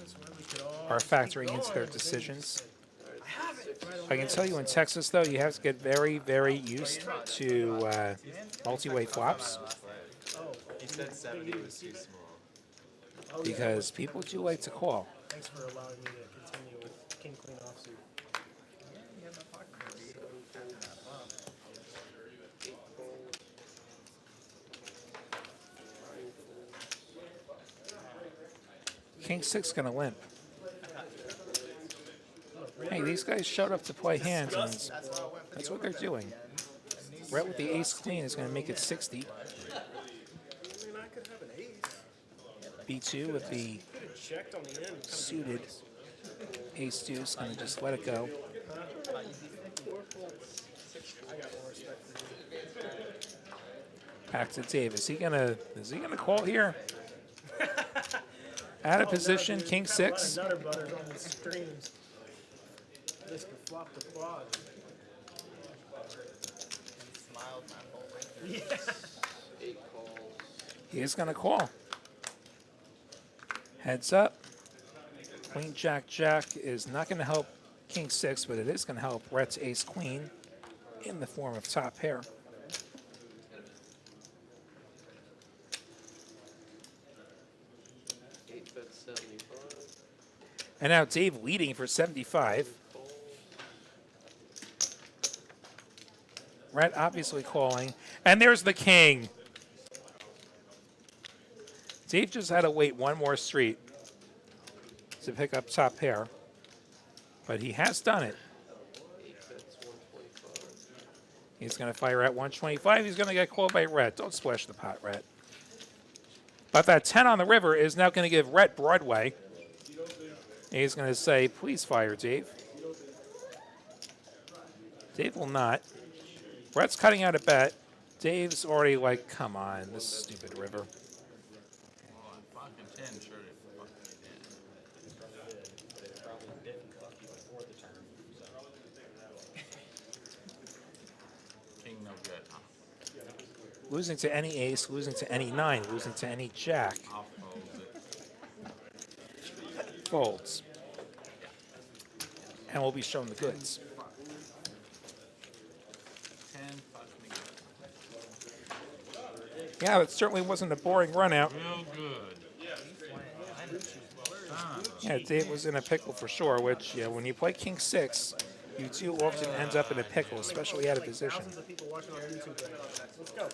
factoring into their decisions. I can tell you in Texas, though, you have to get very, very used to multi-way flops He said 70 was too small. because people do like to call. Thanks for allowing me to continue with king queen offsuit. 8 calls. 9 King 6 gonna limp. Hey, these guys showed up to play hands, and that's what they're doing. Rhett with the ace queen is gonna make it 60. I mean, I could have an ace. B2 with the Could have checked on the end. Kind suited ace deuce, gonna just let it go. I got more respect for you. Back to Dave. Is he gonna call here? Out of position, King 6. Nutter butters on the streams. This could flop the quad. Smiled my whole way through. Yeah. 8 calls. He is gonna call. Heads up. Queen Jack Jack is not gonna help King 6, but it is gonna help Rhett's ace queen in the form of top pair. Eight bets, 75. And now Dave leading for 75. Calls. Rhett obviously calling. And there's the king. Dave just had to wait one more street to pick up top pair. But he has done it. 8 bets, 125. He's going to fire at 125. He's going to get called by Rhett. Don't splash the pot, Rhett. But that 10 on the river is now going to give Rhett Broadway. He's going to say, please fire, Dave. Dave will not. Rhett's cutting out a bet. Dave's already like, come on, this stupid river. Well, on fucking 10, sure they fucking did. King no good, huh? Losing to any ace, losing to any 9, losing to any jack. I'll fold it. Folds. And we'll be shown the goods. 10, fuck me good. Yeah, it certainly wasn't a boring run out. Real good. Yeah, Dave was in a pickle for sure, which, yeah, when you play King 6, you do often end up in a pickle, especially out of position. Thousands of people watching on YouTube right now. Let's go. I was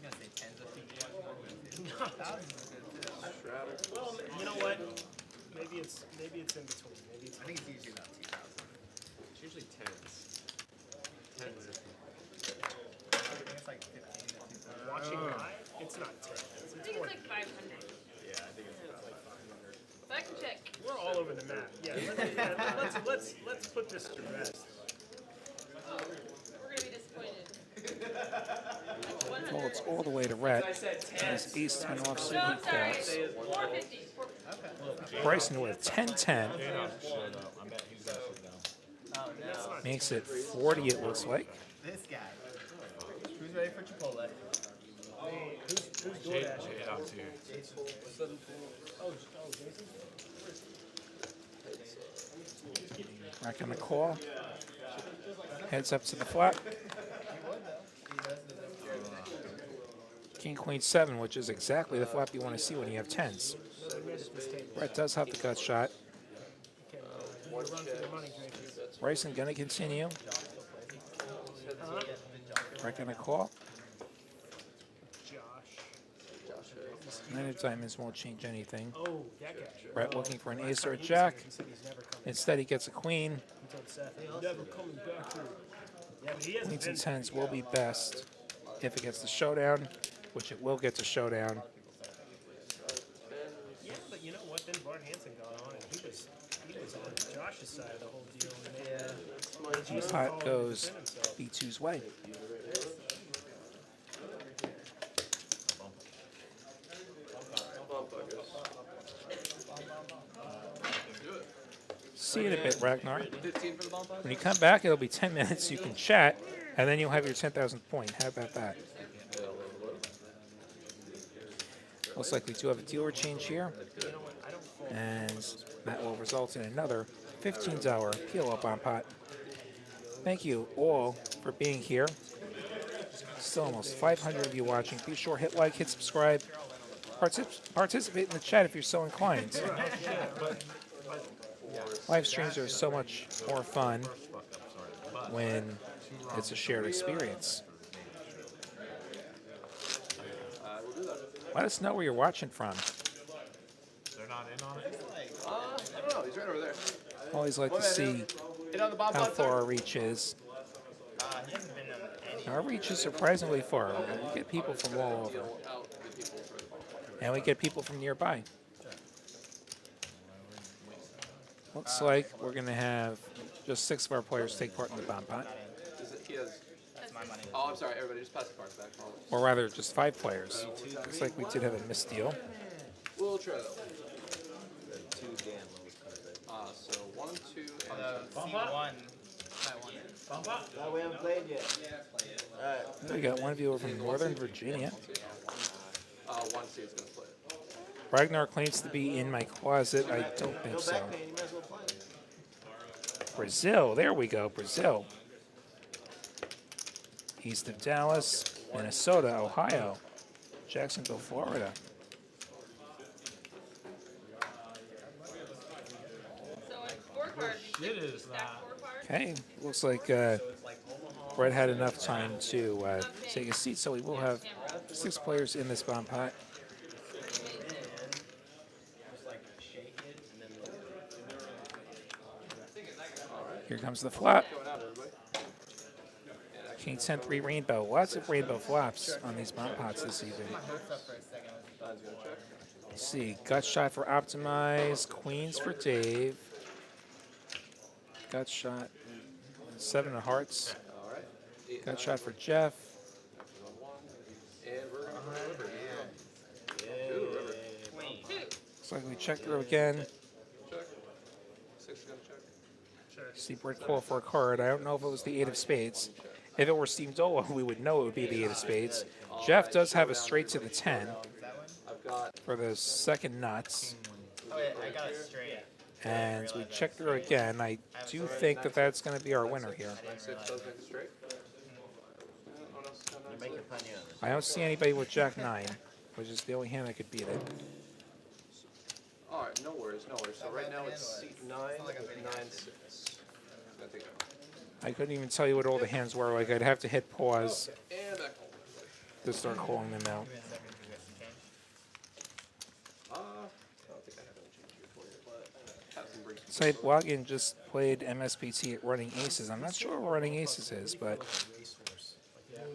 gonna say tens of people watching on YouTube. Thousands is good too. Well, you know what? Maybe it's in between. Maybe it's I think it's usually about 2,000. It's usually tens. Tens of people. I think it's like 15 to 2,000. watching live. It's not 10. I think it's like 500. Yeah, I think it's about like 5. Back and check. We're all over the map. Yeah, let's put this to rest. We're gonna be disappointed. Folds all the way to red. His ace 10 offsuit, No, he I'm sorry. folds. 450. 450. Bryson with 10-10. I bet he's gonna sit down. Oh no. Makes it 40, it looks like. This guy. Who's ready for Chipotle? Who's Jade DoorDash? House here. Oh, Jason? Back on the call. Heads up to the flop. King, Queen, 7, which is exactly the flop you want to see when you have 10s. Brett does have the gut shot. Run for the money, Jason. Bryson gonna continue. Brett gonna call. Josh. 9 of diamonds won't change anything. Oh, that guy. Brett looking for an ace or a jack. He said he's never coming. Instead, he gets a queen. He told Seth, he's never coming back here. Yeah, but he hasn't Queens been. and 10s will be best if it gets the showdown, which it will get to showdown. Yeah, but you know what? Then Bart Hansen got on, and he was on Josh's side of the whole deal. And yeah. Pot goes B2's way. See you in a bit, Ragnar. 15 for the bump up? When you come back, it'll be 10 minutes. You can chat, and then you'll have your 10,000 point. How about that? Looks like we do have a dealer change here, and that will result in another $15 PLO bomb pot. Thank you all for being here. Still almost 500 of you watching. Be sure hit like, hit subscribe, participate in the chat if you're so inclined. Live streams are so much more fun when it's a shared experience. Let us know where you're watching from. They're not in on it? I don't know. He's right over there. Always like to see Hit on the bomb how pot, far sir. our reach is. He hasn't been on any. Our reach is surprisingly far. We get people from all over, and we get people from nearby. Looks like we're going to have just 6 of our players take part in the bomb pot. He has. That's my money. Oh, I'm sorry. Everybody, just pass the cards back. Or rather, just 5 players. Looks like we did have a misdeal. We'll try that. Two damn lowest card there. So 1, 2, and C1. No, we haven't played yet. We got one viewer from Northern Virginia. 1 C is going to play it. Ragnar claims to be in my closet. I don't think so. Brazil. There we go. Brazil. East of Dallas, Minnesota, Ohio, Jacksonville, Florida. So it's 4 cards. Shit is Stack that. 4 cards. Okay. Looks like Brett had enough time to take a seat, so we will have 6 players in this bomb pot. Here comes the flop. King 10-3 rainbow. Lots of rainbow flops on these bomb pots this evening. Let's see. Gut shot for Optimize. Queens for Dave. Gut shot. 7 of hearts. Gut shot for Jeff. And we're going to river. 2. Looks like we check through again. Check. 6 is going to check. See Brett call for a card. I don't know if it was the 8 of spades. If it were Steamdola, we would know it would be the 8 of spades. Jeff does have a straight to the 10 I've got. for the second nuts. Oh, yeah, I got it straight. And we check through again. I do think that that's going to be our winner here. 6 does make it straight. I don't see anybody with Jack 9, which is the only hand that could beat it. All right, no worries, no worries. So right now it's seat 9 with 9, 6. I think I couldn't even tell you what all the hands were. Like, I'd have to hit pause and back home. to start calling them out. I don't think I have any change here for you, but have some bricks. Site Blogging just played MSPT at Running Aces. I'm not sure what Running Aces is, but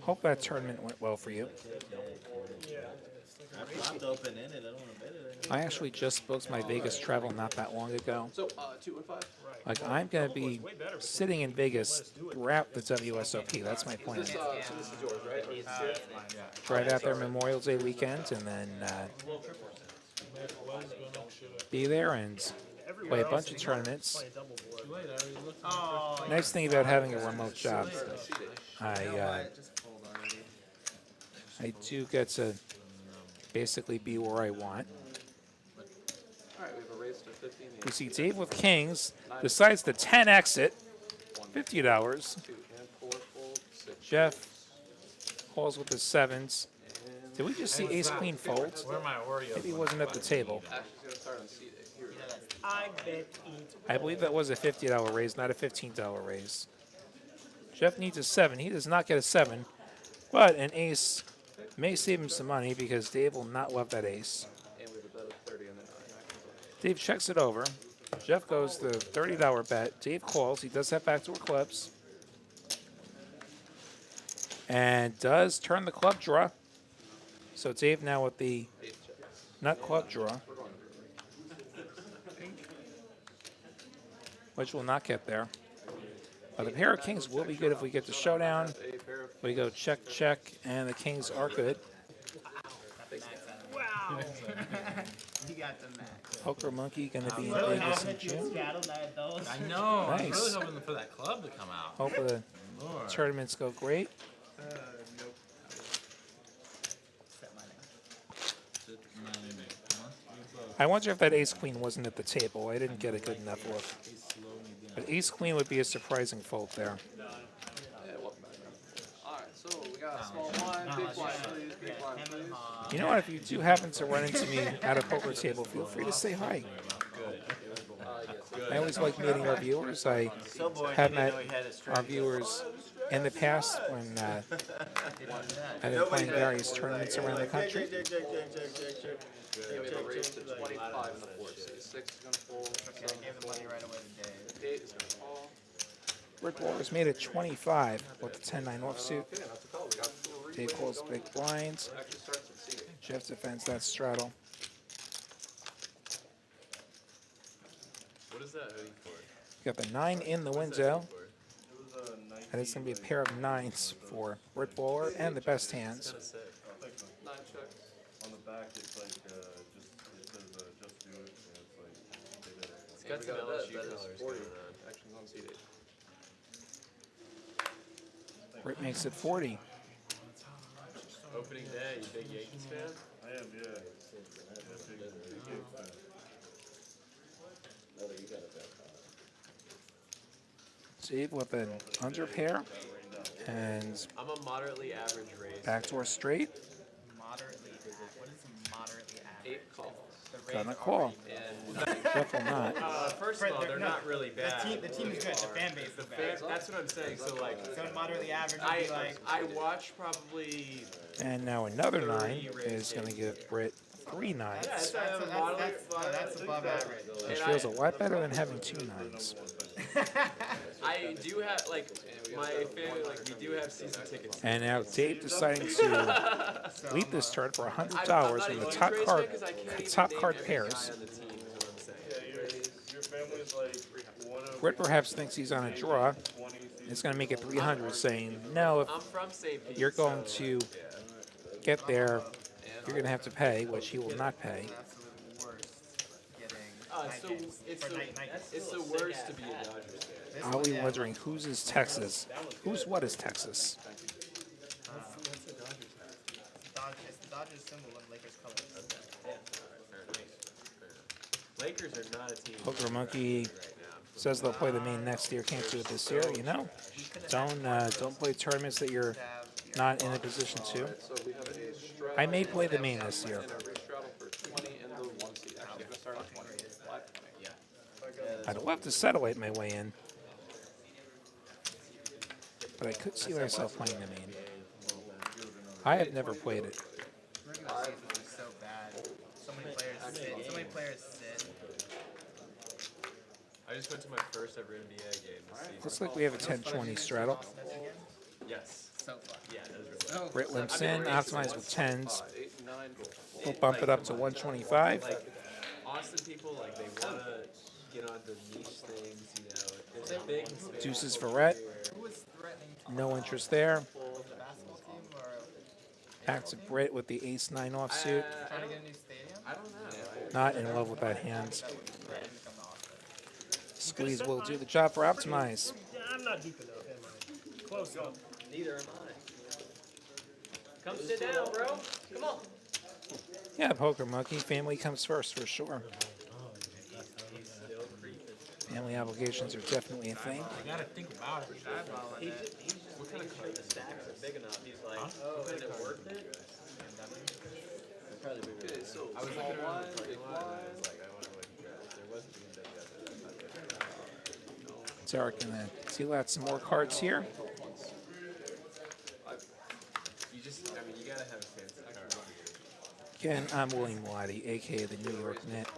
hope that tournament went well for you. Yeah. like a I popped open in it. I don't want to bet it. I actually just booked my Vegas travel not that long ago. So 2 and 5. Right. Like, Well, I'm going to Bubble was be way better before sitting in you let Vegas us do it. throughout the WSOP. That's my plan. So this is yours, right? Drive out there Memorial Day weekend and then be there and play a bunch of tournaments. Play a double board. Nice thing about having a remote job, I do get to basically be where I want. All right, we have a raise to 15. You see Dave with kings decides to 10x it, $50. 2 and 4 fold, 6. Jeff calls with the sevens. Did we just see ace queen fold? Where are my Oreos? Maybe he wasn't at the table. Ashley's gonna start on C day. Here we go. I bet eat. I believe that was a $50 raise, not a $15 raise. Jeff needs a 7. He does not get a 7, but an ace may save him some money because Dave will not love that ace. And we have a bet of 30 on the 9. Dave checks it over. Jeff goes the $30 bet. Dave calls. He does have backdoor clubs. And does turn the club draw. So Dave now with the nut club draw, which will not get there. But the pair of kings will be good if we get the showdown. We go check, check, and the kings are good. Wow. You got the max. Poker Monkey going to be in Vegas in June. I know. I was Nice. really hoping for that club to come out. Hope the Lord. tournaments go great. I wonder if that ace queen wasn't at the table. I didn't get a good enough look. But ace queen would be a surprising fold there. Yeah, welcome back. All right, so we got a small blind, big blind, please, big blind, please. You know what? If you do happen to run into me at a poker table, feel free to say hi. I always like meeting our viewers. I have met our viewers in the past when I've been playing various tournaments around the country. And we have a raise to 25 on the board. So 6 is gonna fold. Okay, I gave the money right away to Dave. 8 is gonna call. Rick Waller's made it 25 with the 10-9 offsuit. Okay, that's a call. We got 4 Dave calls big blinds. Actually starts at C. Jeff defends that straddle. What is that hoodie for? You got the 9 in the window. For? And it's going to be a pair of 9s for Rick Waller and the best hands. Kinda sick. 9 checks. On the back, it's like, it says, just do it, and it's like, they did it. It's got we some got a bet. LSU Bet is colors 40. going on. Actions on C day. Rick makes it 40. Opening day, you big Yankees fan? I am, yeah. Big Yankees fan. Dave with an under pair and I'm a moderately average raise. backdoor straight. Moderately. What is moderately average? 8 calls. Gonna call. And Jeff will not. First of all, they're not really bad. The team is good. The fan base is bad. That's what I'm saying. So like, So moderately average would be like. I watch probably. And now another 9 is going to give Britt 3 9s. That's above average. Which feels a lot better than having 2 9s. I do have like my family, like we do have season tickets. And now Dave deciding to lead this turn for $100 when the top card pairs. Your family's like one of Britt perhaps thinks he's on a draw. It's going to make it 300, saying, no, if I'm from St. Pete. you're going to get there, you're going to have to pay, which he will not pay. It's the worst to be a Dodgers fan. I'll be wondering whose is Texas? Whose what is Texas? It's the Dodgers symbol in Lakers colors. Lakers are not a team. Poker Monkey says they'll play the main next year. Can't do it this year. You know, don't play tournaments that you're not in a position to. so we have a straddle. I may play the main this year. And a re-straddle for 20 and the 1 seat. Actually, gonna start at 20. Live 20. I'd love to satellite my way in, but I could see myself playing the main. I have never played it. Regular season is so bad. So many players sit. So many players sit. I just went to my first ever NBA game this season. Looks like we have a 10-20 straddle. Yes. So fun. Yeah, that was really Britt limps in, optimized with 10s. 8 and 9 We'll bump it up to 125. Like Austin people, like they want to get onto niche things. You know, there's a big Hispanic Deuces for culture Rhett. here. Who was threatening No interest there. the basketball team or Back to Britt with the ace-9 offsuit. trying to get a new stadium? I don't know. Not in love with that hand. That would come to Austin. Squeeze will do the job for Optimize. Yeah, I'm not deep enough, am I? Close enough. Neither am I. Come sit down, bro. Come on. Yeah, Poker Monkey. Family comes first for sure. Family obligations are definitely a thing. You gotta think about it. What kind of card? The stacks are big enough. He's like, oh, is it worth it? Okay, so I was small looking around blind, the big parking lot, and I blind. was like, I wonder what he grabs. There wasn't even big other. Derek gonna deal out some more cards here. You just, I mean, you gotta have a fancy card. Again, I'm William Lottie, aka the New York Net.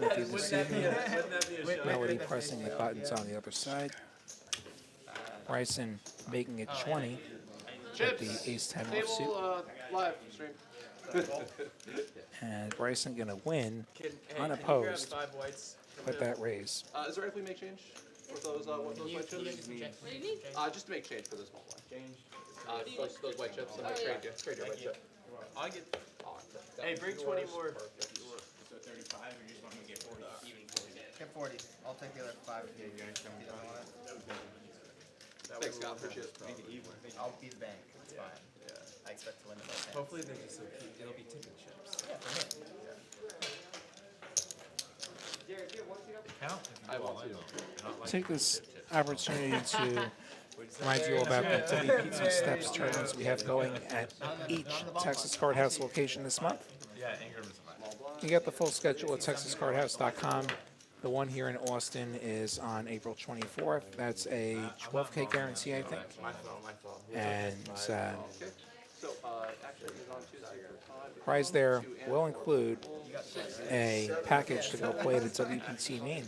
With you this evening. Wouldn't that be a show? Melody pressing the buttons on the other side. Bryson making it 20 with the ace-10 offsuit. Table, live stream. And Bryson gonna win Can you grab unopposed 5 whites? with that raise. Is there anything we make change with those white chips? What do you need? Just to make change for the small blind. Those white chips. And trade your white chip. I get. Hey, bring 20 more. Get 40. I'll take the other 5 if you don't want it. Thanks, Scott. Appreciate it. I'll be the bank. It's fine. I expect to win the both hands. Hopefully they're just so cute. It'll be tipping chips. Yeah, for him. Count if you I go want all in, to. though. Not like Take you this chip chips. opportunity to remind you all about the WPT Steps tournaments we have going at each Texas Card House location this month. Yeah, Ingram is fine. You get the full schedule at texascardhouse.com. The one here in Austin is on April 24th. That's a 12K guarantee, I think. My fault. And Okay. So, actually, he's on Tuesday for time. prize there will include a package to go play the WPT main.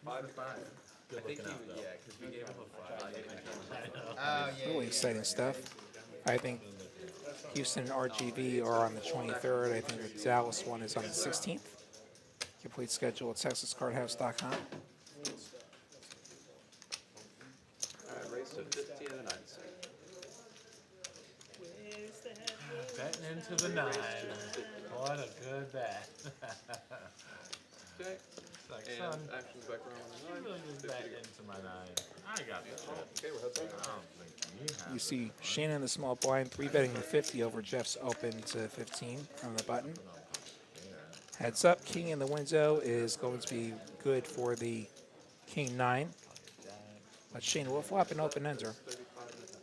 I think he, yeah, because we gave him a 5. Oh, yeah. Really exciting stuff. I think Houston and RGV are on the 23rd. I think the Dallas one is on the 16th. Complete schedule at texascardhouse.com. Alright, race to 15 and a 9. Betting into the 9. What a good bet. Okay. It's like, And son, actions back around you on the 9. really just bet into my 9. I got the chip. Okay, we're heads I up. don't think you have You it. see Shannon the small blind 3-betting the 50 over Jeff's open to 15 from the button. Heads up, king in the window is going to be good for the king 9. But Shane will flop an open ender.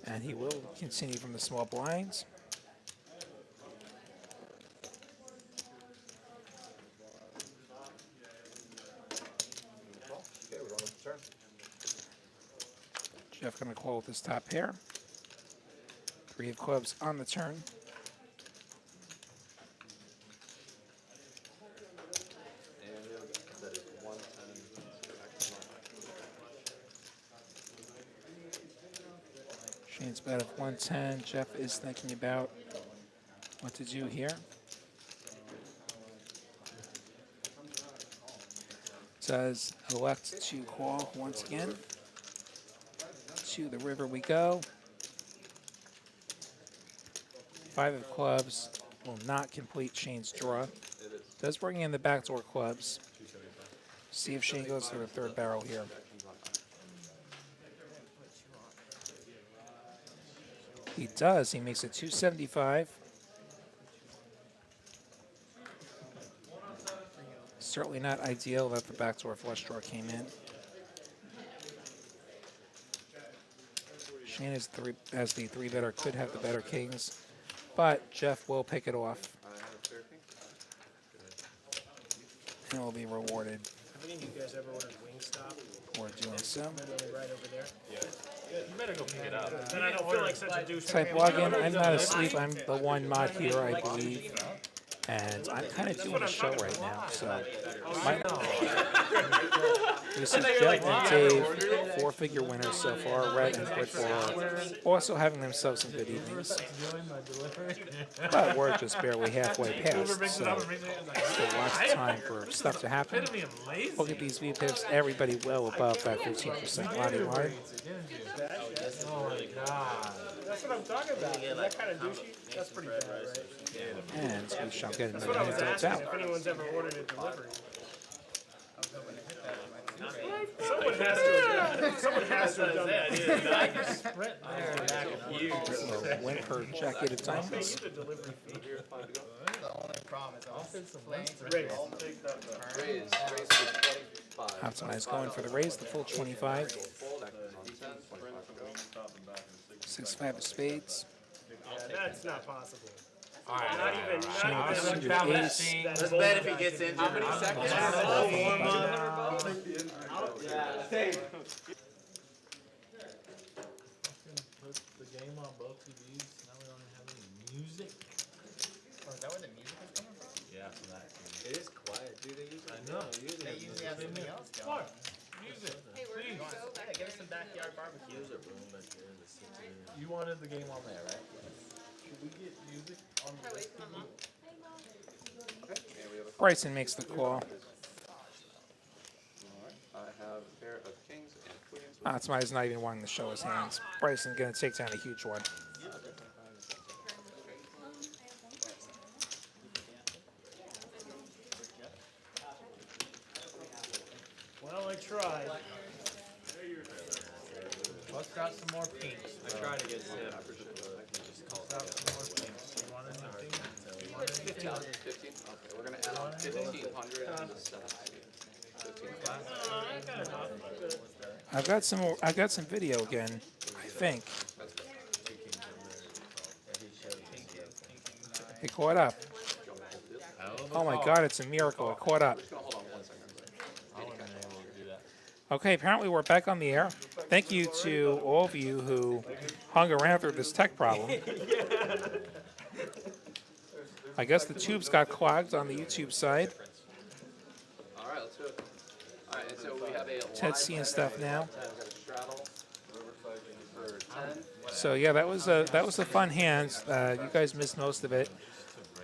And he will continue from the small blinds. Okay, we're on the turn. Jeff going to call with his top pair. 3 of clubs on the turn. And here we go. That is 110. Action on Shane's bet of 110. Jeff is thinking about what to do here. Does elect to call once again. To the river we go. 5 of clubs will not complete Shane's draw. Does bring in the backdoor clubs. See if Shane goes to the 3rd barrel here. He does. He makes it 275. Certainly not ideal that the backdoor flush draw came in. Shane is as the 3-better could have the better kings, but Jeff will pick it off I have a fair king. and will be rewarded Have any of you guys ever ordered Wingstop? for doing so. Literally right over there. You better go pick it up. Then I don't feel like such a douche. Type login. I'm not asleep. I'm the one mod here, I believe. And I'm kind of doing a show right now, so This is Jeff and Dave, 4-figure winners so far. Red and Football are also having themselves some good evenings. But we're just barely halfway past, so still lots of time for stuff to happen. Look at these VPIPs, everybody well above that 15% lottie line. Oh my god. That's what I'm talking about. Is that kind of douchey? That's pretty bad, right? And we shall get That's another what I was handout asking, out. if anyone's ever ordered a delivery. Someone has to have done that. So win per jacket of diamonds. The delivery fee. The only problem is Raise. Raise to 25. Optimize going for the raise, the full 25. Top and back in 6-5 of spades. That's not possible. Alright. Not even Suited ace. Let's bet if he gets injured. How many seconds? Put the game on both TVs. Now we don't have any music. Oh, is that where the music is coming from? Yeah, for that TV. It is quiet, dude. They usually I know. They usually have something else going. Music. Hey, where do you go back Yeah, give there? us some backyard barbecue. Use a room, but you're in the city. You wanted the game on there, right? Should we get music on the Probably from my mom. Bryson makes the call. Alright, I have a pair of kings and queens. Optimize not even wanting to show his hands. Bryson gonna take down a huge one. Well, I tried. Bust out some more pinks. I try to get Sam for sure. Just call Bust out some more pinks. You want anything? You want anything? 15? Okay, we're gonna add on 1,500 and the 17. 15. I've got some video again, I think. It caught up. Oh my god, it's a miracle. It caught up. Hold on 1 second. I wouldn't have been able to do that. Okay, apparently we're back on the air. Thank you to all of you who hung around through this tech problem. I guess the tubes got clogged on the YouTube side. Alright, let's do it. Alright, and so we have a Ted's seeing stuff now. We've got a straddle for 10. So yeah, that was a fun hand. You guys missed most of it,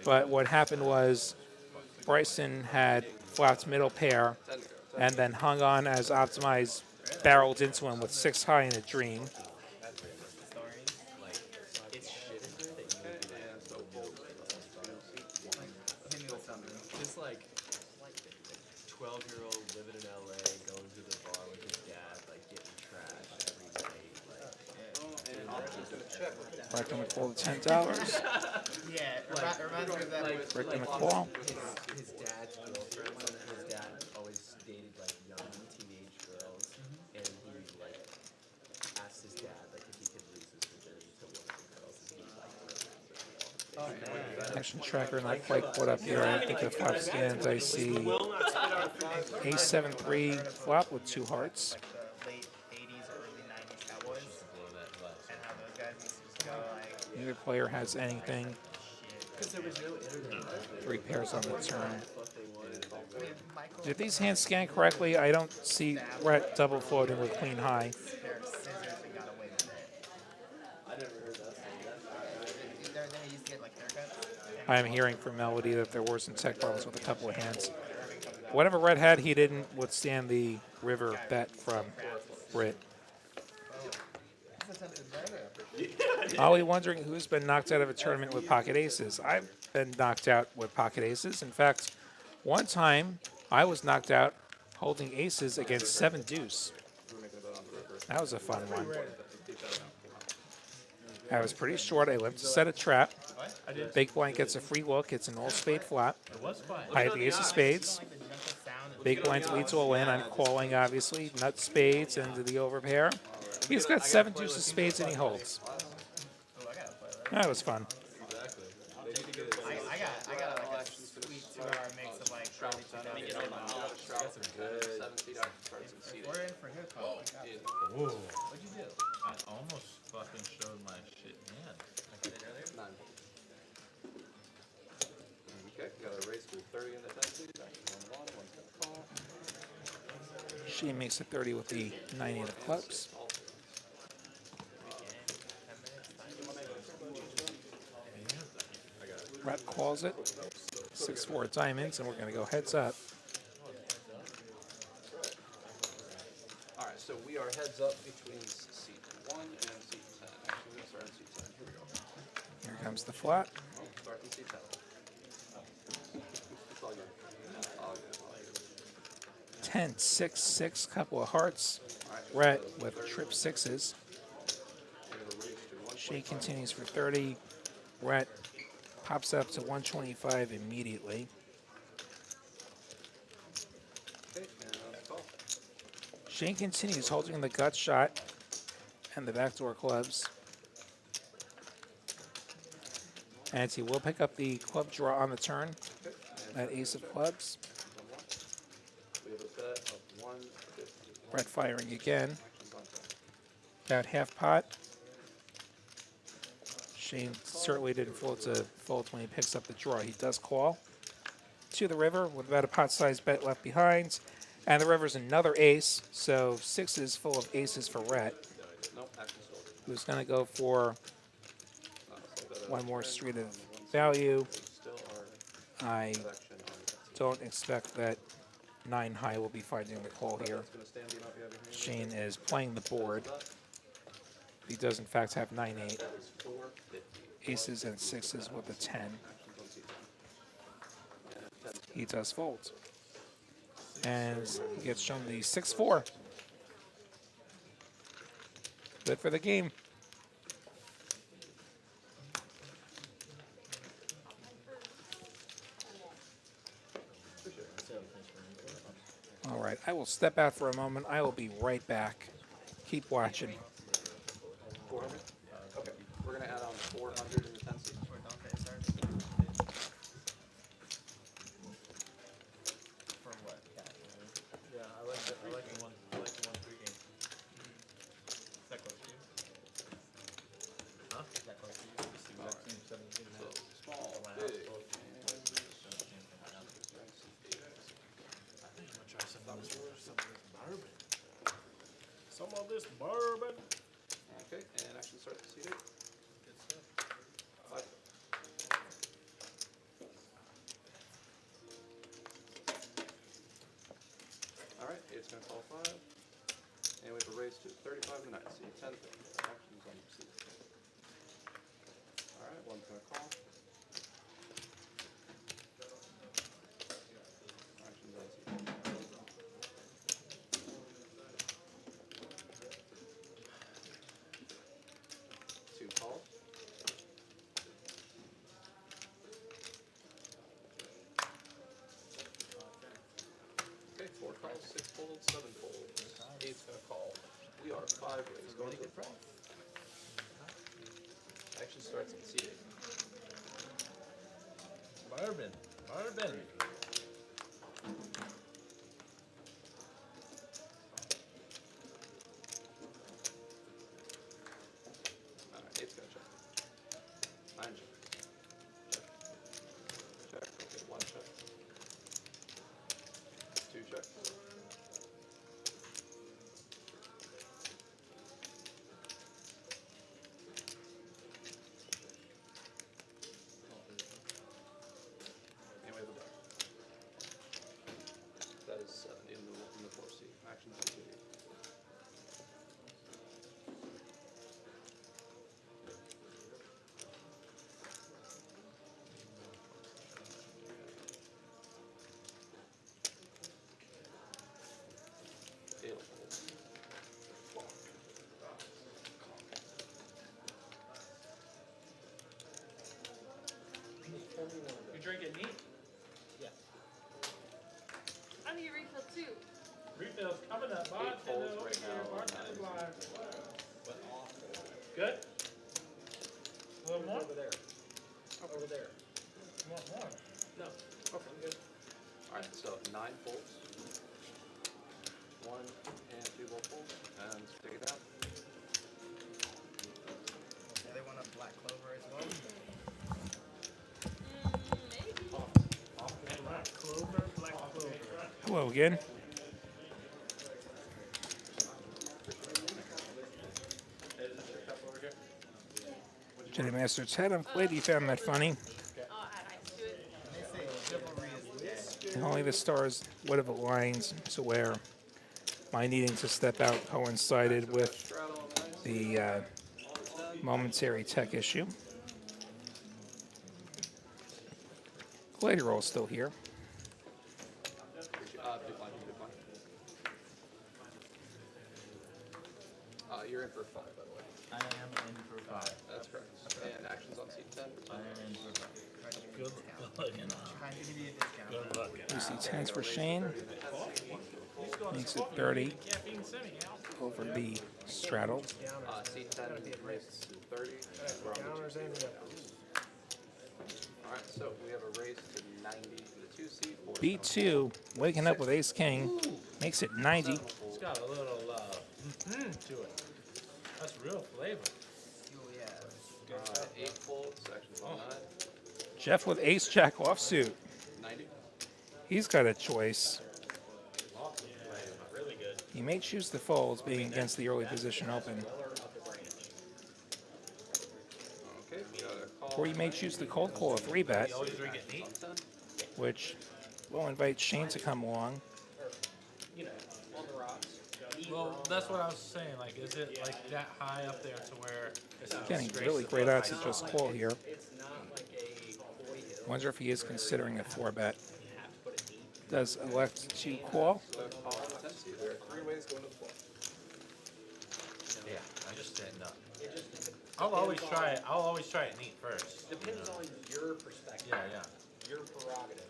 but what happened was Bryson had flopped middle pair, 10 to go. and then hung on as Optimize barreled into him with 6 high in a dream. It's shit in there that you would be like, just like 12-year-old living in LA, going to the bar with his dad, like getting trashed every night, like. Breck gonna call the $10. Yeah, it reminds me of that. Breck gonna call. His dad's girlfriend, his dad always dated like young teenage girls, and he like asked his dad like if he could lose his virginity to one of the girls, and he was like, Action tracker not quite caught up here. I think the flop stands. I see A7-3 flop with 2 hearts. The late 80s or early 90s Cowboys. And how those guys used to go like, Neither player has anything. because there was no internet. 3 pairs on the turn. What they wanted. Michael, Did these hands scan correctly? I don't see Rhett double floating with queen high. pair of scissors and got away with it. I never heard that song. Then he used to get like haircuts. I am hearing from Melody that there were some tech problems with a couple of hands. Whatever Rhett had, he didn't withstand the river bet from Britt. Ollie wondering who's been knocked out of a tournament with pocket aces. I've been knocked out with pocket aces. In fact, one time I was knocked out holding aces against 7 deuce. That was a fun one. I was pretty short. I lived to set a trap. Big blind gets a free look. It's an all spade flop. I have the ace of spades. Big blind leads all in. I'm calling, obviously. Nut spades into the overpair. He's got 7 deuces of spades and he holds. That was fun. I got like a sweet 2-hour mix of like probably 2,000. We're in for hip hop. Whoa. What'd you do? I almost fucking showed my shit hand. Okay, got a race with 30 in the 10 seat. 1-1, one's gonna Shane makes it 30 with the 9-8 of clubs. Rhett calls it. 6-4 diamonds, and we're going to go heads up. All right, so we are heads up between seat 1 and seat 10. Actually, we're gonna start in seat 10. Here we go. Here comes the flat. Oh, start in seat 10. It's all good. All good. All good. 10, 6, 6, couple of hearts. All right. Rhett with trip sixes. We're gonna raise to 125. Shea continues for 30. Rhett pops up to 125 immediately. Okay, and that's call. Shane continues holding the gut shot and the backdoor clubs. And he will pick up the club draw on the turn. Okay, and That ace of clubs. one more. We have a bet of 150. Rhett firing again. Actions on turn. About half pot. Shane certainly didn't fold to fold when he picks up the draw. He does call to the river with about a pot-sized bet left behind. And the river's another ace, so sixes full of aces for Rhett, Nope, action sold. who's going to go for So that, one more street of value. we still are I action on that. don't expect that 9 high will be finding the call here. That's gonna stand the amount you have in hand. Shane is playing the board. He does, in fact, have 9-8. That is 450. Aces and sixes with a 10. Actions on seat 10. And 10. He does fold. And he gets shown the 6-4. Good for the game. All right, I will step out for a moment. I will be right back. Keep watching. 400? Okay, we're gonna add on 400 in the 10 seat. Where Dante starts. For what? Yeah, I like the one three game. Is that close to you? Huh? Is that close to you? So, small, big, and Some of this bourbon. okay, and action start the seat 8. Good stuff. 5. All right, it's gonna call 5. And we have a raise to 35 and 9. Seat 10. Actions on seat. All right, one's gonna call. Actions on seat. Two calls. Okay, 4 calls, 6 fold, 7 fold. 8's gonna call. We are 5 raised. Going to the front. Action starts at seat 8. Bourbon. Bourbon. Alright, 8's gonna check. 9 check. Check. Check. Okay, 1 check. 2 check. And we have a bet. That is 7 in the 4 seat. Actions on 2. Tail folds. You drinking neat? I need a refill too. Refill's coming up. 8 Bartender folds over right here. now. Bartender 9's live. Good? A little more? Over there. Over there. You want more? No. Okay, I'm good. Alright, so 9 folds. 1 and 2 both folds. And take it down. Yeah, they want a black clover as well. Maybe. Black clover, black clover. Hello again. Jedi Master Ted, I'm glad you found that funny. I'll add ice to it. They say chivalry is dead. If only the stars would have aligned to where my needing to step out coincided with the momentary tech issue. Glad you're all still here. Decline. You're in for 5, by the way. I am in for 5. That's correct. And actions on seat 10. I am in for 5. Good luck, you know. Trying to give you a discount. Good luck. We see 10s for Shane. Makes it 30 over the straddle. Seat 10 raise to 30. Counters and Alright, so we have a raise to 90 in the 2 seat. B2, waking up with Ace King, makes it 90. It's got a little to it. That's real flavor. Oh, yeah. 8 folds, actions on 9. Jeff with Ace Jack offsuit. 90. He's got a choice. Really good. He may choose the folds, being against the early position open, Okay, we got a call. or he may choose the cold call a 3-bet, Always drink it neat. On 10. which will invite Shane to come along. Well, that's what I was saying. Like, is it like that high up there to where it's Getting really great odds to just call here. Wonder if he is considering a 4-bet. Does elect to call. So call on 10 seat. There are 3 ways going to the floor. Yeah, I just stand up. I'll always try it. I'll always try it neat first. Depends on your perspective, Yeah. your prerogative.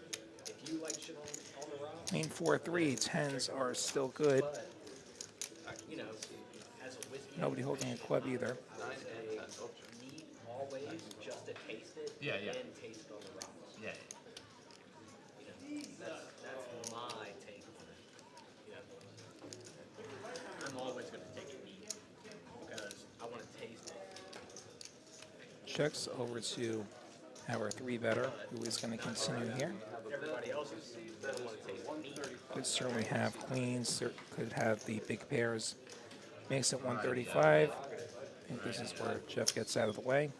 If you like shit on the rock, Queen 4-3, 10s are still good. but, you know, as a whiskey, Nobody holding a club either. 9 and 10. Oh, need always just to taste it Yeah, yeah. and taste it on the rocks. Yeah. You know, that's my take on it. You know, I'm always going to take it neat because I want to taste it. Checks over to our 3-better, who is going to continue here. Everybody else is doesn't want to taste it neat. Could certainly have queens, could have the big pairs. Makes it 135. I think this is where Jeff gets out of the way.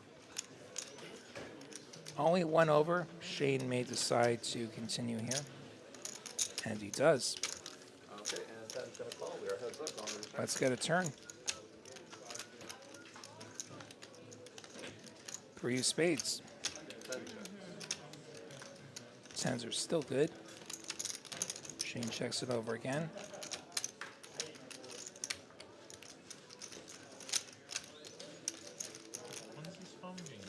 Only one over. Shane may decide to continue here. And he does. Okay, and 10's going to call. We are heads up on the return. Let's get a turn. 3 of spades. 10 check. 10s are still good. Shane checks it over again. When's this phone game?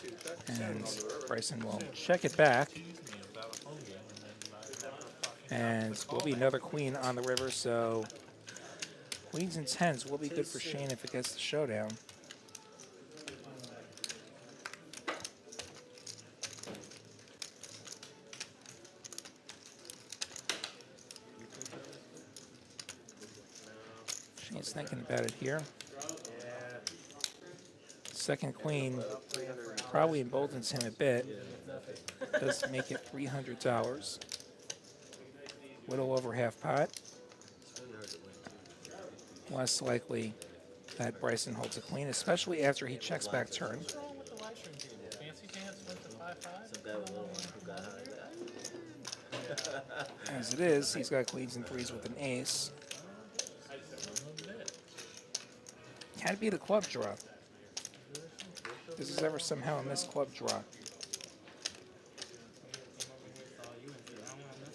2 checks. And Bryson will check it back. Excuse me about a phone game and then I never fucking And will be another queen on the river, so queens and 10s will be good for Shane if it gets the showdown. Shane's thinking about it here. Second queen probably emboldens him a bit. Does make it $300. Little over half pot. Less likely that Bryson holds a queen, especially after he checks back turn. What's wrong with the live stream people? Fancy Pants went to 5-5? As it is, he's got queens and 3s with an ace. Can it be the club draw? This is ever somehow a missed club draw.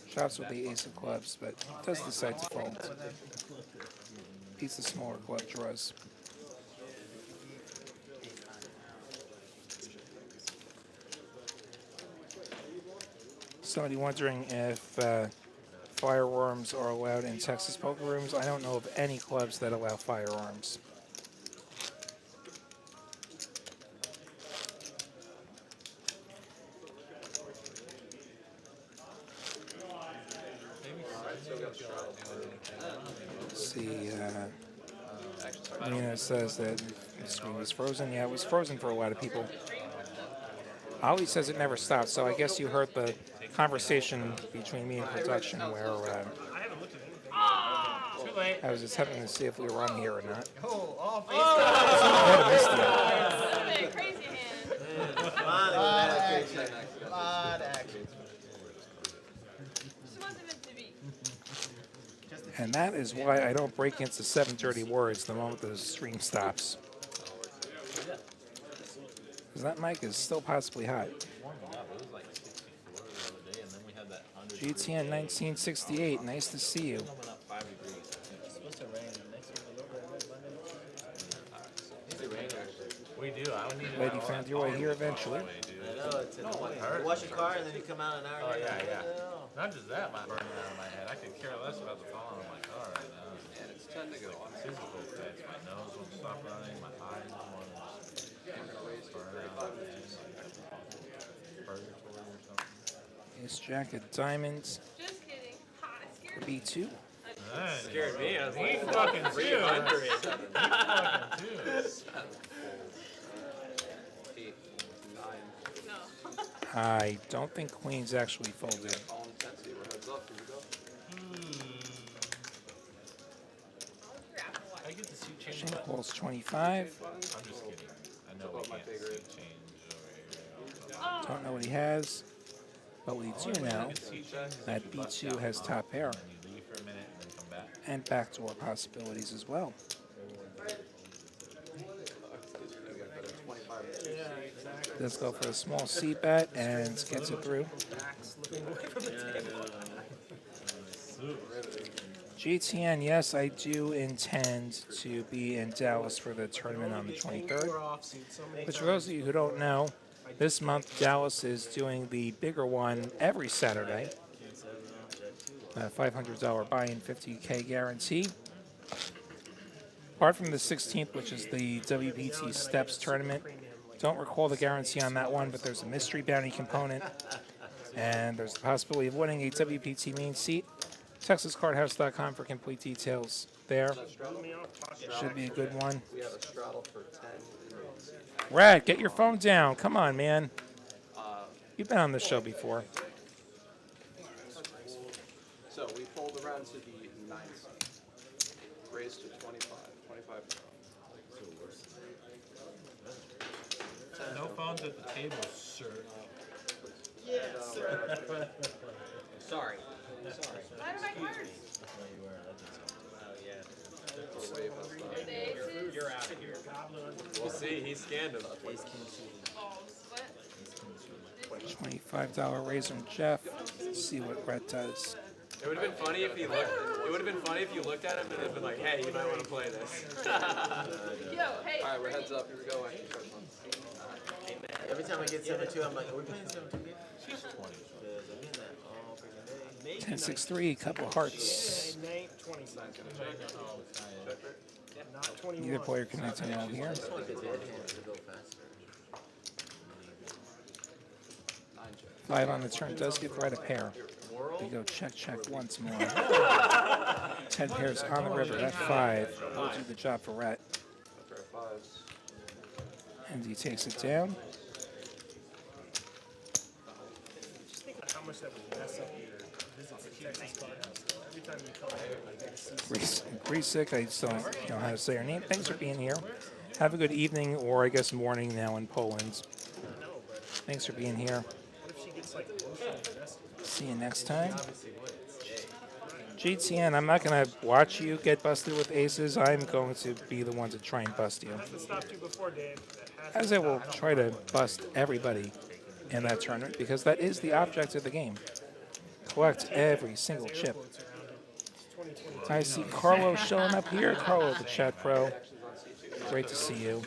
Shots with the ace of clubs, but does decide to fold. Beats the smaller club draws. Somebody wondering if firearms are allowed in Texas poker rooms. I don't know of any clubs that allow firearms. See, Nina says that the screen was frozen. Yeah, it was frozen for a lot of people. Ollie says it never stopped, so I guess you heard the conversation between me and production where Too late. I was attempting to see if we were on here or not. Oh, all face I might have missed you. And that is why I don't break into 7:30 words the moment the stream stops. Because that mic is still possibly hot. Warming up, it was like 64 the other day, and then we had that 100. GTN 1968, nice to see you. Coming up 5 degrees. It's supposed to rain next week a little bit, right? Monday. It's a rain actually. We do. I would need Glad you found your way here eventually. I know, it's in the morning. You wash your car and then you come out an hour Oh, later. yeah, yeah. Not just that, my burning out of my head. I could care less about the phone on my car right now. And it's 10 to go on. Physical effects. My nose won't stop running. My eyes want to burn out. Purgatory or something. Ace Jack of Diamonds Just kidding. Ha, it for scared me. B2. Scared me. I was He like, fucking too. 300. He fucking too. 8, 9. No. I don't think Queen's actually folded. All intensity. We're heads up. Here we go. Your Apple Watch. I get the suit change Shane button. calls 25. I'm just kidding. I know we About my can't figure see eight. change over here. Oh, Don't know what he has. But we do know that B2 has top pair And you leave for a minute and then come back. and backdoor possibilities as well. We got a better 25. Does go for a small C bet and gets it through. GTN, yes, I do intend to be in Dallas for the tournament on the 23rd. Which for those of you who don't know, this month Dallas is doing the bigger one every Saturday. A $500 buy-in, 50K guarantee. Apart from the 16th, which is the WPT Steps tournament, don't recall the guarantee on that one, but there's a mystery bounty component, and there's the possibility of winning a WPT main seat. TexasCardHouse.com for complete details there. Should be a good one. We have a straddle for 10. Rat, get your phone down. Come on, man. You've been on the show before. So we fold around to the 9 seed. Raise to 25. 25. No phones at the table, sir. Sorry. why do my cards? The aces. You're out of here. We'll see. He scanned him. Balls. What? $25 raise on Jeff. Let's see what Brett does. It would have been funny if he looked. It would have been funny if you looked at him and had been like, "Hey, you might want to play this." Yo, hey. All right, we're heads up. Here we go. Action start month. Every time I get 7-2, I'm like, are we playing 7-2 again? She's 20. Because I'm getting that all freaking day. 10-6-3, couple hearts. Neither player connecting all here. It's only because dead hands to go faster. 9 check. 5 on the turn does give Red a pair. We go check, check once more. 10 pairs on the river at 5. We'll do the job for Rat. A pair of 5s. And he takes it down. Just think of how much that would mess up your visits to Texas Cardhouse. Every time you come here, like, see Grisick, I just don't know how to say her name. Thanks for being here. Have a good evening, or I guess morning now in Poland. Thanks for being here. what if she gets like emotionally invested? See you next time. GTN, I'm not going to watch you get busted with aces. I'm going to be the one to try and bust you. Hasn't stopped you before, Dave. That has As I will try to bust everybody in that tournament, because that is the object of the game. Collect every single chip. influence around it. It's 2020. I see Carlo showing up here. Carlo, the chat pro. Great to see you.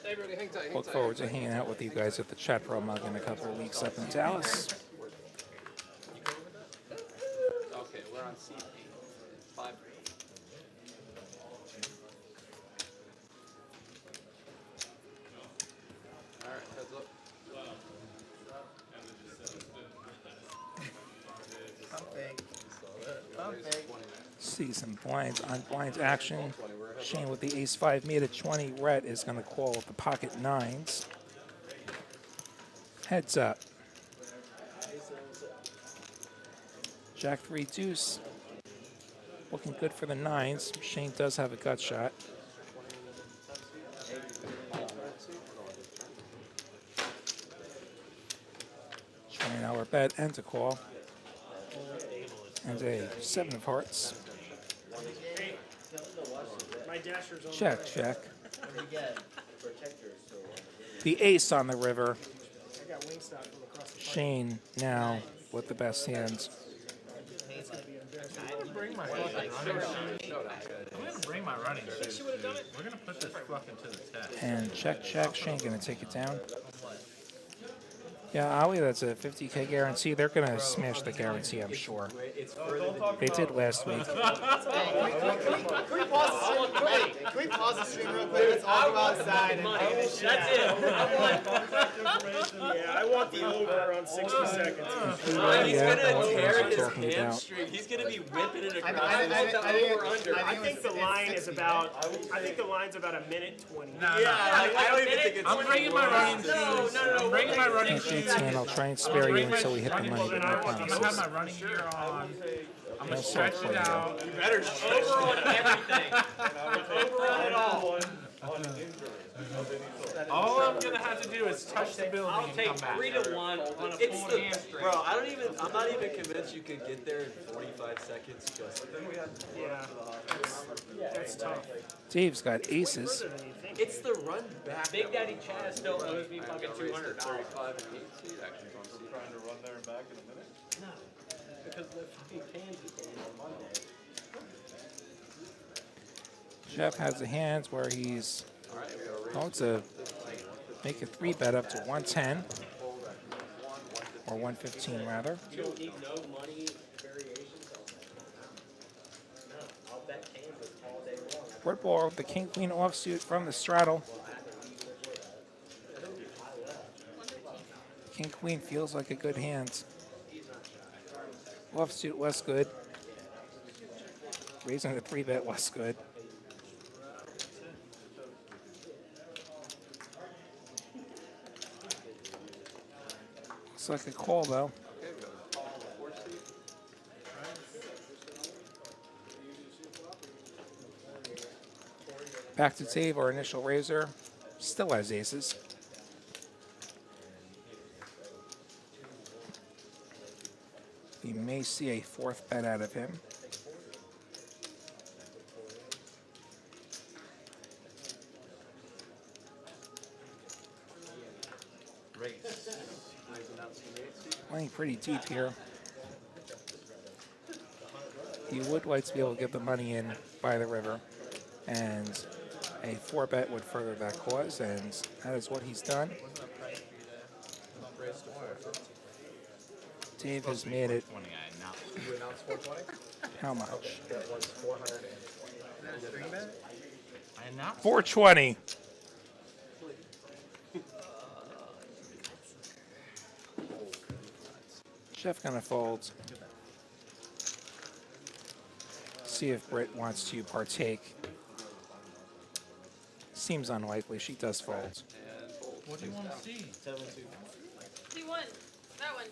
Hey, everybody, hang tight. Look forward to hanging out with you guys at the chat pro mug in a couple of weeks up in Dallas. Okay, we're on CP. 5. All right, heads up. Pump fake. Pump Raise fake. 20. See some blinds on blinds action. Shane with the ace 5 made at 20. Rhett is going to call with the pocket 9s. Heads up. Jack 3 deuce. Looking good for the 9s. Shane does have a gut shot. 20-hour bet and to call. And a 7 of hearts. Hey, my dasher's on the Check, way. check. What'd you get? The ace on the river. I got Wingstop from across the park. Shane now with the best hands. I'm gonna bring my fucking running shoes. I'm gonna bring my running shoes. We're gonna put this fucking to the test. And check, check. Shane gonna take it down. Yeah, Ollie, that's a 50K guarantee. They're gonna smash the guarantee, I'm sure. It's further than They did last week. Can we pause the stream? Wait, can we pause the stream real quick? Let's all go outside and figure this shit That's out. it. Yeah, I want the over on 60 seconds. He's Yeah, gonna that's what tear I'm his talking about. hamstring. He's gonna be whipping it I across. think- I think- I think the line is about. I think the line's about a minute 20. I don't even think it's. I'm bringing my running shoes. I'm bringing my running shoes. 18, I'll try and spare you until we hit the money, but no I'm gonna have promises. my running gear on. I'm No gonna stretch salt it for you. out. You better stretch Over on everything. Over on it all. All I'm gonna have to do is touch the building I'll and take come back. 3-1 on a It's full the hamstring. bro. I'm not even convinced you could get there in 45 seconds. Just Yeah, that's tough. Dave's got aces. Further than you think. it's the run back. Big Daddy Chaz still owes me fucking $200. 35 and 8 seed, actually. So I'm still trying to run there and back in a minute. Because the fucking Kansas game on Monday. Jeff has a hand where he's going to make a 3-bet up to 110, or 115 rather. You don't need no money variations on that. No, I'll bet Kansas all day long. Red ball with the king queen offsuit from the straddle. King queen feels like a good hand. Offsuit was good. Raising the 3-bet was good. Looks like a call though. Back to Dave, our initial raiser. Still has aces. You may see a 4th bet out of him. Playing pretty deep here. You would like to be able to get the money in by the river, and a 4-bet would further that cause, and that is what he's done. Dave has made it. You announced 420? How much? That was 420. I announced 420. Jeff gonna fold. See if Britt wants to partake. Seems unlikely. She does fold. What do you want to see? See one. That one.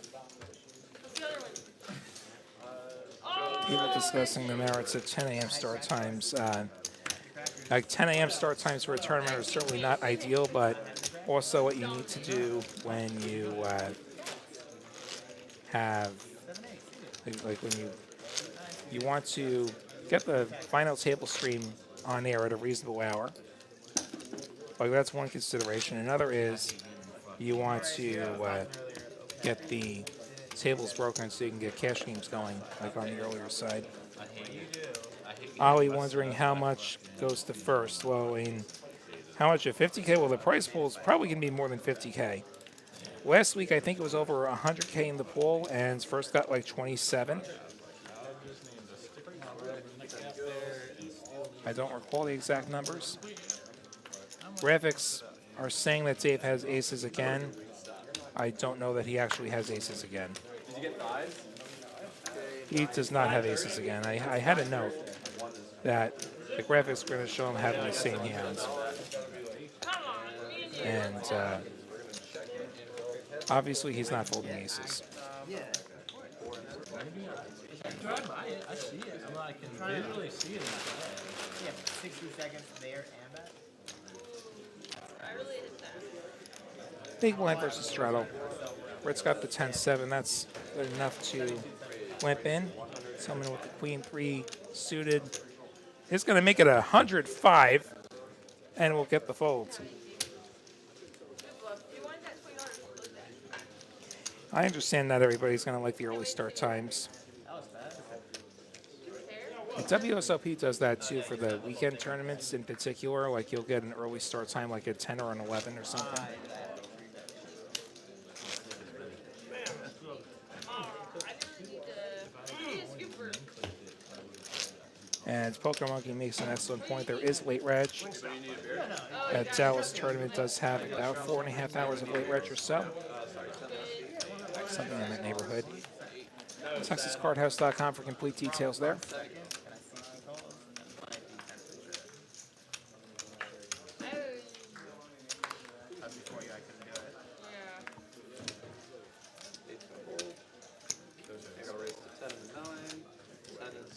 What's the other one? People discussing the merits of 10 a.m. start times. Like 10 a.m. start times for a tournament are certainly not ideal, but also what you need to do when you have, like when you want to get the final table stream on air at a reasonable hour. Like that's one consideration. Another is you want to get the tables broken so you can get cash games going, like on the earlier side. Ollie wondering how much goes to first. Well, I mean, how much of 50K? Well, the prize pool is probably going to be more than 50K. Last week, I think it was over 100K in the pool, and first got like 27. I don't recall the exact numbers. Graphics are saying that Dave has aces again. I don't know that he actually has aces again. Did you get thighs? He does not have aces again. I had a note that the graphics were going to show him having the same hands. Come on, me and you. And obviously he's not folding aces. Drive by it. I see it. I can visually see it. Yeah, 60 seconds there and back. I related that. Big blind versus straddle. Britt's got the 10-7. That's good enough to limp in. Someone with the queen 3 suited. It's going to make it 105, and we'll get the fold. Good bluff. You wanted that $20 to look at. I understand not everybody's going to like the early start times. That was bad. The WSOP does that too for the weekend tournaments in particular. Like you'll get an early start time like at 10 or an 11 or something. I didn't need to. I need a scooper. And Poker Monkey makes an excellent point. There is late reg. That Dallas tournament does have about 4.5 hours of late reg or so. Something in that neighborhood. TexasCardHouse.com for complete details there.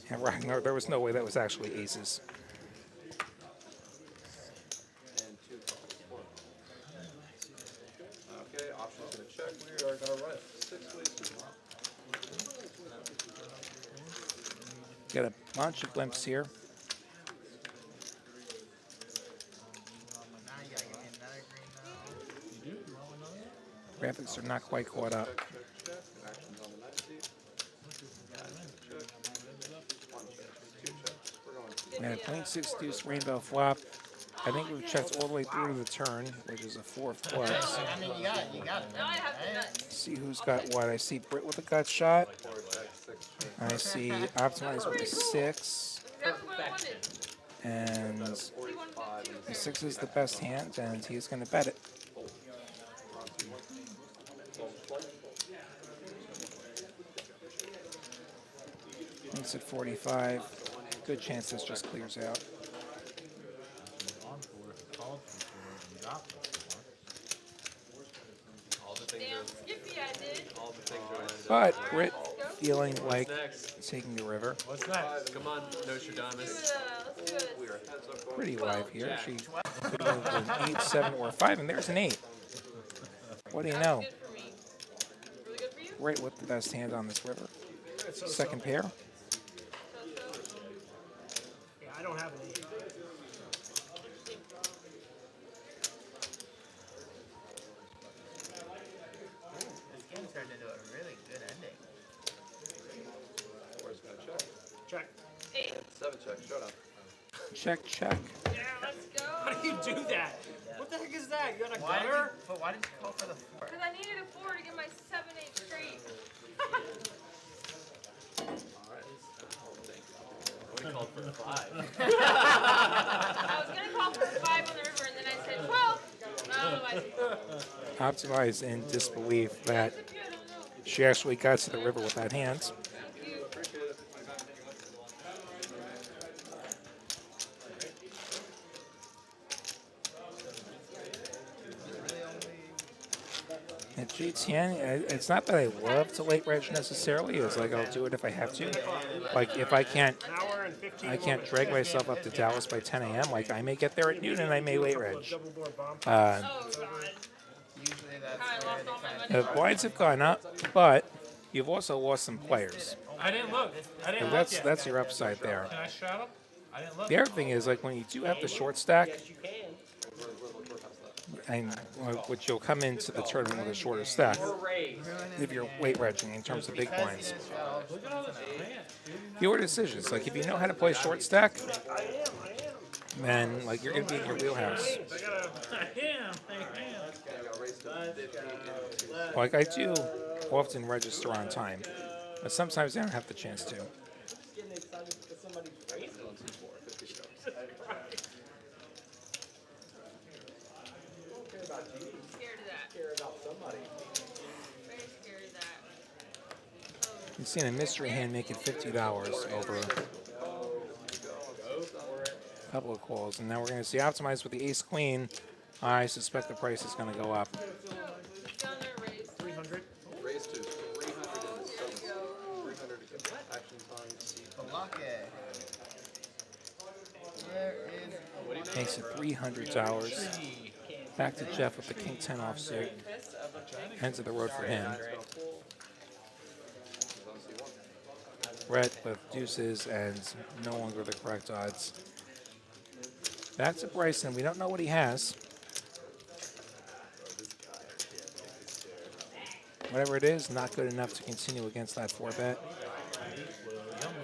And Ragnar, there was no way that was actually aces. Okay, option's gonna check. We are gonna run it 6 ways to block. Get a bunch of limps here. Now you gotta get me another green now. Graphics are not quite caught up. Check, check, check. Action's on the 90. Check. 1 check. 2 checks. We're going to And queen 6 deuce rainbow flop. I think we've checked all the way through to the turn, which is a 4 of clubs. I mean, you got it. Now I have the nuts. See who's got what. I see Britt with a gut shot. 4 check, 6 check. I see Optimize with a 6. Exactly what I wanted. And the 6 is the best hand, and he's going to bet it. Makes it 45. Good chance this just clears out. Damn skippy I did. All the things are lined up. But Britt feeling like Next. taking the river. What's next? Come on, Nostradamus. Let's do it. Pretty live here. She could move an 8, 7, or 5, and there's an 8. What do you know? Good for me. Really good for you? Right with the best hand on this river. Second pair. Yeah, I don't have an 8. This game turned into a really good ending. 4's gonna check. Check. 8. 7 check. Showdown. Check, check. Yeah, let's go. How do you do that? What the heck is that? You got a Why did gutter? you, but why did you call for the 4? Because I needed a 4 to get my 7-8 straight. We called for a 5. I was going to call for 5 on the river, and then I said 12. No, I said Optimize in disbelief that she actually got to the river with that hand. At GTN, it's not that I love to late reg necessarily. It's like I'll do it if I have to. Like if I can't, An hour and 15 I can't drag myself up to Dallas by 10 a.m. Like I may get there at noon and I may late reg. double door bomb. Oh, God. Usually that's I where lost they all my kind money. The blinds have gone up, but you've also lost some players. I didn't look. I didn't And look that's yet. that's your upside there. Can I shut him? I didn't look. The other thing is like when you do have the short stack, Yes, you can. and which you'll come into the tournament with a shorter stack if you're late regging in terms of big blinds. Your decisions. Like if you know how to play short stack, then like you're gonna be in your wheelhouse. Like I do often register on time, but sometimes I don't have the chance to. Scared of that. Very scared of that. You've seen a mystery hand make it $50 over a couple of calls, and now we're going to see Optimize with the ace queen. I suspect the price is going to go up. Down there, raise. 300. Raise to 307. 300 to get action time. Block it. There is Makes it $300. Back to Jeff with the king 10 offsuit. Ends of the road for him. Rhett with deuces and no longer the correct odds. Back to Bryson. We don't know what he has. Whatever it is, not good enough to continue against that 4-bet.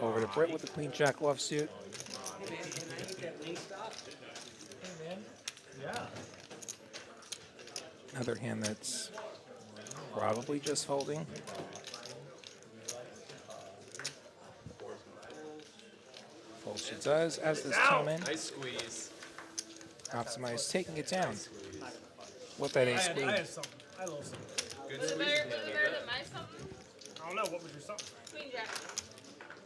Over to Britt with the queen jack offsuit. Hey, man. Yeah. Another hand that's probably just folding. Fold she does, as does Tillman. Nice squeeze. Optimize taking it down. With that ace I queen. had something. I had a little something. Good Was it squeeze. better, was it better than my something? I don't know. What was your something? Queen jack.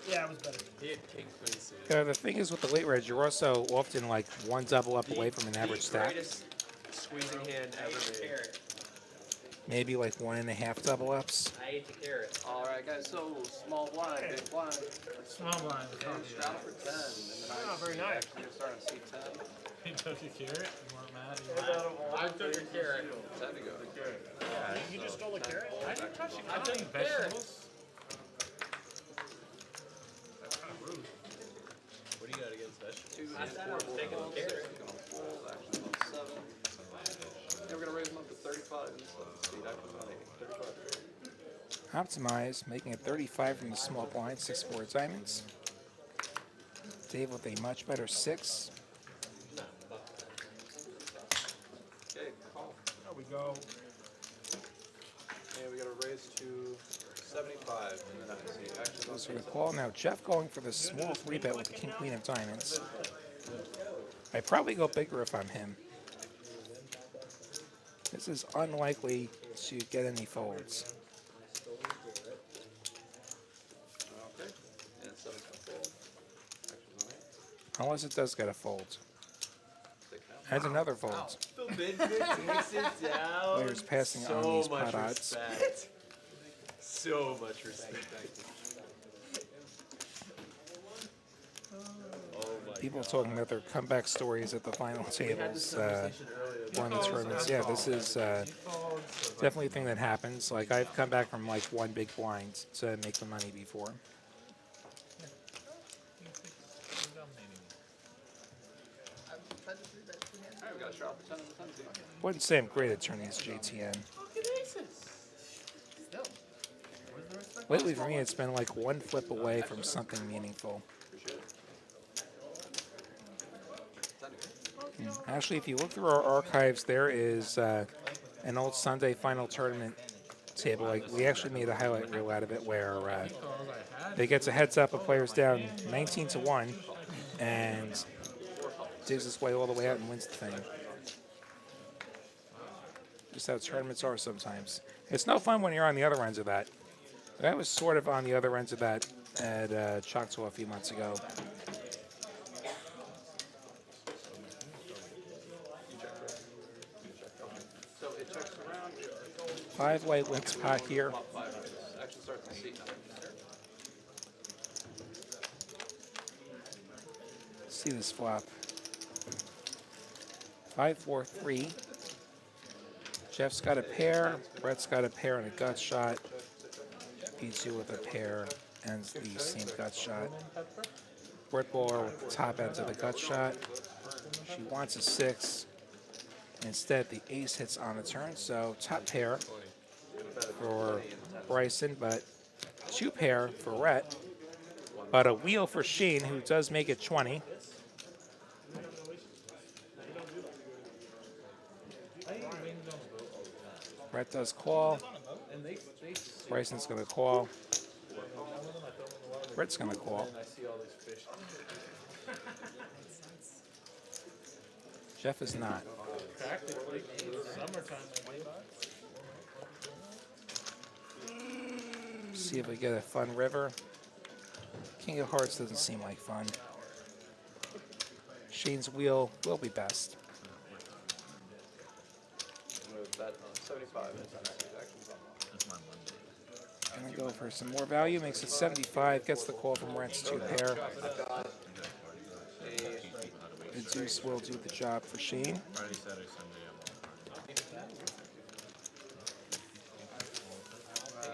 Yeah, it was better. He had king queen suit. The thing is with the late reg, you're also often like one double up away from an average The stack. greatest squeezing hand ever made. Maybe like 1.5 double ups. I ate the carrot. Alright guys, so small blind, big blind. Small blind. And straddle for 10. And then Oh, very nice. actually start on C10. He took a carrot. You weren't mad. I took a carrot. 10 to go. You just stole a carrot? I didn't touch it. I took vegetables. That's kind of rude. What do you got against vegetables? 2 I and said 4 I was both taking on the 6. carrot. Gonna fold, actually on 7. Yeah, we're gonna raise them up to 35 and 7 speed. Actually on 8. 35. Optimize, making it 35 from the small blind, 6-4 diamonds. Dave with a much better 6. Okay, call. There we go. And we gotta raise to 75. And then I see action on Goes for the call. Now Jeff going for the small 3-bet with the king queen of diamonds. I'd probably go bigger if I'm him. This is unlikely to get any folds. Okay. And 7 can fold. Action's on 8. Unless it does get a fold. Take it out. And another fold. The Benjamin takes it down. Players passing on So these much pot odds. respect. So much respect. Oh my People God. talking about their comeback stories at the final tables, Conversation earlier. won the tournaments. Yeah, this is definitely a thing that happens. Like I've come back from like one big blind to make the money before. Alright, we got a straddle for 10 and 10 speed. Wouldn't say I'm great at turning this JTN. Lately for me, it's been like one flip away from something meaningful. Appreciate it. 10 to go. Actually, if you look through our archives, there is an old Sunday final tournament table. Like we actually made a highlight reel out of it where they get a heads up of players down 19-1 and digs his way all the way out and wins the thing. Just how tournaments are sometimes. It's no fun when you're on the other ends of that. I was sort of on the other ends of that at Choctaw a few months ago. So it checks around. 5 white wins pot here. Top 5. Action starts on C9. See this flop. 5-4-3. Jeff's got a pair. Brett's got a pair and a gut shot. P2 with a pair and the same gut shot. Brett Bowler with the top end of the gut shot. She wants a 6. Instead, the ace hits on the turn, so top pair for Bryson, but 2 pair for Rhett. But a wheel for Sheen, who does make it 20. Brett does call. Bryson's going to call. Brett's going to call. Jeff is not. Practically. Summertime. See if we get a fun river. King of Hearts doesn't seem like fun. Shane's wheel will be best. With that 75 and 10 actions on 1. That's my Monday. Gonna go for some more value. Makes it 75. Gets the call from Rent's 2 pair. I've got a The deuce will do the job for Shane. Friday, Saturday, Sunday, I'm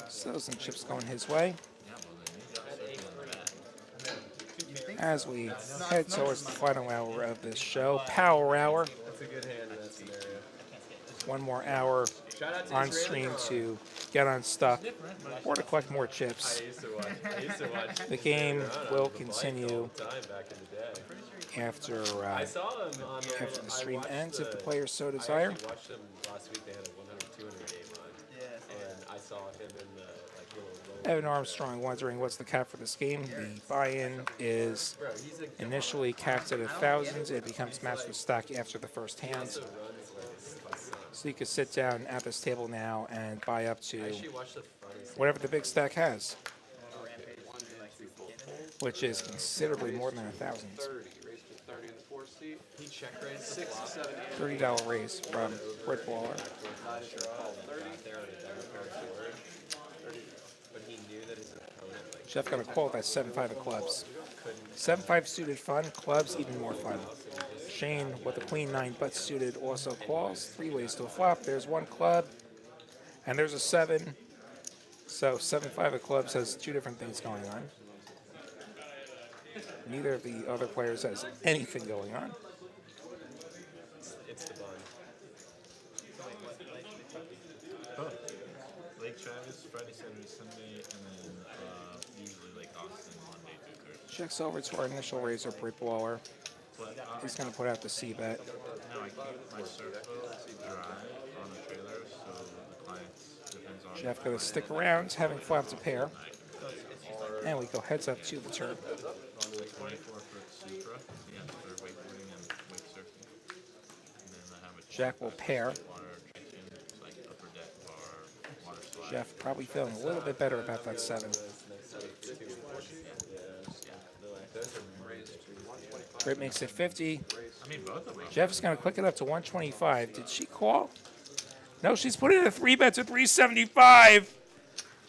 on. So some chips going his way. Yeah, well then, As we head towards the final hour of this show, Power Hour. That's a good hand in that scenario. One more hour Shout out to on Israeli stream Ron. to get unstuck or to collect more chips. I used to watch. The game will Ron on the bike continue all the time back in the day. after I saw him on the. after the I stream watched ends, if the the- players so I desire. actually watched him last week. They had a 100-200 game on, Yeah. and I saw him in the little. Evan Armstrong wondering what's the cap for this game. The buy-in is Bro, he's a initially capped at 1,000. It becomes matched with stock after the first hand. also runs like his son. So you can sit down at this table now and buy up to I actually watched the front of his whatever the big stack has, Rampage. Like, which is considerably more than 1,000. 30, race to 30 in the 4 seat. He check raised 6 to 7 and $30 raise from Britt Waller. got there on a double card board, but he knew that his opponent like Jeff got a call at 7-5 of clubs. 7-5 suited fun, clubs even more fun. Shane with the queen 9 but suited also calls. 3 ways to a flop. There's one club, and there's a 7. So 7-5 of clubs has 2 different things going on. Neither of the other players has anything going on. it's the bun. Lake Travis, Friday, Saturday, Sunday, and then usually Lake Austin, Monday through Thursday. Checks over to our initial raiser, Britt Waller. But He's going to put out the C bet. no, I keep my surf boat dry on the trailer, so the clients depends on. Jeff going to stick around, having flopped a pair. And we go heads up to the turn. 24-foot Supra, yeah, for wakeboarding and wake surfing. And then I have a Jack will pair. water drinking, it's like upper deck bar, water slide. Jeff probably feeling a little bit better about that 7. Britt makes it 50. I mean, both of them. Jeff is going to click it up to 125. Did she call? No, she's putting in a 3 bet to 375.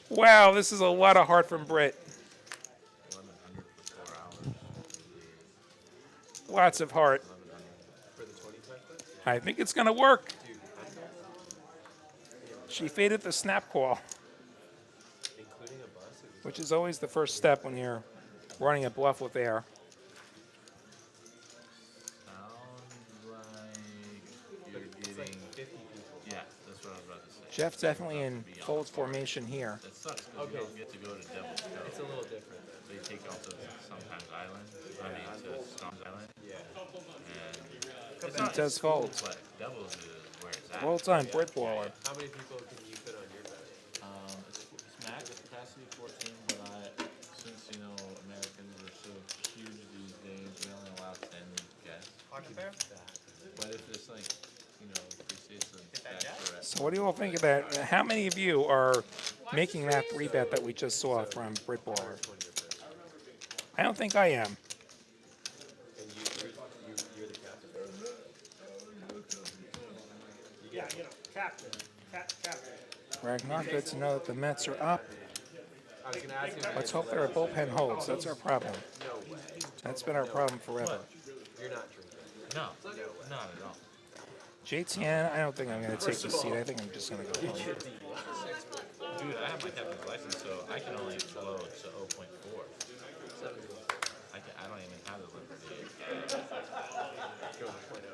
Wow, this is a lot of heart from Britt. 1,100 for 4 hours. Lots of heart. For the 25 foot? I think it's going to work. She faded the snap call, Including a bus? It was which is always the first step when you're running a bluff with air. Sounds like you're it's like getting. 50 people. Yeah, that's what I was about to say. Jeff definitely in fold formation here. That sucks because you don't get to go to Devil's It's Cove. a little different. They take off to sometimes Island, to Storms Island, Yeah. and it's He not does fold. but Devil's is where it's at. Well done, Britt Waller. How many people can you fit on your bet? It's max capacity 14, but since Americans are so huge these days, we only allow 10 guests. Hockey pair? But if it's like, if we say it's a bachelorette, So what do you all think of that? How many of you are making that 3 bet that we just saw from Britt Waller? I don't think I am. And you're the captain. Yeah, captain. Captain. Ragnar, good to know that the Mets are up. I was gonna ask you. Let's hope there are bullpen holds. That's our problem. No way. That's been our problem forever. You're not drinking. no, not at all. JTN, I don't think I'm going to take the seat. I think I'm just going to go home. Dude, I have my captain's license, so I can only blow to 0.4. I don't even have the limit. Go to 0.08.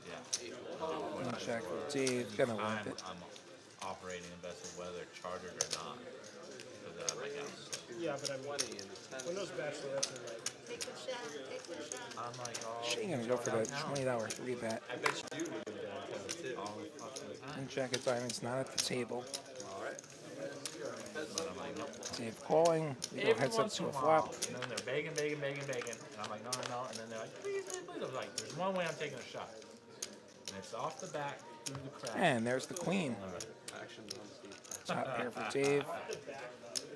Yeah. And check with Dave. Going to limp I'm it. operating a vessel whether chartered or not. Because I have my captain's license. Yeah, but I mean, 20 in the 10. when those bachelorettes are like, Take the shot, take the shot. I'm like, oh, She ain't going to go for the $20 3 bet. I bet you do move downtown too. all the fucking time. And Jack of Diamonds not at the table. But I'm like, nope. Dave calling. We go heads up to a flop. And then they're begging. And I'm like, no. And then they're like, please. I was like, there's one way I'm taking a shot. And it's off the back through the crack. And there's the queen. Action on seat. Top pair for Dave.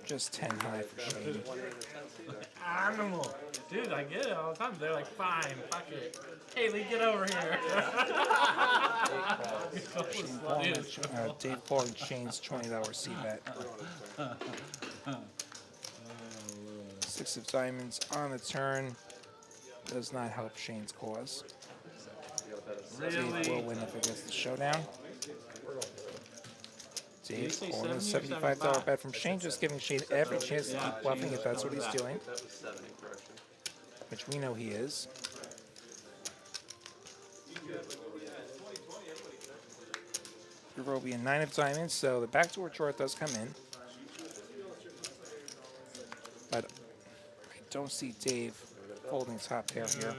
Just 10 high for Shane. 1 in the 10 seat. Animal. Dude, I get it all the time. They're like, fine, fuck it. Haley, get over here. Shane calling, Dave calling Shane's $20 C bet. 6 of diamonds on the turn. Does not help Shane's cause. Dave will win if it gets the showdown. Dave calling a $75 bet from Shane, just giving Shane every chance to keep bluffing if that's what he's doing. That was 70, correction. which we know he is. River will be a 9 of diamonds, so the backdoor draw does come in. But I don't see Dave folding top pair here.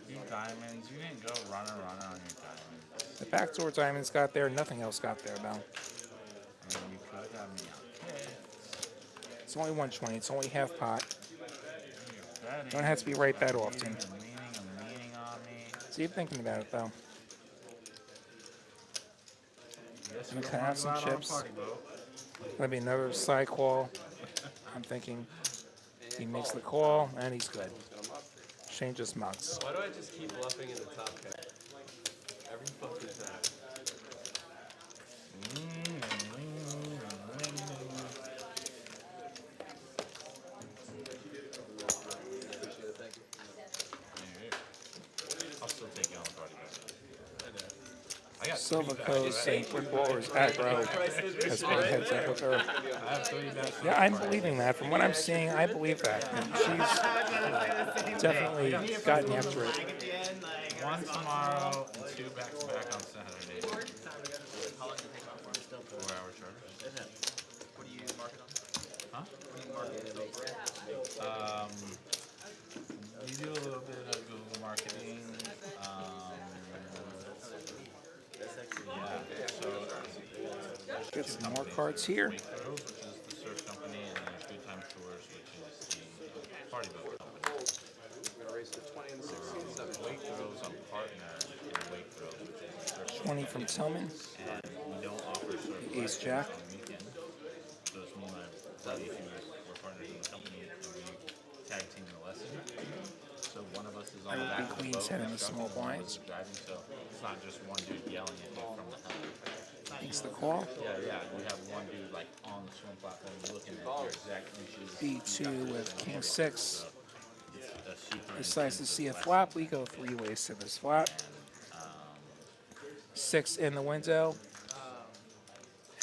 You diamonds, you didn't go runner on your diamonds. The backdoor diamonds got there, nothing else got there, though. I mean, you could have me on kids. It's only 120, it's only half pot. Betting, Don't have to be right that often. leaning on me. See, thinking about it, though. Yes, Gonna you cut don't out some wanna go out on a chips. party boat. Gonna be another side call. I'm thinking he makes the call, and he's good. Shane just mugs. Why do I just keep bluffing in the top pair? Every fucking time. I'll still take you on the party boat. I got Silver Coast saying footballers aggro has been heads up with her. I have 3 bets. Yeah, I'm believing that. From what I'm seeing, I believe that. She's definitely gotten after it. One tomorrow and 2 back-to-back on Saturday. How long does it take off for him still? 4-hour charters. What do you mark it on? Huh? What do you mark it We do a little bit of Google marketing. Yeah. So Get some more cards here. Wake Throws, which is the surf company, and then there's Good Time Tours, which is the party boat company. We're gonna race the 20 and 60 and 70. Wake Throws, I'm partner in Wake Throws, which is the surf 20 from Tillman. and we don't offer surf Ace Jack. on weekends. So it's me and my buddy who we're partners in the company, and we tag team the lesson. So one of us is on the back of the Queen's boat head in the instructing, small one of us blinds. is driving, so it's not just one dude yelling at you from the helm. Makes the call. Yeah, you have one dude like on the swim platform looking at your exact inches. B2 with King 6. A super Decides to see a flop. We go 3 ways to this flop. 6 in the window.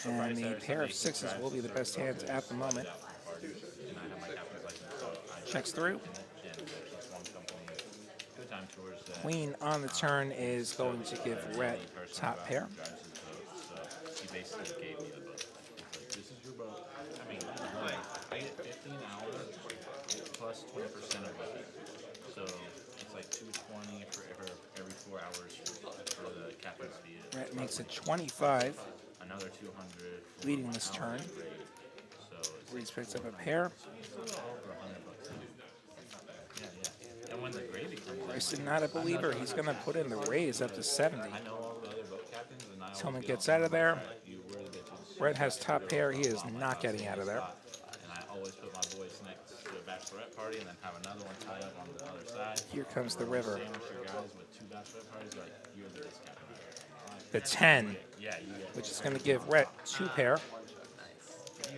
And the pair of 6s will be the best hands at the moment. And I have my captain's license, so I Checks through. and there's one company, Good Time Tours, that Queen on the turn is going to give Rhett top pair. drives his boat. So he basically gave me the boat. He's like, this is your boat. I mean, I get 15 hours plus 20% of it. So it's like $220 for every 4 hours for the captain's fee. Rhett makes it 25, Another 200 for leading my this hourly turn. rate. So it's Reese picks up a pair. over $100. Yeah. And when the gravy comes in, Bryson not a believer. He's going to put in the raise up to 70. I know all the other boat captains, and I always Tillman be gets on out of there. you were the bitches. Rhett has top pair. He is not getting out of there. And I always put my boys next to a bachelorette party and then have another one tied up on the other side. Here comes the river. Sandwich your guys with 2 bachelorette parties, like, you're the best captain. The 10, Yeah, you get which is going to give Rhett 2 pair.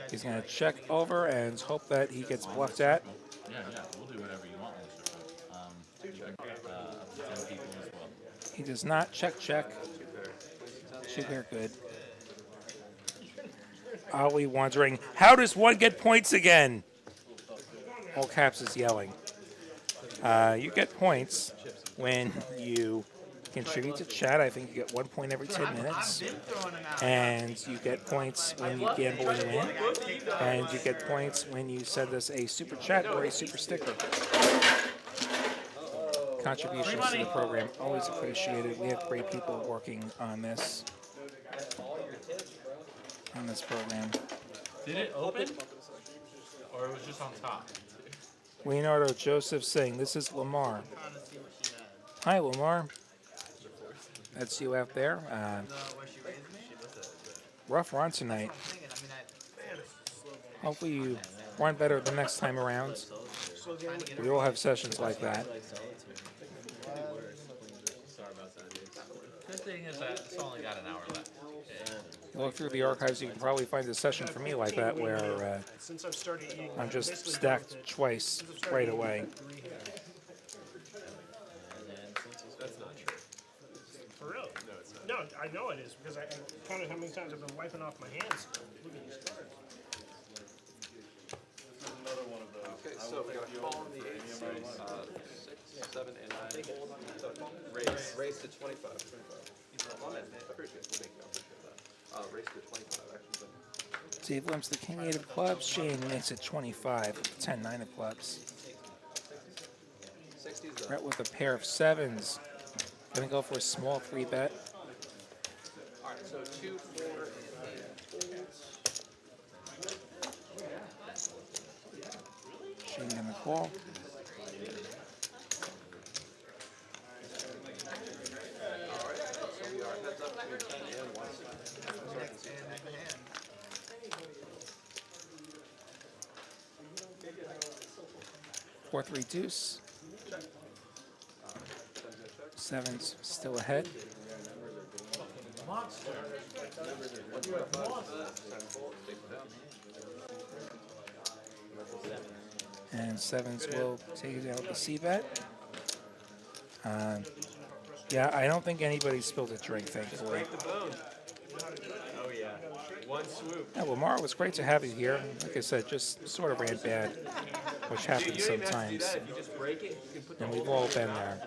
He's going to check over and hope that he gets bluffed at. Yeah, we'll do whatever you want, Mr. You can, up to 10 people as well. He does not check. 2 pair good. Ollie wondering, how does one get points again? All caps is yelling. You get points when you contribute to chat. I think you get 1 point every 10 minutes. And you get points when you gamble and win. And you get points when you send us a super chat or a super sticker. Contributions to the program, always appreciated. We have great people working on this program. Did it open? Or it was just on top? Leonardo Joseph saying, this is Lamar. Hi, Lamar. That's you out there. Rough run tonight. Hopefully you run better the next time around. We all have sessions like that. Good thing is that it's only got an hour left. You look through the archives, you can probably find a session for me like that where Since I've started eating, I'm just stacked twice right away. That's not true. For real? No, it's not. No, I know it is because I counted how many times I've been wiping off my hands. Look at these cards. Okay, so we got a call on the 8 series. 6, 7, and 9. Raise to 25. I appreciate it. Thank you. I appreciate that. Raise to 25. Actions in. Dave limps the king 8 of clubs. Shane makes it 25 with the 10 9 of clubs. 60 is Brett with a pair of sevens. Gonna go for a small 3-bet. Alright, so 2, 4, and 8 folds. Shane gonna call. Alright, so we are heads up to 10 and 1. So I can see And the hand. 4-3 deuce. Sevens still ahead. And sevens will take it out with the C-bet. Yeah, I don't think anybody spilled a drink, thankfully. Break the bone. Oh yeah. One swoop. Yeah, well, Mara, it was great to have you here. Like I said, just sort of ran bad, which happens You don't even have to do sometimes. that. If you just break it, you can put the And whole we've all thing been there.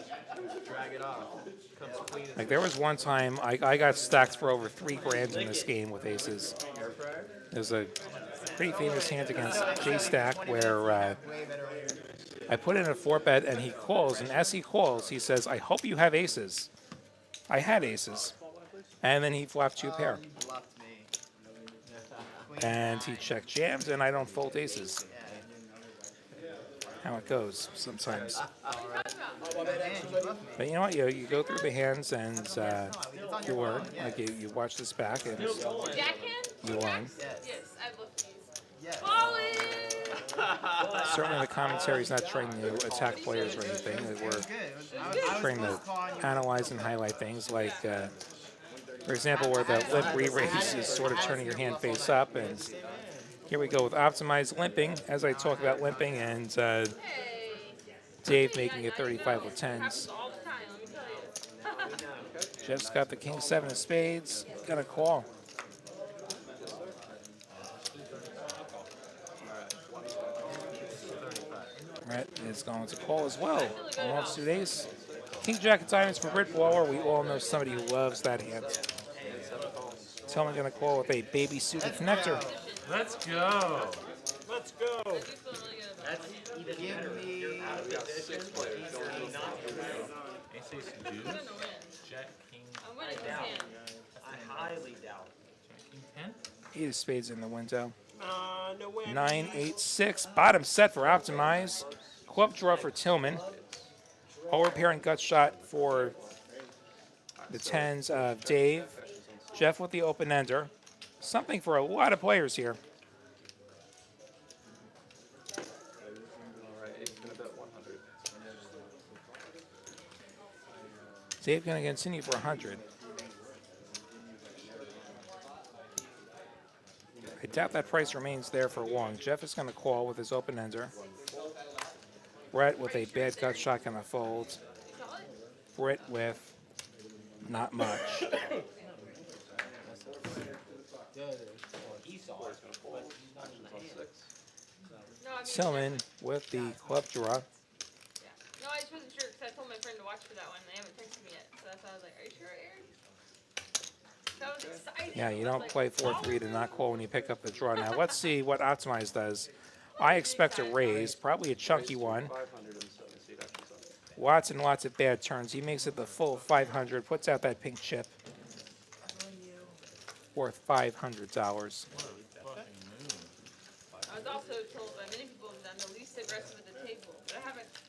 drag it off. Comes clean as Like there was one time I got stacked for over $3,000 in this game with aces. air fryer. There's a pretty famous hand against J Stack where Way better way. I put in a 4-bet and he calls, and as he calls, he says, "I hope you have aces." I had aces, and then he flopped 2 pair, You bluffed me. Queen and he 9. checked jams, and I don't fold aces. Yeah. How it goes sometimes. Good hand, you bluffed me. But you know what? You go through the hands and It's on you your learn. phone, yes. Like you watch this back and Jackhand? you learn. Yes. Yes, I've looked these. Yes. Ballin'! Certainly, the commentary is not trying to attack players or anything. It We're was good. I was trying to supposed to call on you. analyze and highlight things like, for example, where the limp re-raise is sort of turning your hand face up. And here we go with optimized limping, as I talk about limping, and Hey. Dave making it 35 with tens. Happens all the time, let me tell you. Jeff's got the king 7 of spades. Gonna call. Brett is going to call as well. Offsuit ace. King Jack of diamonds for Britt Blower. We all know somebody who loves that hand. Tillman going to call with a baby suited connector. Let's go. Let's go. I do feel really good about it. Give me. I've got 6 players. Don't Ace ace I'm deuce. gonna win. Jack king. I'm winning this hand. I highly doubt. King 10? 8 of spades in the window. No way. 9, 8, 6. Bottom set for Optimize. Club draw for Tillman. Overpair and gut shot for the 10s of Dave. Jeff with the open ender. Something for a lot of players here. Alright, 8's gonna bet 100. Dave going to continue for 100. I doubt that price remains there for long. Jeff is going to call with his open ender. Brett with a bad gut shot going to fold. Britt with not much. He saw it, but he's not in the hand. No, I mean, Tillman with the club draw. no, I just wasn't sure because I told my friend to watch for that one. They haven't texted me yet, so that's why I was like, "Are you sure, Aaron?" That was exciting. Yeah, you I don't was play like, 4-3 to not call when you pick up the draw. Now let's see what Optimize does. I expect a raise, probably a chunky one. 500 and 7 seed actions on. Lots and lots of bad turns. He makes it the full 500, puts out that pink chip. Worth $500. I was also told by many people that I'm the least aggressive at the table, but I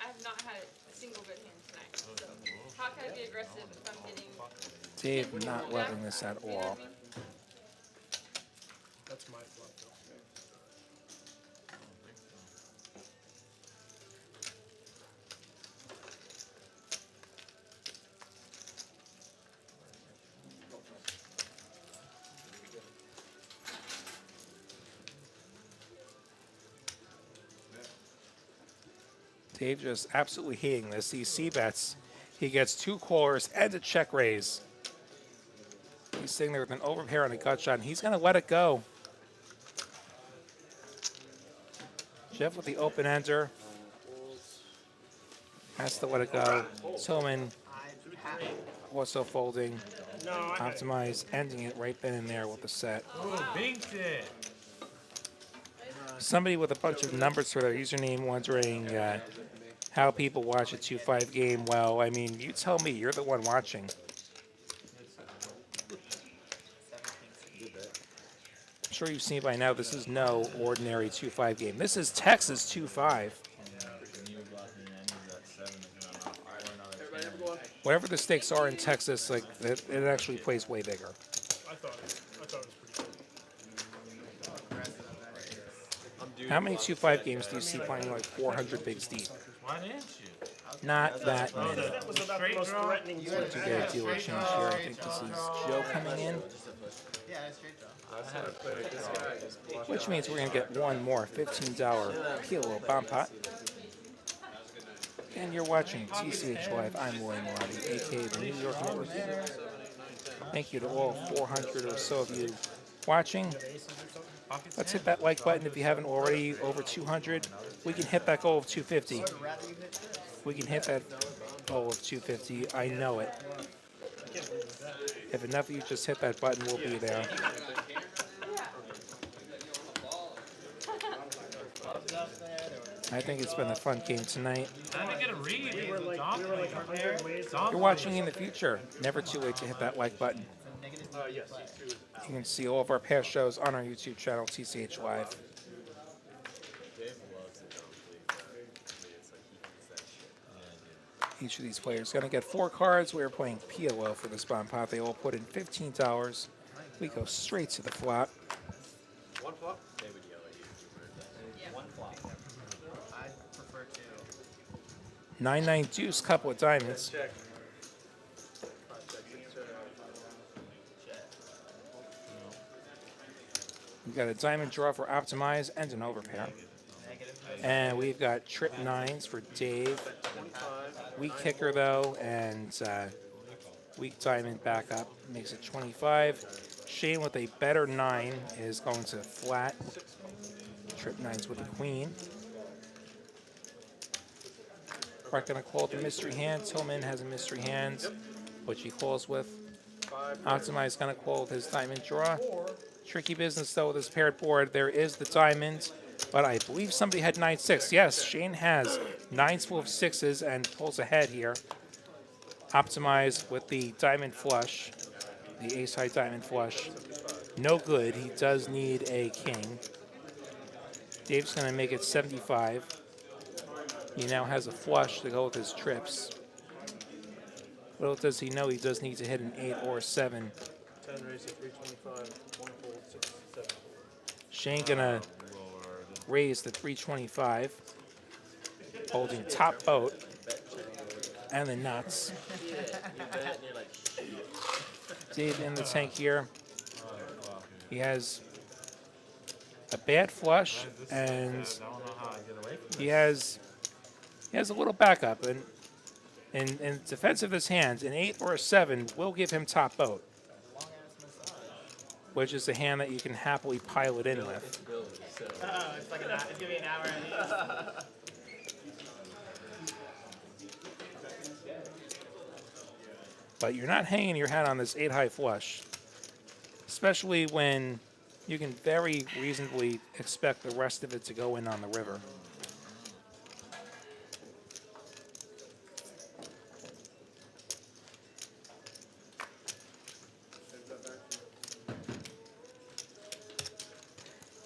have not had a single good hand tonight. So how can I be aggressive if I'm getting? Dave not loving this at You know what I all. mean? That's my flop, though. Dave just absolutely hating this. These C-bets, he gets 2 callers and a check raise. He's sitting there with an overpair and a gut shot, and he's going to let it go. Jeff with the open ender. Has to let it go. Tillman also folding. No, I got it. Optimize, ending it right then and there with the set. Ooh, binked it. Somebody with a bunch of numbers for their username wondering how people watch a 2-5 game. Well, I mean, you tell me. You're the one watching. I'm sure you've seen by now this is no ordinary 2-5 game. This is Texas 2-5. Whatever the stakes are in Texas, like it actually plays way bigger. I thought it was pretty good. How many 2-5 games do you see playing like 400 bigs deep? Why didn't you? Not that many. That was about the most threatening. To get a dealer change here, I think this is Joe coming in, Yeah, it's straight draw. which means we're going to get one more $15 kilo bomb pot. And you're watching TCH Live. I'm William Lottie, aka the New York Network. Thank you to all 400 or so of you watching. Let's hit that like button if you haven't already. Over 200. We can hit that goal of 250. We can hit that goal of 250. I know it. If enough of you just hit that button, we'll be there. I think it's been a fun game tonight. I didn't get a read. We were like 100 ways. You're watching in the future. Never too late to hit that like button. Yes. You can see all of our past shows on our YouTube channel, TCH Live. Dave loves it, don't believe that. It's like he thinks that shit. Each of these players is going to get 4 cards. We are playing POL for this bomb pot. They all put in $15. We go straight to the flop. One flop? They would yell at you if you weren't. Yeah, one flop. I prefer two. 9-9 deuce, couple of diamonds. Check. We've got a diamond draw for Optimize and an overpair. And we've got trip 9s for Dave. Weak kicker, though, and weak diamond backup makes it 25. Shane with a better 9 is going to flat. Trip 9s with a queen. We're going to call the mystery hand. Tillman has a mystery hand, which he calls with. Optimize going to call with his diamond draw. Tricky business, though, with his paired board. There is the diamond, but I believe somebody had 9-6. Yes, Shane has 9s full of 6s and pulls ahead here. Optimize with the diamond flush, the ace-high diamond flush. No good. He does need a king. Dave's going to make it 75. He now has a flush to go with his trips. Little does he know he does need to hit an 8 or a 7. 10 raised to 325. One fold, 6, 7. Shane gonna raise the 325, holding top boat and the nuts. Dave in the tank here. He has a bad flush and he has a little backup. And in defense of his hands, an 8 or a 7 will give him top boat, which is a hand that you can happily pile it in with. It's like it's gonna be an hour at least. But you're not hanging your hat on this 8-high flush, especially when you can very reasonably expect the rest of it to go in on the river.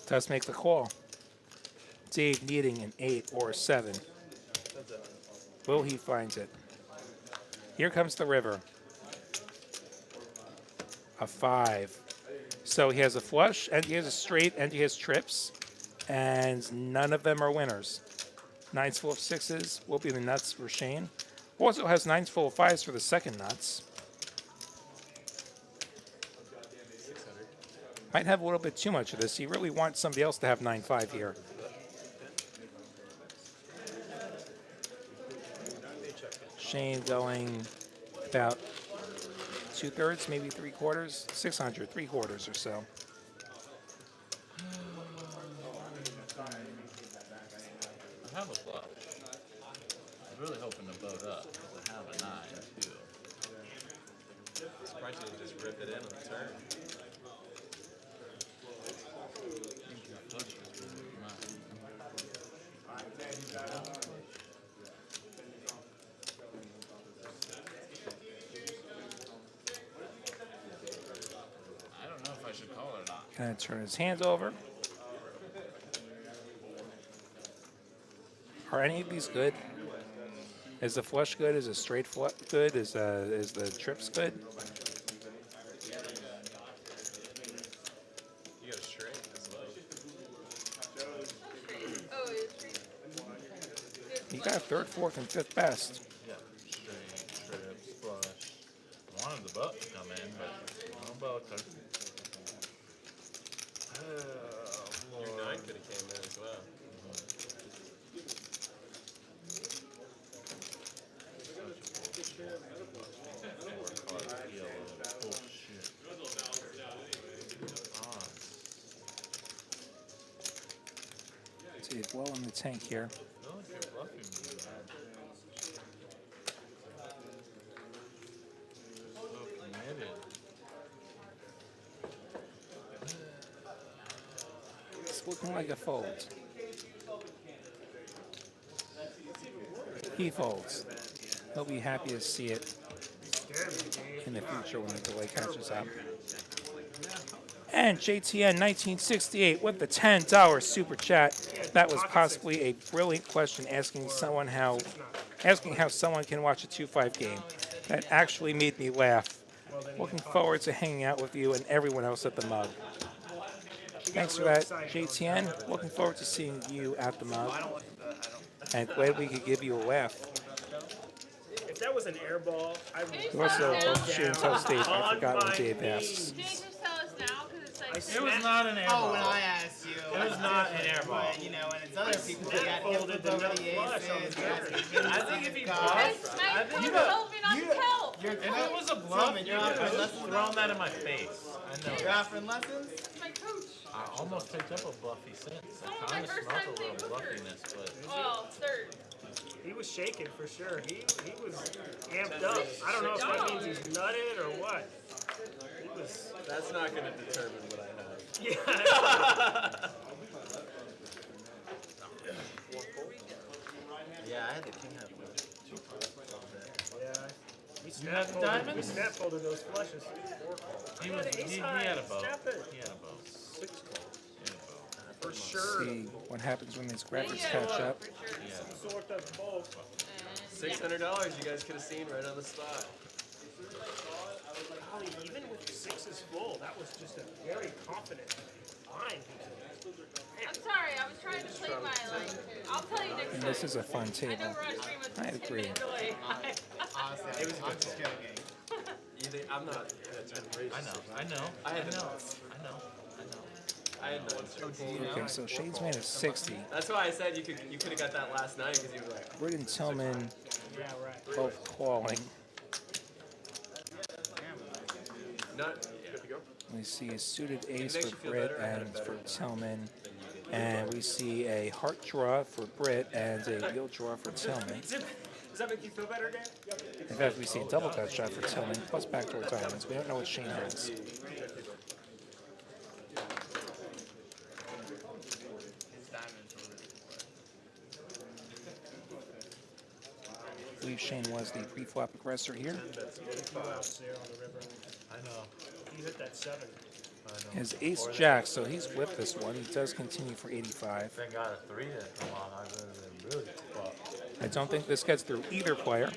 Does make the call. Dave needing an 8 or a 7. Will he find it? Here comes the river. A 5. So he has a flush, and he has a straight, and he has trips, and none of them are winners. 9s full of 6s will be the nuts for Shane. Also has 9s full of 5s for the second nuts. Might have a little bit too much of this. He really wants somebody else to have 9-5 here. Shane going about 2/3, maybe 3/4, 600, 3/4 or so. I have a flush. I was really hoping to boat up because I have a 9 too. Surprised you didn't just rip it in on the turn. I don't know if I should call or not. Gonna turn his hands over. Are any of these good? Is the flush good? Is the straight flush good? Is the trips good? You got a straight. That's low. Oh, it's free. You got third, fourth, and fifth best. Yeah, straight, trips, flush. I wanted the boat to come in, but no boat. Your 9 could have came in as well. See, it's well in the tank here. No, you're bluffing me, man. So committed. It's looking like a fold. He folds. He'll be happy to see it in the future when the delay catches up. And JTN 1968 with the $10 super chat. That was possibly a brilliant question asking how someone can watch a 2-5 game. That actually made me laugh. Looking forward to hanging out with you and everyone else at the mug. Thanks for that, JTN. Looking forward to seeing you at the mug. And glad we could give you a laugh. If that was an air ball, I would. Also, Shane tell Dave, I forgot what Dave asks. Can you just tell us now? Because it's like. It was not an air Oh, ball. when I asked you. It was not an air ball. But, you know, when it's other people who got hit folded with over the the flush on the aces, turn. I think if he That's my coach told me not to tell. You're If it was a bluff, Tillman, you you're would offering have lessons. thrown that in my face. I know. You're offering lessons? That's my coach. I almost picked up a bluffy sense. It's I only my kind of first smelled time a playing little poker. bluffiness, but Well, third. He was shaking for sure. He was amped up. I don't know if that means he's nutted or what. He was. That's not going to determine what I have. Yeah. Yeah, I had the king have Yeah. diamond? We snap folded those flushes. he had a boat. Snap it. He had a boat. For sure. See what happens when these graphics catch up. Some sort of both. $600 you guys could have seen right on the spot. Golly, even with the sixes full, that was just a very confident line. I'm sorry, I was trying to play my, like, I'll tell you next time. This is a fun I know table. we're on stream with I 10 agree. minutes away. Honestly, I'm just joking. I'm not. I know. I had I know. nuts. I know. I had nuts. Okay, so Shade's man is 60. That's why I said you could have got that last night because you were like, Britt and Tillman Yeah, right. both calling. not. Good to go. We see a suited ace makes for you feel Britt better. I had a and better for one. Tillman. And we see a heart draw for Britt and a wheel draw for Tillman. Does that make you feel better, Dan? In fact, we see a double cut shot for Tillman plus backdoor diamonds. We don't know what Shane has. His diamonds were really I believe Shane was the pre-flop aggressor here. Go out there on the river. I know. He hit that 7. His ace jack, so he's with this one. He does continue for 85. If I got a 3 that come on, I would have been really fucked. I don't think this gets through either player.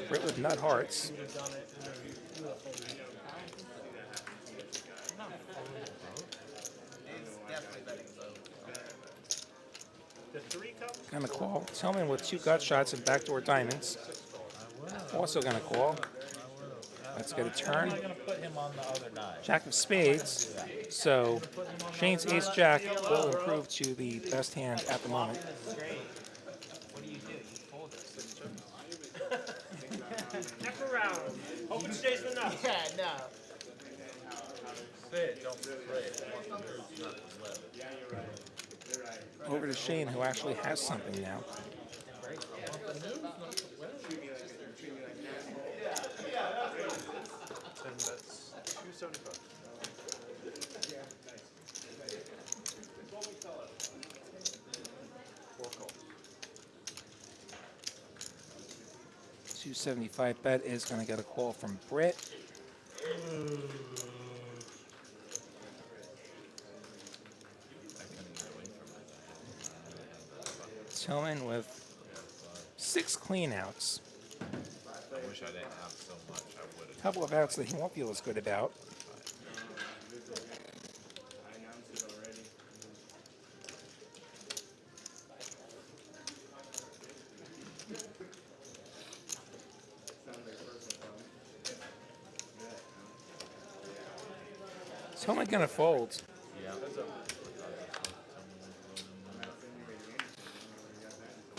Britt with nut hearts. He's definitely betting low. The 3 comes? Gonna call. Tillman with 2 gut shots and backdoor diamonds. Also gonna call. Let's get a turn. I'm going to put him on the other 9. Jack of spades. So Shane's ace jack will improve to the best hand at the moment. Great. What do? You fold it. Neck around. Hope it stays the nuts. Yeah, no. Say it, don't spray it. I want the nerves not to live. over to Shane, who actually has something now. Ten bets, 275. Four calls. 275 bet is going to get a call from Britt. Tillman with 6 cleanouts. I wish I didn't have so much. I would have. A couple of outs that he won't feel as good about. Tillman going to fold. Yeah.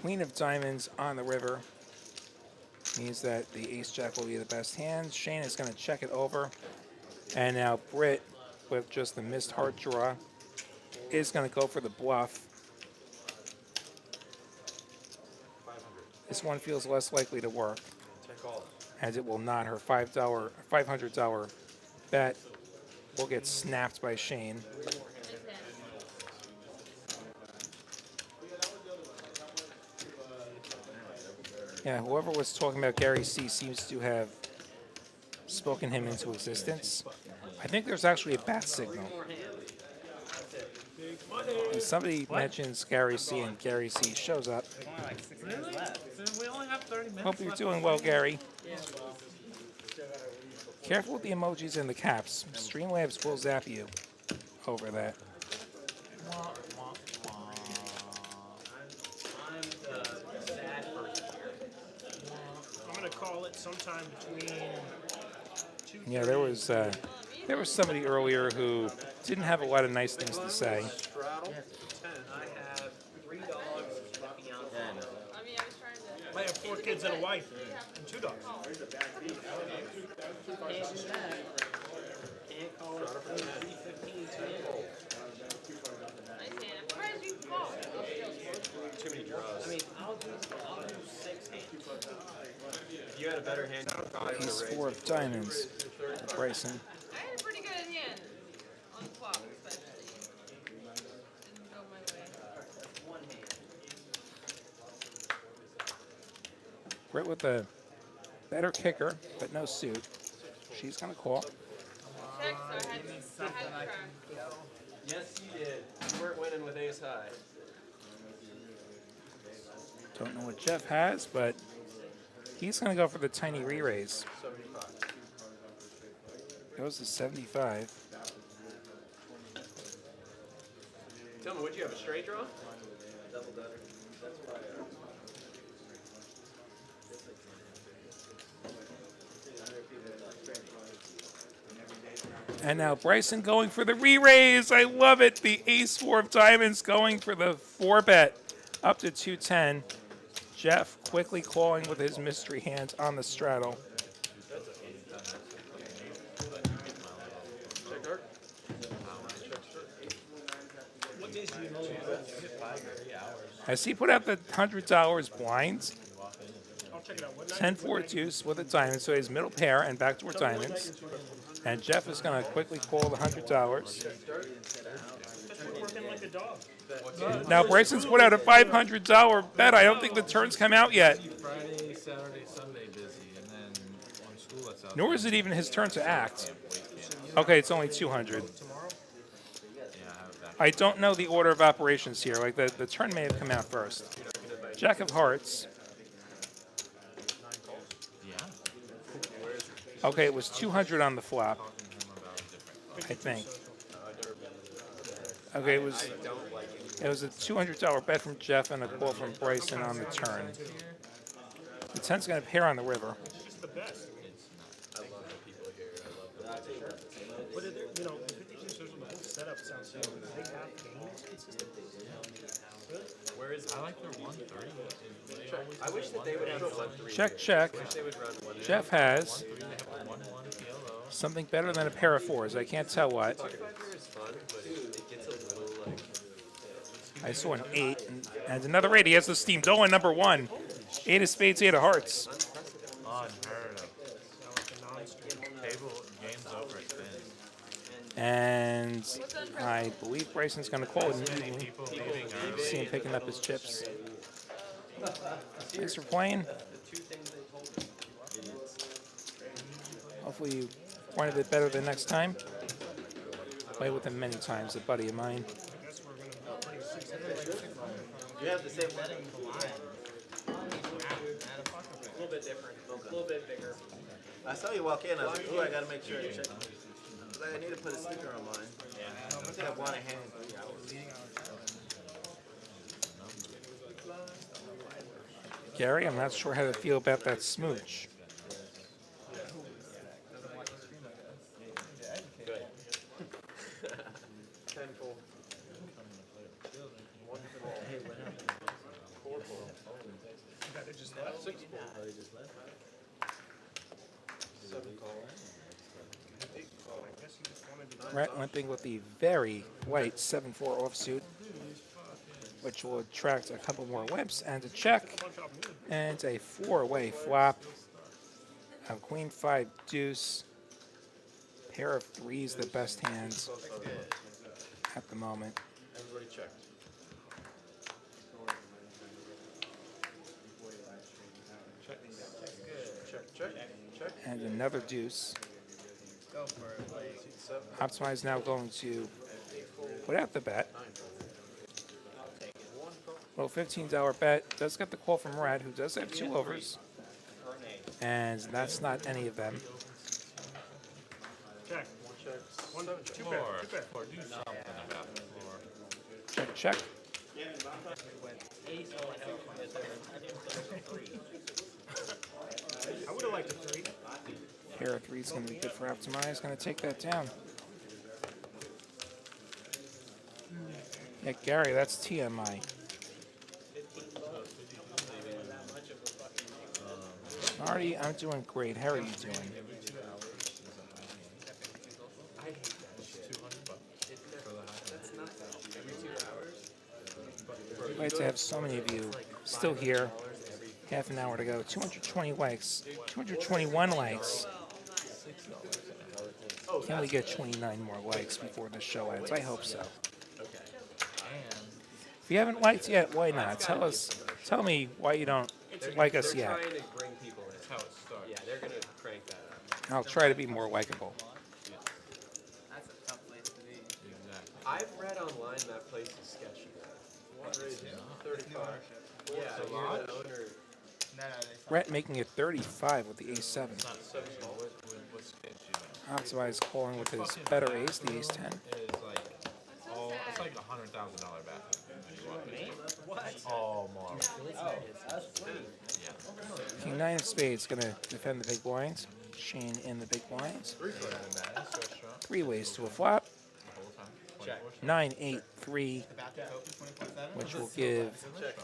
Queen of diamonds on the river means that the ace-jack will be the best hand. Shane is going to check it over. And now Britt, with just the missed heart draw, is going to go for the bluff. 500. This one feels less likely to work, 10 calls. as it will not. Her $500 bet will get snapped by Shane. Yeah, whoever was talking about Gary C seems to have spoken him into existence. I think there's actually a bat signal. If somebody mentions Gary C and Gary C shows up. Only like 6 minutes left. We only have 30 minutes. Hope you're doing well, Gary. Careful with the emojis and the caps. Streamlabs will zap you over that. I'm the sad person here. I'm gonna call it sometime between 2. Yeah, there was somebody earlier who didn't have a lot of nice things to say. Straddle. 10. I have $3 and a fiance. I mean, I was trying to. I have 4 kids and a wife and 2 dogs. Can't call it 315. Nice hand. I'm surprised you called. Too many draws. I mean, I'll do 6 hands. If you had a better hand, you would probably would have Ace raised. 4 of diamonds. Bryson. I had a pretty good hand on the flop, especially. Didn't go my way. One hand. Britt with a better kicker, but no suit. She's going to call. 6, so I had to try. Yes, you did. You weren't winning with ace high. Don't know what Jeff has, but he's going to go for the tiny re-raise. 75. Goes to 75. Tell me, would you have a straight draw? Double gutter. That's probably And now Bryson going for the re-raise. I love it. The ace 4 of diamonds going for the 4 bet up to 210. Jeff quickly calling with his mystery hand on the straddle. check dark. What days do you know? As he put out the $100 blinds, I'll check it out. What 10-4 deuce with a diamond, so his middle pair and backdoor diamonds. And Jeff is going to quickly call the $100. That's working like a dog. Now Bryson's put out a $500 bet. I don't think the turns come out yet. Friday, Saturday, Sunday busy, and then on school that's out. Nor is it even his turn to act. Okay, it's only 200. Yeah, I have that. I don't know the order of operations here. Like the turn may have come out first. Jack of hearts. Yeah. Okay, it was 200 on the flop, Talking to him about a different. I think. Okay, it was a $200 bet from Jeff and a call from Bryson on the turn. The 10's going to pair on the river. It's the best. I love the people here. I love the But you know, the 50 Cent the whole setup sounds so. They have games consistently. Where is I like their 1-3. I wish that they would have a 1-3. Check, check. I wish they would run 1-3. Jeff has 1-3, they have a 1-1 PLO. something better than a pair of 4s. I can't tell what. 25 here is fun, but it gets a little like. I saw an 8 and another 8. He has the steam going number 1. 8 of spades, 8 of hearts. Unheard of. Table game's over at 10. And I believe Bryson's going to call it an Many evening. people leaving See him early. picking up his chips. Thanks for playing. Hopefully you pointed it better the next time. Play with him many times, a buddy of mine. You have the same setting for mine. A little bit different, a little bit bigger. I saw you walk in, I was like, ooh, I gotta make sure I check. I need to put a sticker on mine. I think I want a hand. Gary, I'm not sure how to feel about that smooch. Tenfold. Rhett limping with the very white 7-4 offsuit, which will attract a couple more whips and a check and a 4-way flop. A queen 5 deuce. Pair of 3s, the best hands at the moment. Everybody checked. Check. And another deuce. Go for it, like. Optimize now going to put out the bet. Well, $15 bet. Does get the call from Rhett, who does have 2 overs. And that's not any of them. Check. One, two bet. Floor, do something about the floor. Check, check. I would have liked a 3. Pair of 3s going to be good for Optimize. Going to take that down. Yeah, Gary, that's TMI. Marty, I'm doing great. How are you doing? Glad to have so many of you still here. Half an hour to go. 220 likes. 221 likes. Can we get 29 more likes before the show ends? I hope so. If you haven't liked yet, why not? Tell me why you don't like us yet. They're trying to bring people in. That's how it starts. Yeah, they're gonna crank that up. I'll try to be more likable. That's a tough place to be. Exactly. I've read online that place is sketchy. 35. Yeah, you're the owner. No, Rhett making it 35 with the ace-7. Not so small. What's sketchy about it? Optimize calling with his better ace, the ace-10. It's like, oh, it's like $100,000 bathroom when you walk in. What? Oh, more. Yeah. King 9 of spades going to defend the big blinds. Shane in the big blinds. 3 ways to a flop. 9, 8, 3, which will give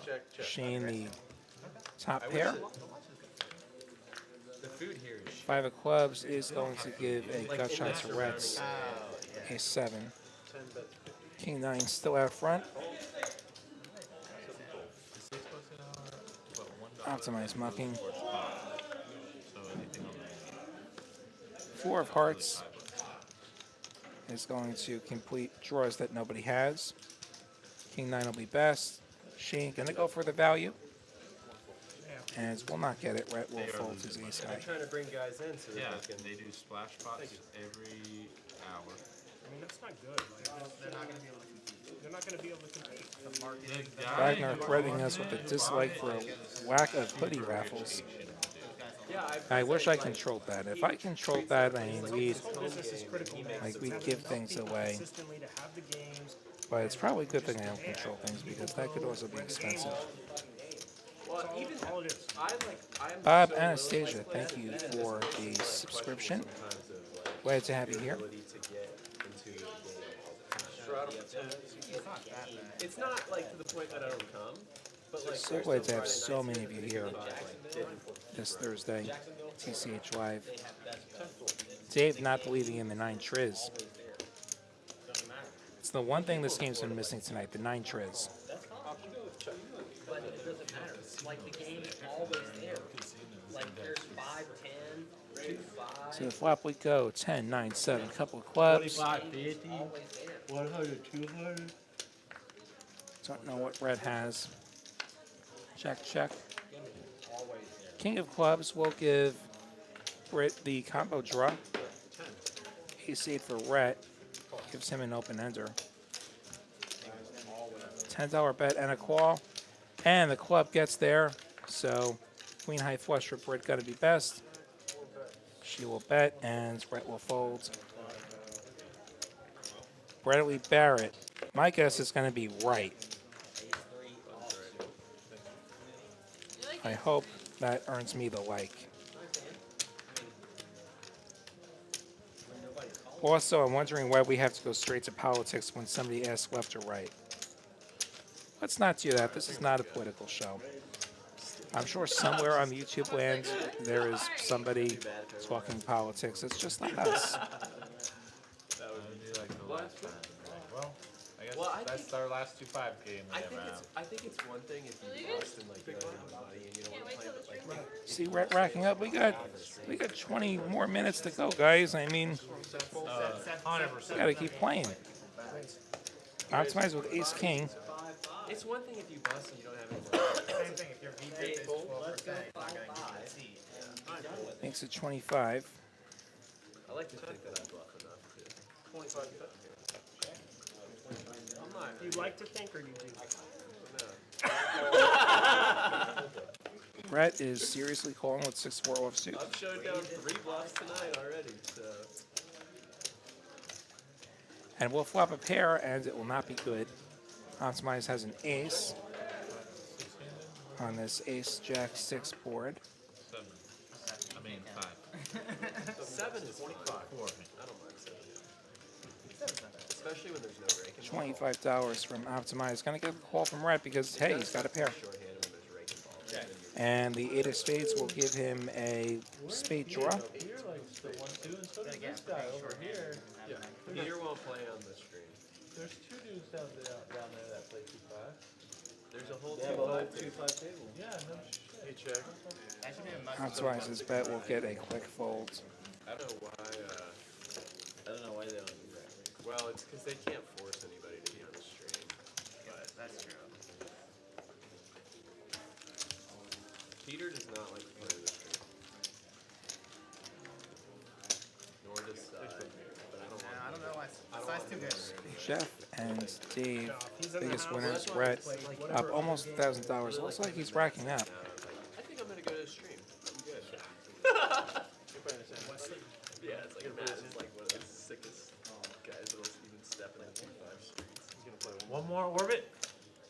Check. Shane the top pair. The food here is 5 of clubs is going to give a gut shot to Rhett's ace-7. 10 bet. King 9 still out front. Optimize mucking. 4 of hearts is going to complete draws that nobody has. King 9 will be best. Shane gonna go for the value. And will not get it. Rhett will fold his ace high. trying to bring guys in so that Yeah, they can. they do splash spots every hour. I mean, that's not good. Like, they're not going to be able to compete. They're not going to be able to compete. The market. The guy Wagner threatening us with a dislike for a whack of hoodie raffles. Yeah, I wish I controlled that. If I controlled that, I mean, Business is critical. we'd give things away. Consistently to have the games. But it's probably a good thing I don't control things because that could also be expensive. well, even All it is. I'm Bob so Anastasia, thank you for the subscription. sometimes of like Glad to have you here. ability to get into the game. Shroud of the 10. It's not like to the point that I don't come, but like So glad to have so many of you here didn't. this Thursday. TCH Live. Dave not believing in the 9 triz. It's the one thing this game's been missing tonight, the 9 triz. like the game's always there. Like there's 5, 10, 2, 5. So the flop we go 10, 9, 7, couple of clubs. 25, 50, Always there. 100, 200. Don't know what red has. Check, check. Game is always there. King of clubs will give Brit the combo draw. Ace-8 for Rhett gives him an open ender. $10 bet and a call. And the club gets there. So queen high flush for Brit got to be best. She will bet and Brett will fold. Bradley Barrett. My guess is going to be right. You like I it? hope that earns me the like. Also, I'm wondering why we have to go straight to politics when somebody asks left or right. Let's not do that. This is not a political show. I'm sure somewhere on the YouTube land there is somebody talking politics. It's just not us. That would be like the last time. Well, I guess Well, I that's think- our last 2-5 game we I have think around. it's I think it's one thing if you Believe it? lost and like you don't have money and you don't Can't want wait to till play, the but like stream See, racking up. We got 20 more minutes to go, guys. I mean, 100%. we got to keep playing. Optimize with Ace King. it's one thing if you bust and you don't have any money. Same thing, if your VP is 12%, it's not gonna give you a seat. Makes it 25. I like to think that I bluff enough to 25 I'm not You like to think or you do? Brett is seriously calling with 6-4 offsuit. I've showed down 3 bluffs tonight already, so And we'll flop a pair, and it will not be good. Optimize has an ace on this Ace-Jack-6 board. 7. I mean, 5. 7 is 25. 4. I don't mind 7. Especially when there's no raking. $25 from Optimize. Gonna get a call from Rhett because, hey, he's got a pair. Shorthanded when there's raking balls. Then you're And the 8 of spades will give him a spade draw. Here likes the 1, 2, and so does this guy over here. Peter won't play on the stream. There's 2 dudes down there that play 2-5. There's a whole They have a whole 2-5 table. Yeah, no shit. That should be a must. Optimize's bet will get a quick fold. I don't know why. I don't know why they don't do that. Well, it's because they can't force anybody to be on the stream. But that's true. Peter does not like to play on the stream. Nor does but I don't Nah, want. I don't know why. I don't Size want too him good. to stream. Jeff and Dave, biggest winners. Rhett up almost $1,000. Looks like he's racking up. I think I'm gonna go to the stream. I'm good. Yeah, it's like Matt is like one of the sickest guys that'll even step in the 2-5 streets. One more orbit.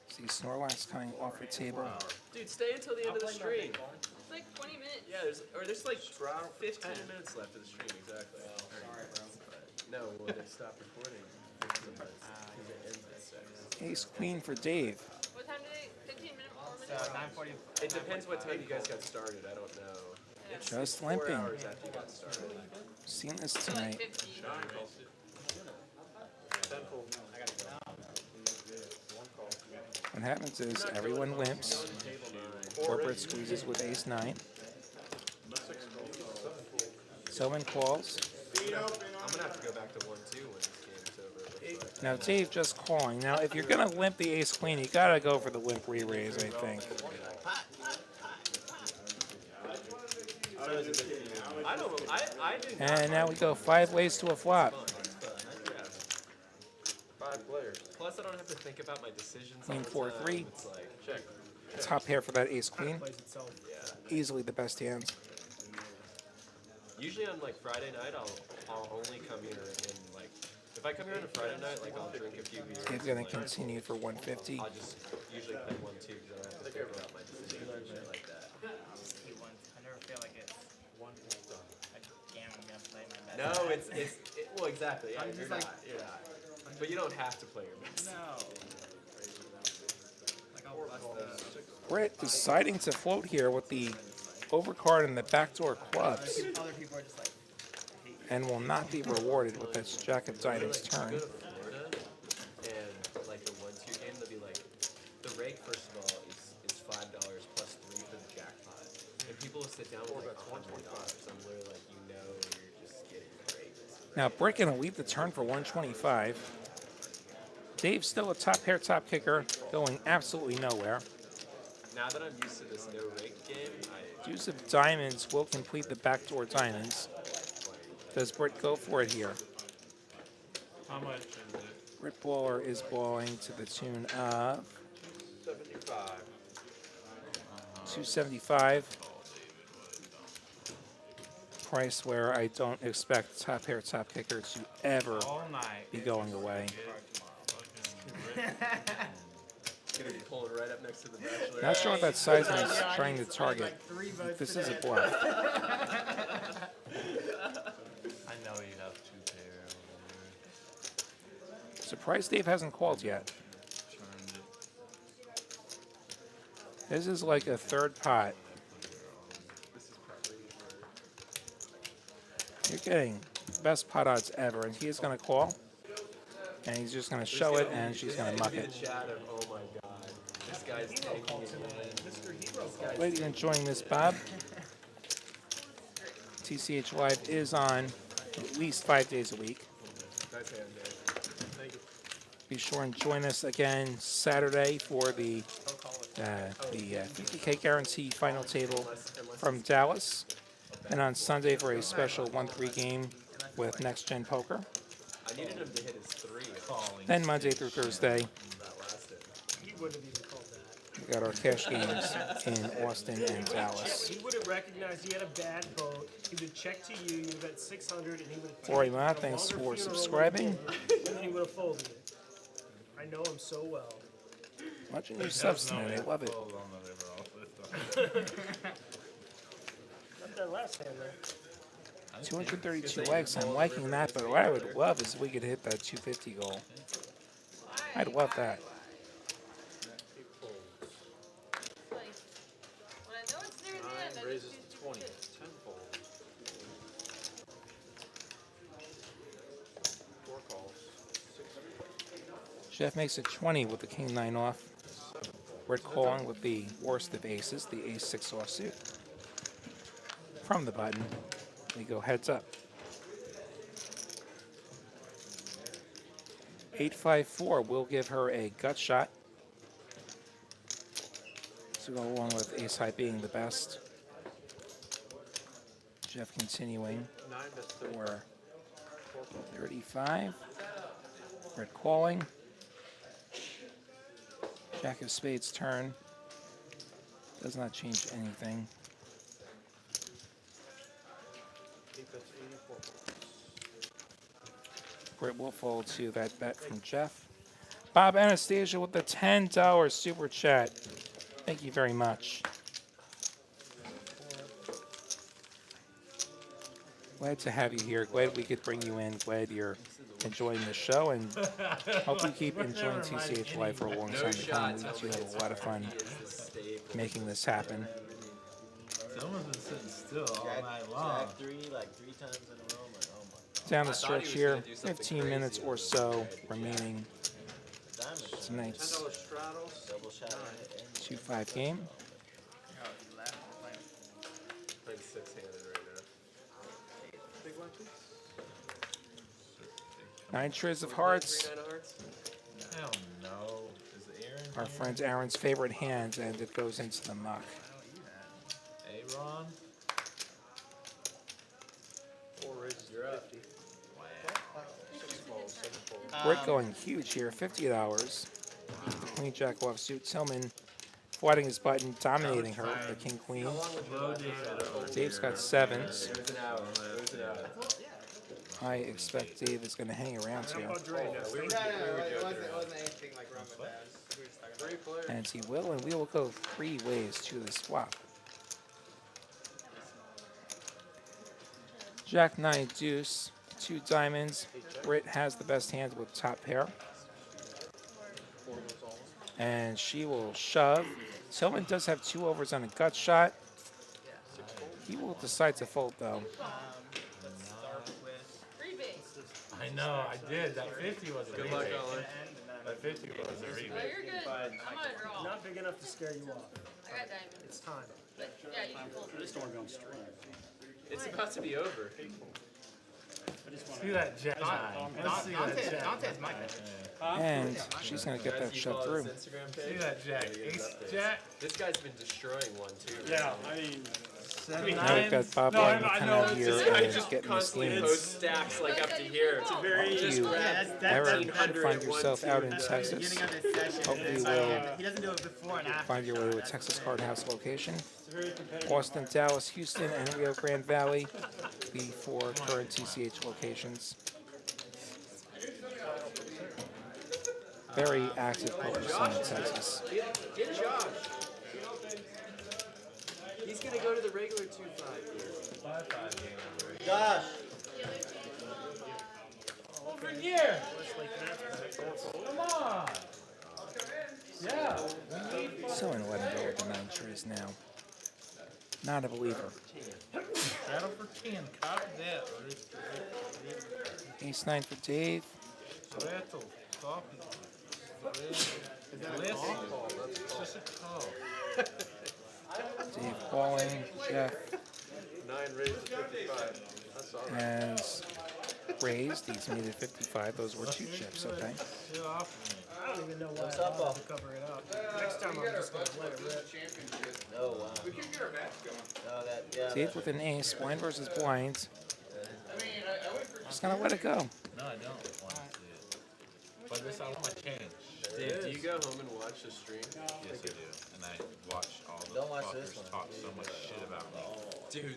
See Snorlax coming off the table. Dude, stay until the end of the stream. It's like 20 minutes. Yeah, there's like 15 minutes left of the stream, exactly. No, well, they stop recording. 15 minutes. 'Cause it ends at 6. Ace Queen for Dave. What time do they? 15 minutes, 4 So minutes? 9:40. It depends what time you guys got started. I don't know. It's Just 4 limping. hours after you got started. Seen this Like tonight. 15. What happens is everyone limps. Corporate squeezes with Ace 9. Someone calls. I'm gonna have to go back to 1-2 when this game's over. It looks like. Now Dave just calling. Now if you're gonna limp the Ace Queen, you gotta go for the limp re-raise, I think. I don't. I do not. And now we go 5 ways to a flop. Yeah. 5 players. Plus, I don't have to think about my decisions. Queen all the 4-3. time. It's like check. Top pair for that Ace Queen. Yeah. Easily the best hands. Usually on like Friday night, I'll only come here and like if I come here on a Friday night, like I'll drink a few beers. Dave's gonna and, like, continue for 150. I'll just usually play 1-2 because I don't have to think about my decisions and shit like that. I never feel like it's again. I'm gonna play my best. No, well exactly. Yeah, I'm you're just not. like- You're not. But you don't have to play your best. No. Like I'll bust the. Brett deciding to float here with the overcard and the backdoor clubs, Other people are just like. and will not be rewarded with this Jack of Diamonds turn. Go to Florida and like the 1-2 game, they'll be like the rake first of all is $5 plus 3 Now, Britt gonna lead the turn for 125. Dave's still a top pair, top kicker, going absolutely nowhere. Now that I'm used to this no rake game, Deuce of diamonds will complete the backdoor diamonds. Does Britt go for it here? How much is it? Britt Baller is balling to the tune of 75. 275. Price where I don't expect top pair, top kicker to ever All night. be going away. gonna be pulling right up next to the Bachelor. Not sure what that sizeman is trying to target. This is a bluff. I know you have 2 pair over Surprised Dave hasn't called yet. there. Turned it. This is like a third pot. You're getting best pot odds ever, and he is going to call. And he's just going to show it, and she's going to muck it. Oh my god. This guy's taking it, man. Glad you're enjoying this, Bob. TCH Live is on at least 5 days a week. Nice hand, Dave. Thank you. Be sure and join us again Saturday for the 50K guarantee final table from Dallas, and on Sunday for a special 1-3 game with Next Gen Poker. I needed him to hit his 3. Then Monday through Thursday, That lasted. He wouldn't have even called that. we got our cash games in Austin and Dallas. He would have recognized he had a bad boat. He would have checked to you. You'd have bet 600, and he would have. Rory Ma, thanks for subscribing. And then he would have folded it. I know him so well. Watching you subs tonight, I love it. Hold on, they were all flipped up. Not that last hand there. 232 legs, I'm liking that, but what I would love is if we could hit that 250 goal. I'd love that. Like, when I know it's near the end, I Raises just to 20. 10 fold. 4 calls. 6. Jeff makes it 20 with the king-9 off. We're calling with the worst of aces, the ace-6 offsuit. From the button, we go heads up. 854 will give her a gut shot to go along with ace-high being the best. Jeff continuing 9 to 30. for 35. Red calling. Jack of spades turn. Does not change anything. That's 84 calls. Britt will fold to that bet from Jeff. Bob Anastasia with the $10 super chat. Thank you very much. Glad to have you here. Glad we could bring you in. Glad you're enjoying the show, and hope you keep enjoying TCH Live for a long time to come. We do have a lot of fun making this happen. Someone's been sitting still all night long. Jack 3, like 3 times in a row. I'm like, oh my god. Down the stretch here, 15 minutes or so remaining Diamond. tonight's $10 straddles. Double shot. 2-5 game. Playing 6-handed right now. Big one, please. 9 trays of hearts. 3 9 of hearts. Hell no. Is Aaron Our here? friend Aaron's favorite hand, and it goes into the muck. Aaron? 4 raises to 50. Wow. 6 folds, 7 folds. Britt going huge here, $50. The Queen Jack offsuit. Tillman flooding his button, dominating her. The King Queen. Low data. Dave's got 7s. There's an hour. There's an hour. I expect Dave is going to hang around How here, about Dre now? it wasn't anything like wrong with that. We were just talking about 3 players. and he will, and we will go 3 ways to the swap. Jack 9 deuce, 2 diamonds. Britt has the best hand with top pair, 4 goes all. and she will shove. Tillman does have 2 overs on a gut shot. He will decide to fold though. Start with. rebase. I know, I did. That 50 was a Good luck, rebate. Owen. That 50 was a Oh, rebate. you're good. I'm gonna draw. Not big enough to scare you off. I got diamonds. It's time. But yeah, you can fold. Just don't want to go straight. It's about to be over. I just want See that jack? Dante's my pick. And she's going to get that shoved through. Instagram See page. that jack? Ace jack? This guy's been destroying one too. Yeah, I mean. Now we've got Bob No, Martin I kind know, of it's here This guy and just getting this constantly game. posts stacks like up to here. It's a very You, Aaron, find yourself out in Texas. Hopefully you will He doesn't do it before and after. find your way to a Texas Card House location. Austin, Dallas, Houston, and Rio Grande Valley, the 4 current TCH locations. Very active poker scene in Texas. Get Josh. He's gonna go to the regular 2-5 here. 5-5 game. Josh. Over here. Come on. Yeah. So in letting go of the 9 trees now. Not a believer. Shadow for 10. Copy that. Ace 9 for Dave. Reto. Copy. Is that a call? It's just a call. Dave calling. Jeff 9 raised to 55. That's all right. has raised. He's needed 55. Those were 2 chips, okay. Shit off me. I don't even know why I bothered to cover it up. Next time I'm just gonna let it rip. Oh, wow. We can get our match going. No, that, yeah. Dave with an ace. Blind versus blind. I mean, I went for Just gonna let it go. No, I don't want to see it. But this I want to change. Dave, do you go home and watch the stream? Yes, I do. And I watch all the Don't watch this fuckers one. talk so much shit about me. Dude,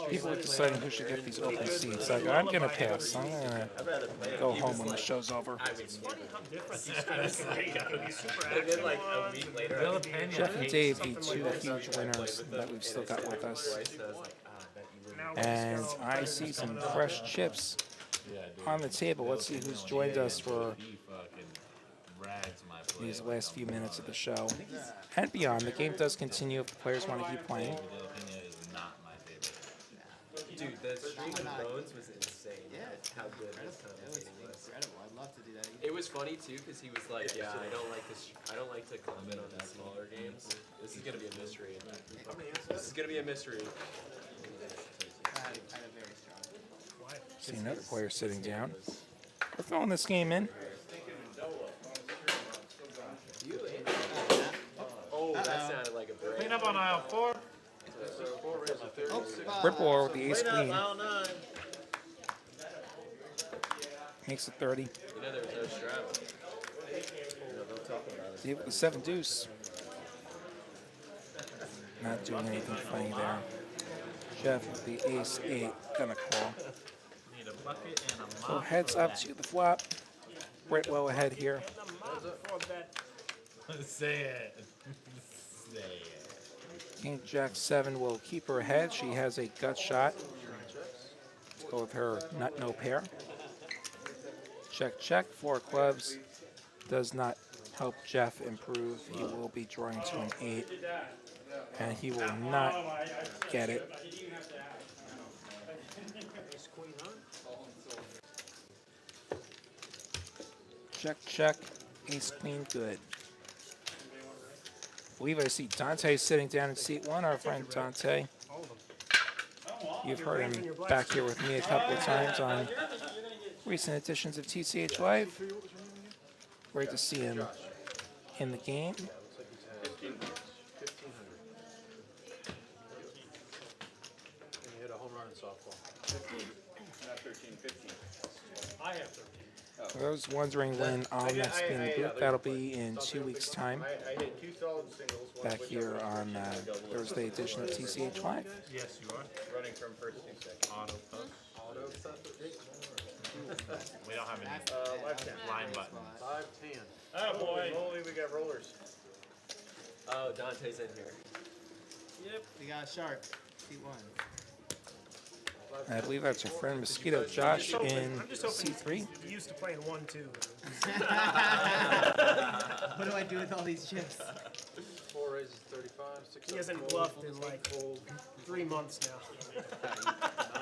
People are deciding who should get these open seats. Like, I'm gonna pass. I'm gonna I'd rather play. go home when the show's over. It's funny how different these games can be. I mean, these super and then action like a ones. week later, Bill I think Pena Jeff and hates Dave, the something 2 like that. huge winners that we've still got with us. Bryce says like, I bet you wouldn't. Now we just And got all the I players see some coming up. fresh chips Yeah, dude. on the table. Let's see who's joined us for He fucking rags my play. these last few minutes of the show and beyond. The game does continue if the players want to keep playing. Bill Pena is not my favorite. Dude, the stream with Bones was insane. Yeah. How good this It was commentating was. incredible. I'd love to do that again. It was funny too because he was like, "Yeah, I don't like this. I don't like to comment on the smaller games. This is gonna be a mystery. This is gonna be a mystery." I had a very strong. See another player sitting down. We're throwing this game in. Oh, that sounded like a break. Clean up on aisle 4. Ripple with the ace Clean up, queen aisle 9. makes it 30. You know there was no strap. Dave with the 7 deuce. Not doing anything funny there. Jeff with the ace 8. Gonna call. Need a bucket and a So mop. heads up to the flop. Brett well ahead here. Say it. Say it. King Jack 7 will keep her ahead. She has a gut shot. Let's go with her nut no pair. Check, check. 4 clubs does not help Jeff improve. He will be drawing to an 8. And he will not get it. Check, check. Ace queen, good. I believe I see Dante sitting down in seat 1, our friend Dante. You've heard him back here with me a couple of times on recent editions of TCH Live. Great to see him in the game. And he hit a home run in softball. not 13, 15. I have 13. For those wondering when I'll next be in the booth, that'll be in 2 weeks' time. I hit 2 solid singles. one Back switch here over, on Thursday edition of TCH Live. Yes, you are. running from first to second. Auto post. We don't have any Left hand. line buttons. 5-10. Oh, boy. Holy, we got rollers. Oh, Dante's in here. Yep, we got a shark. Seat 1. I believe that's our friend Mosquito Josh in I'm just hoping C3. he's used to playing 1-2. What do I do with all these chips? 4 raises 35. 6 He hasn't bluffed in like 3 months now.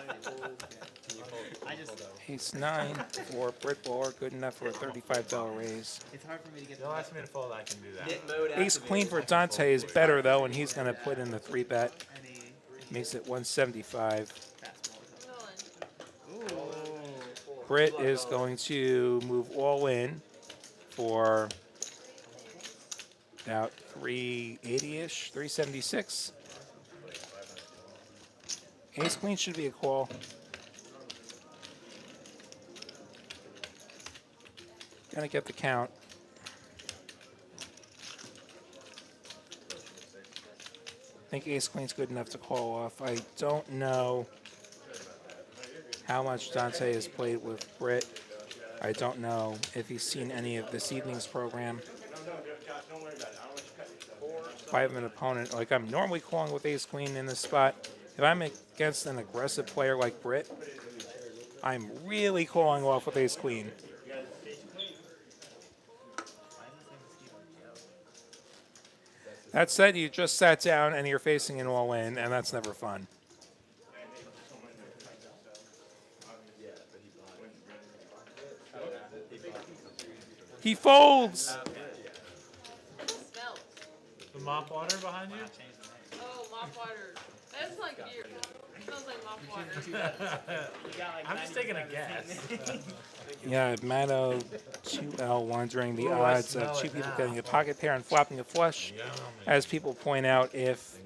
9 fold. I just, Ace 9 for Britt Bowler, good enough for a $35 raise. it's hard for me to get Don't ask me to fold, I can do that. Hit mode Ace queen for Dante is better though, and he's going to put in the 3-bet. any Makes it 175. fastballs. Nolan. Ooh. Britt is going to move all in for about 380-ish, 376. Ace queen should be a call. Gonna get the count. I think ace queen's good enough to call off. I don't know how much Dante has played with Britt. I don't know if he's seen any of this evening's program. If I have an opponent, like I'm normally calling with ace queen in this spot, if I'm against an aggressive player like Britt, I'm really calling off with ace queen. That said, you just sat down and you're facing an all-in, and that's never fun. He folds! Smell. The mop water behind you? Oh, mop water. That's like beer. It smells like mop water. I'm just taking a guess. Yeah, Matto 2L wondering the odds of two people getting a pocket pair and flopping a flush. As people point out, if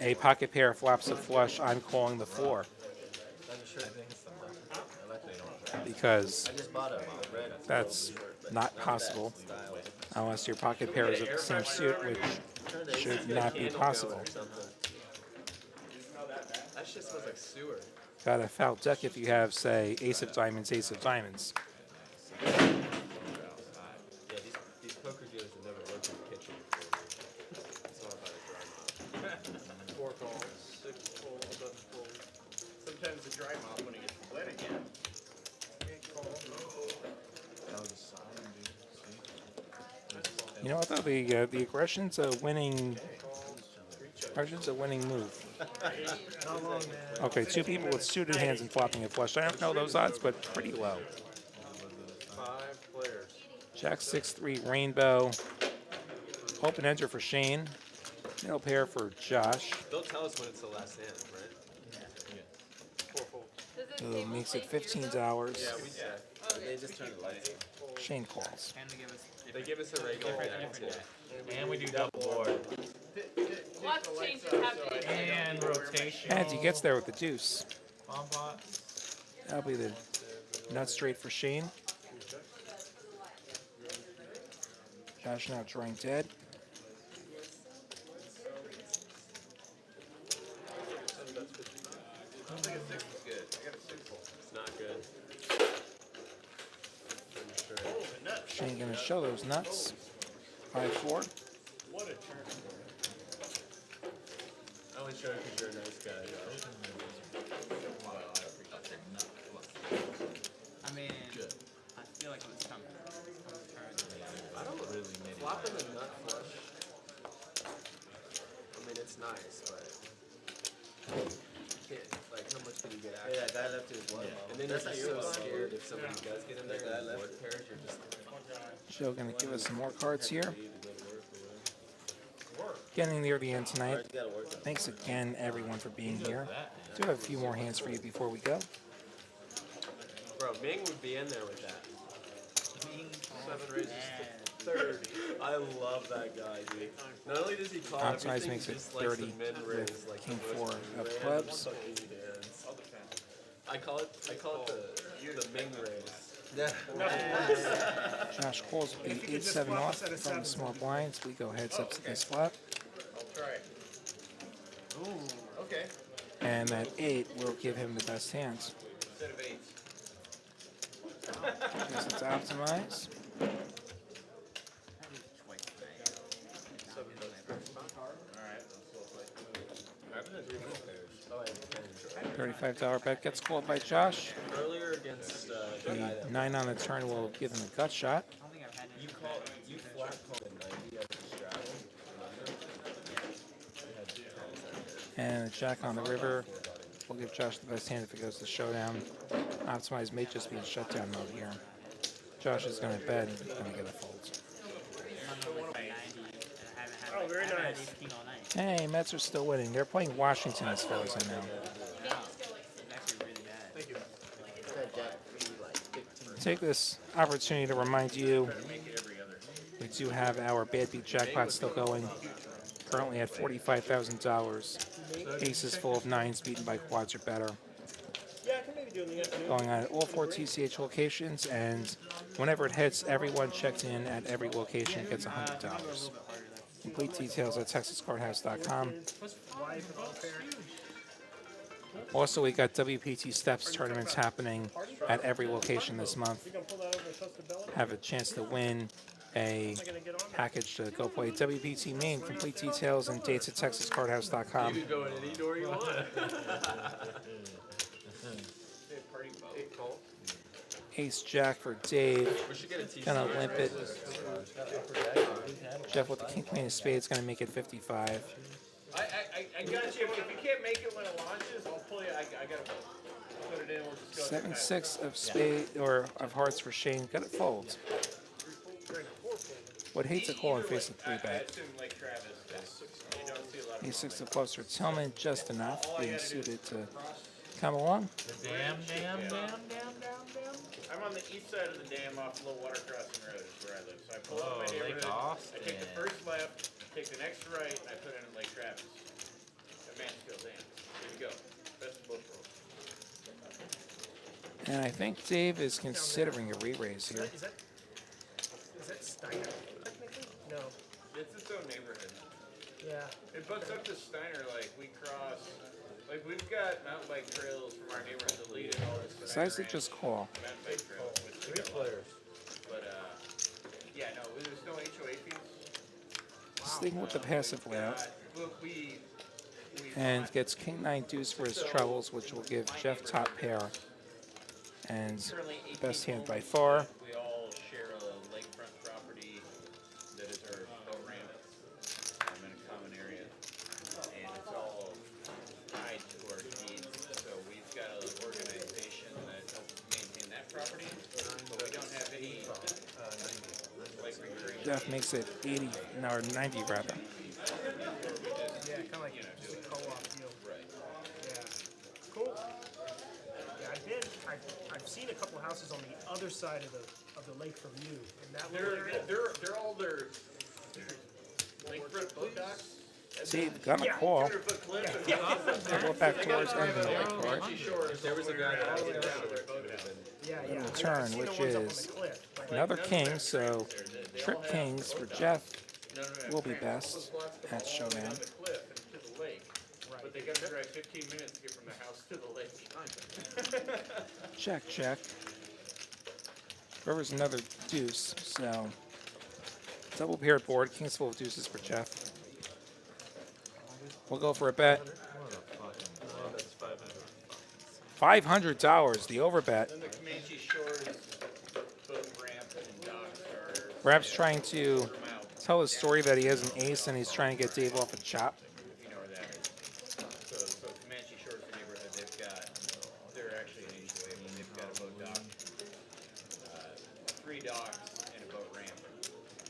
a pocket pair flops a flush, I'm calling the floor. Because that's not possible unless your pocket pair is of the same suit, which should not be possible. That shit smells like sewer. Got a foul deck if you have, say, ace of diamonds, ace of diamonds. Yeah, these poker dealers have never worked in the kitchen before. It's all about a dry mop. 4 calls, 6 calls, 7 calls. Sometimes the dry mop when it gets wet again. You know what though? The aggression's a winning. Aggression's a winning move. Okay, two people with suited hands and flopping a flush. I don't know those odds, but pretty low. 5 players. Jack 6-3 rainbow. Open enter for Shane. Middle pair for Josh. Don't tell us when it's the last hand, right? Does it Who table makes it play here, though? $15. Yeah, we said. Okay. They just turned the lights on. Shane calls. They give us a regular hand too. And we do double board. Lots of changes happening. And rotation. And he gets there with the deuce. Bomb pot. That'll be the nut straight for Shane. Josh now drawing dead. It's not good. Shane gonna show those nuts. 5-4. I only showed it because you're a nice guy, though. I mean, I feel like it was coming. I don't really need flopping a nut flush. I mean, it's nice, but you can't, like, how much can you get after? Yeah, that guy left his one. And then you're just so scared if somebody does get in there and board pairs, you're just Joe gonna give us some more cards here. Getting near the end tonight. Thanks again, everyone, for being here. Do have a few more hands for you before we go. Bro, Ming would be in there with that. 7 raises to 30. I love that guy, dude. Not only does he call Optimize everything, makes he it just likes 30 the mid raise, with like king the 4 most of random clubs. fucking hands. I call it the Ming raise. Josh calls with the 8-7 off from the small blinds. We go heads up to this flop. I'll try it. Ooh, okay. And that 8 will give him the best hands. Instead of 8. Guess it's optimize. $35 bet gets called by Josh. Earlier against the guy that The 9 on the turn will give him a gut shot. you flat called a 90 at the straddle. And a jack on the river will give Josh the best hand if it goes to showdown. Optimize may just be in shutdown mode here. Josh is going to bet and he's going to get a fold. Oh, very nice. Hey, Mets are still winning. They're playing Washington as far as I know. Thank you. That Jack 3, like, take this opportunity to remind you we do have our Bad Beat jackpot still going. Currently at $45,000. Aces full of nines beaten by quads or better. Yeah, I can maybe do it in the afternoon. Going on at all 4 TCH locations, and whenever it hits, everyone checked in at every location gets $100. Complete details at texascardhouse.com. Also, we got WPT Steps tournaments happening at every location this month. Have a chance to win a package to go play WPT Main. Complete details and dates at texascardhouse.com. You can go in any door you want. Ace Jack for Dave. We should get a t-shirt. Gonna limp it. Jeff with the King Queen of Spades gonna make it 55. I got you. If you can't make it when it launches, I'll pull you. I gotta put it in. We'll just go. 7-6 of spade or of hearts for Shane. Got it fold. Would hate to call and face a 3-bet. assume like Travis. You don't see a lot of A6 of clubs for Tillman, just enough. Being suited to come along. Damn. I'm on the east side of the dam off Low Water Crossing Road is where I live. So I pull up my neighborhood. I take the first left, take the next right, and I put in Lake Travis. At Mansfield Dam. There you go. Best of both worlds. And I think Dave is considering a re-raise here. Is that Steiner, technically? No. It's its own neighborhood. Yeah. It butts up to Steiner, like we cross, like we've got mountain bike trails from our neighborhood to lead and all this. Decides to just call. Mountain bike trail, which we got a lot of. But yeah, no, there's no HOA fees. Sticking with the passive layout. Look, we And gets King 9 deuce for his troubles, which will give Jeff top pair. And currently 18 best hand by homes. far. We all share a lakefront property that is our boat ramp in a common area, and it's all tied to our deeds. So we've got an organization that helps maintain that property, but we don't have any like recurring. Jeff makes it 80, no, or 90 rather. Yeah, kind of like just a co-op deal. Right. Yeah. Cool. Yeah, I've seen a couple houses on the other side of the lake from you in that little area. They're all their lakefront boat docks. Dave gonna call. 200-foot cliff. To go back towards ending the lake court. If there was a guy that would get down to it, Yeah. In I've return, seen the which ones up on is the cliff. Like, another king, so trip kings for Jeff will be best at Showdown. On the cliff and to the lake. But they gotta drive 15 minutes to get from the house to the lake. Check, check. River's another deuce, so double paired board, kings full of deuces for Jeff. We'll go for a bet. $500, the over bet. Then the Comanche Shores boat ramp and docks are Perhaps trying to tell his story that he has an ace and he's trying to get Dave off a chop. if you know where that is. So Comanche Shores neighborhood, they're actually an HOA. I mean, they've got a boat dock, 3 docks and a boat ramp.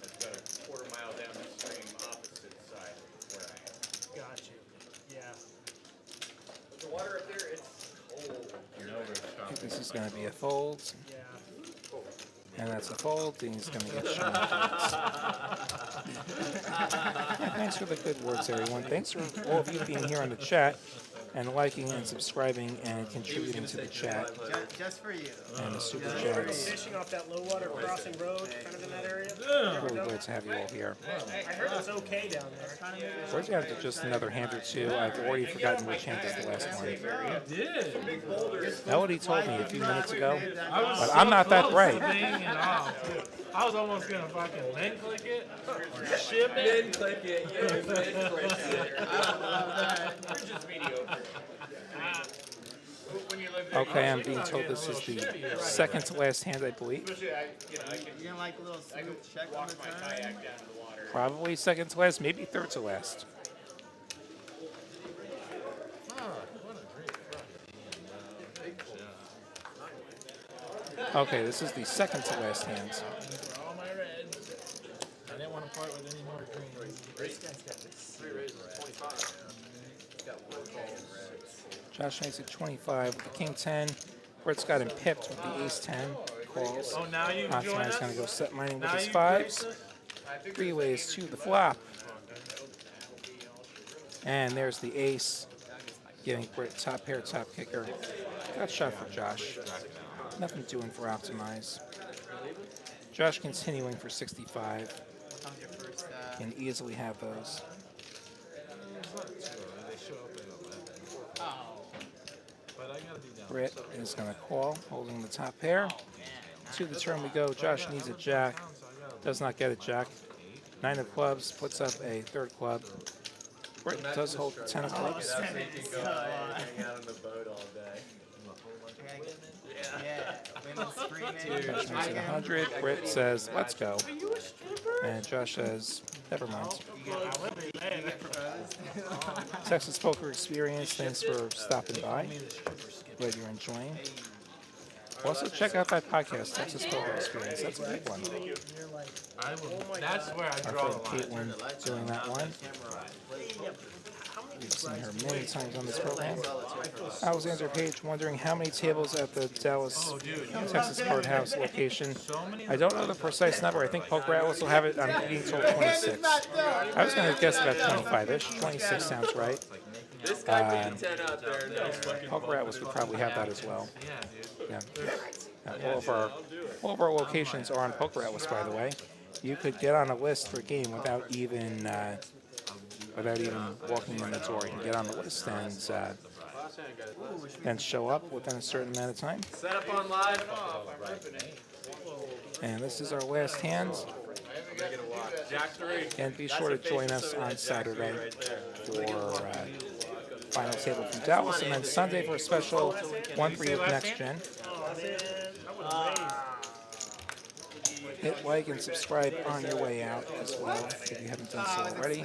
That's about a quarter mile down the stream opposite side of where I am. got you. Yeah. The water up there, it's cold. I think this is going to be a fold, Yeah. and that's a fold, and he's going to get shot. Thanks for the good words, everyone. Thanks for all of you being here on the chat and liking and subscribing and contributing to the chat Just for you. and the super chats. Fishing off that low water crossing road, kind of in that area. Really glad to have you all here. I heard it's okay down there. We're down to just another hand or two. I've already forgotten which hand is the last one. Melody told me a few minutes ago, but I'm not that bright. I was almost gonna fucking link click it, or ship it. then click it. Yeah, then click it. We're just mediocre. When you live there, Okay, I'm being told this is the second to last hand, I believe. especially I can You're gonna like a little I smooth check on walk the my turn? kayak down to the water. Probably second to last, maybe third to last. Okay, this is the second to last hand. All my reds. I didn't want to part with any more greens. 3 raises, 25. Josh makes it 25 with the king 10. Brett's got him pipped with the ace 10. calls. Oh, now you join Optimize us? going to go set mining with Now his you fives. graced us? Three ways to the flop. And there's the ace, giving Britt top pair, top kicker. Got shot for Josh. Nothing doing for Optimize. Josh continuing for 65. Comes your first, Can easily have those. They show up at 11. oh, But I gotta be down. Britt is going to call, holding the top pair. To the turn we go. Josh needs a jack. Does not get a jack. 9 of clubs, puts up a third club. Britt does hold the 10 of clubs. So you can go hang out on the boat all day. yeah, women screaming. Josh makes it 100. Britt says, let's go. And Josh says, never mind. You get proposed. Texas Poker Experience, thanks for stopping by. Glad you're enjoying. Also, check out that podcast, Texas Poker Experience. That's a good one. I will, that's where I Our draw friend the line. Caitlin doing that one. We've seen her many times on this program. Alexander Page wondering how many tables at the Dallas, Texas Courthouse location. I don't know the precise number. I think Poker Atlas will have it. I'm being told 26. I was going to guess about 25-ish. 26 sounds right. This guy beat 10 out there. Poker Atlas would probably have that as well. Yeah, dude. Yeah. All of our locations are on Poker Atlas, by the way. You could get on a list for a game without even walking in the door. You can get on the list and then show up within a certain amount of time. Set up on live. And this is our last hand. Jack 3. And be sure to join us on Saturday for final table from Dallas, and then Sunday for a special one for you next gen. Hit like and subscribe on your way out as well if you haven't done so already.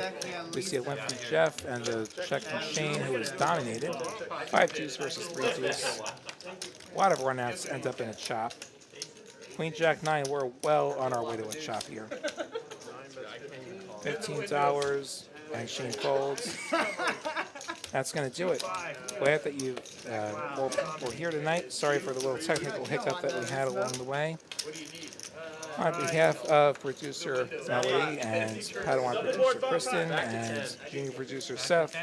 We see a win from Jeff and a check from Shane, who is dominated. 5 deuce versus 3 deuce. A lot of runouts end up in a chop. Queen Jack 9, we're well on our way to a chop here. $15 and Shane folds. That's going to do it. Glad that you were here tonight. Sorry for the little technical hiccup that we had along the way. On behalf of producer Melody and Padawan producer Kristen and junior producer Seth,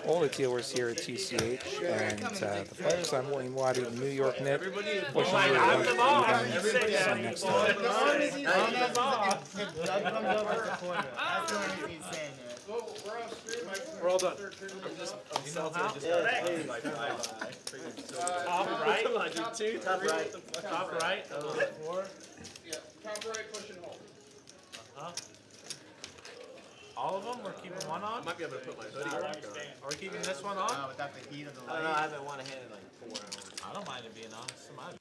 all the dealers here at TCH and the players, I'm William Waddy, the New York Knit. Wishing you a wonderful evening. See you next time. If Doug comes over at the corner, that's the only thing he's saying there. We're all done. Top right. Top right. Four. Huh? All of them? We're keeping one on? I might be able to put my hoodie back on. Are we keeping this one on? Without the heat of the I light. don't know. I haven't won a hand in like 4 hours. I don't mind it being on. Somebody.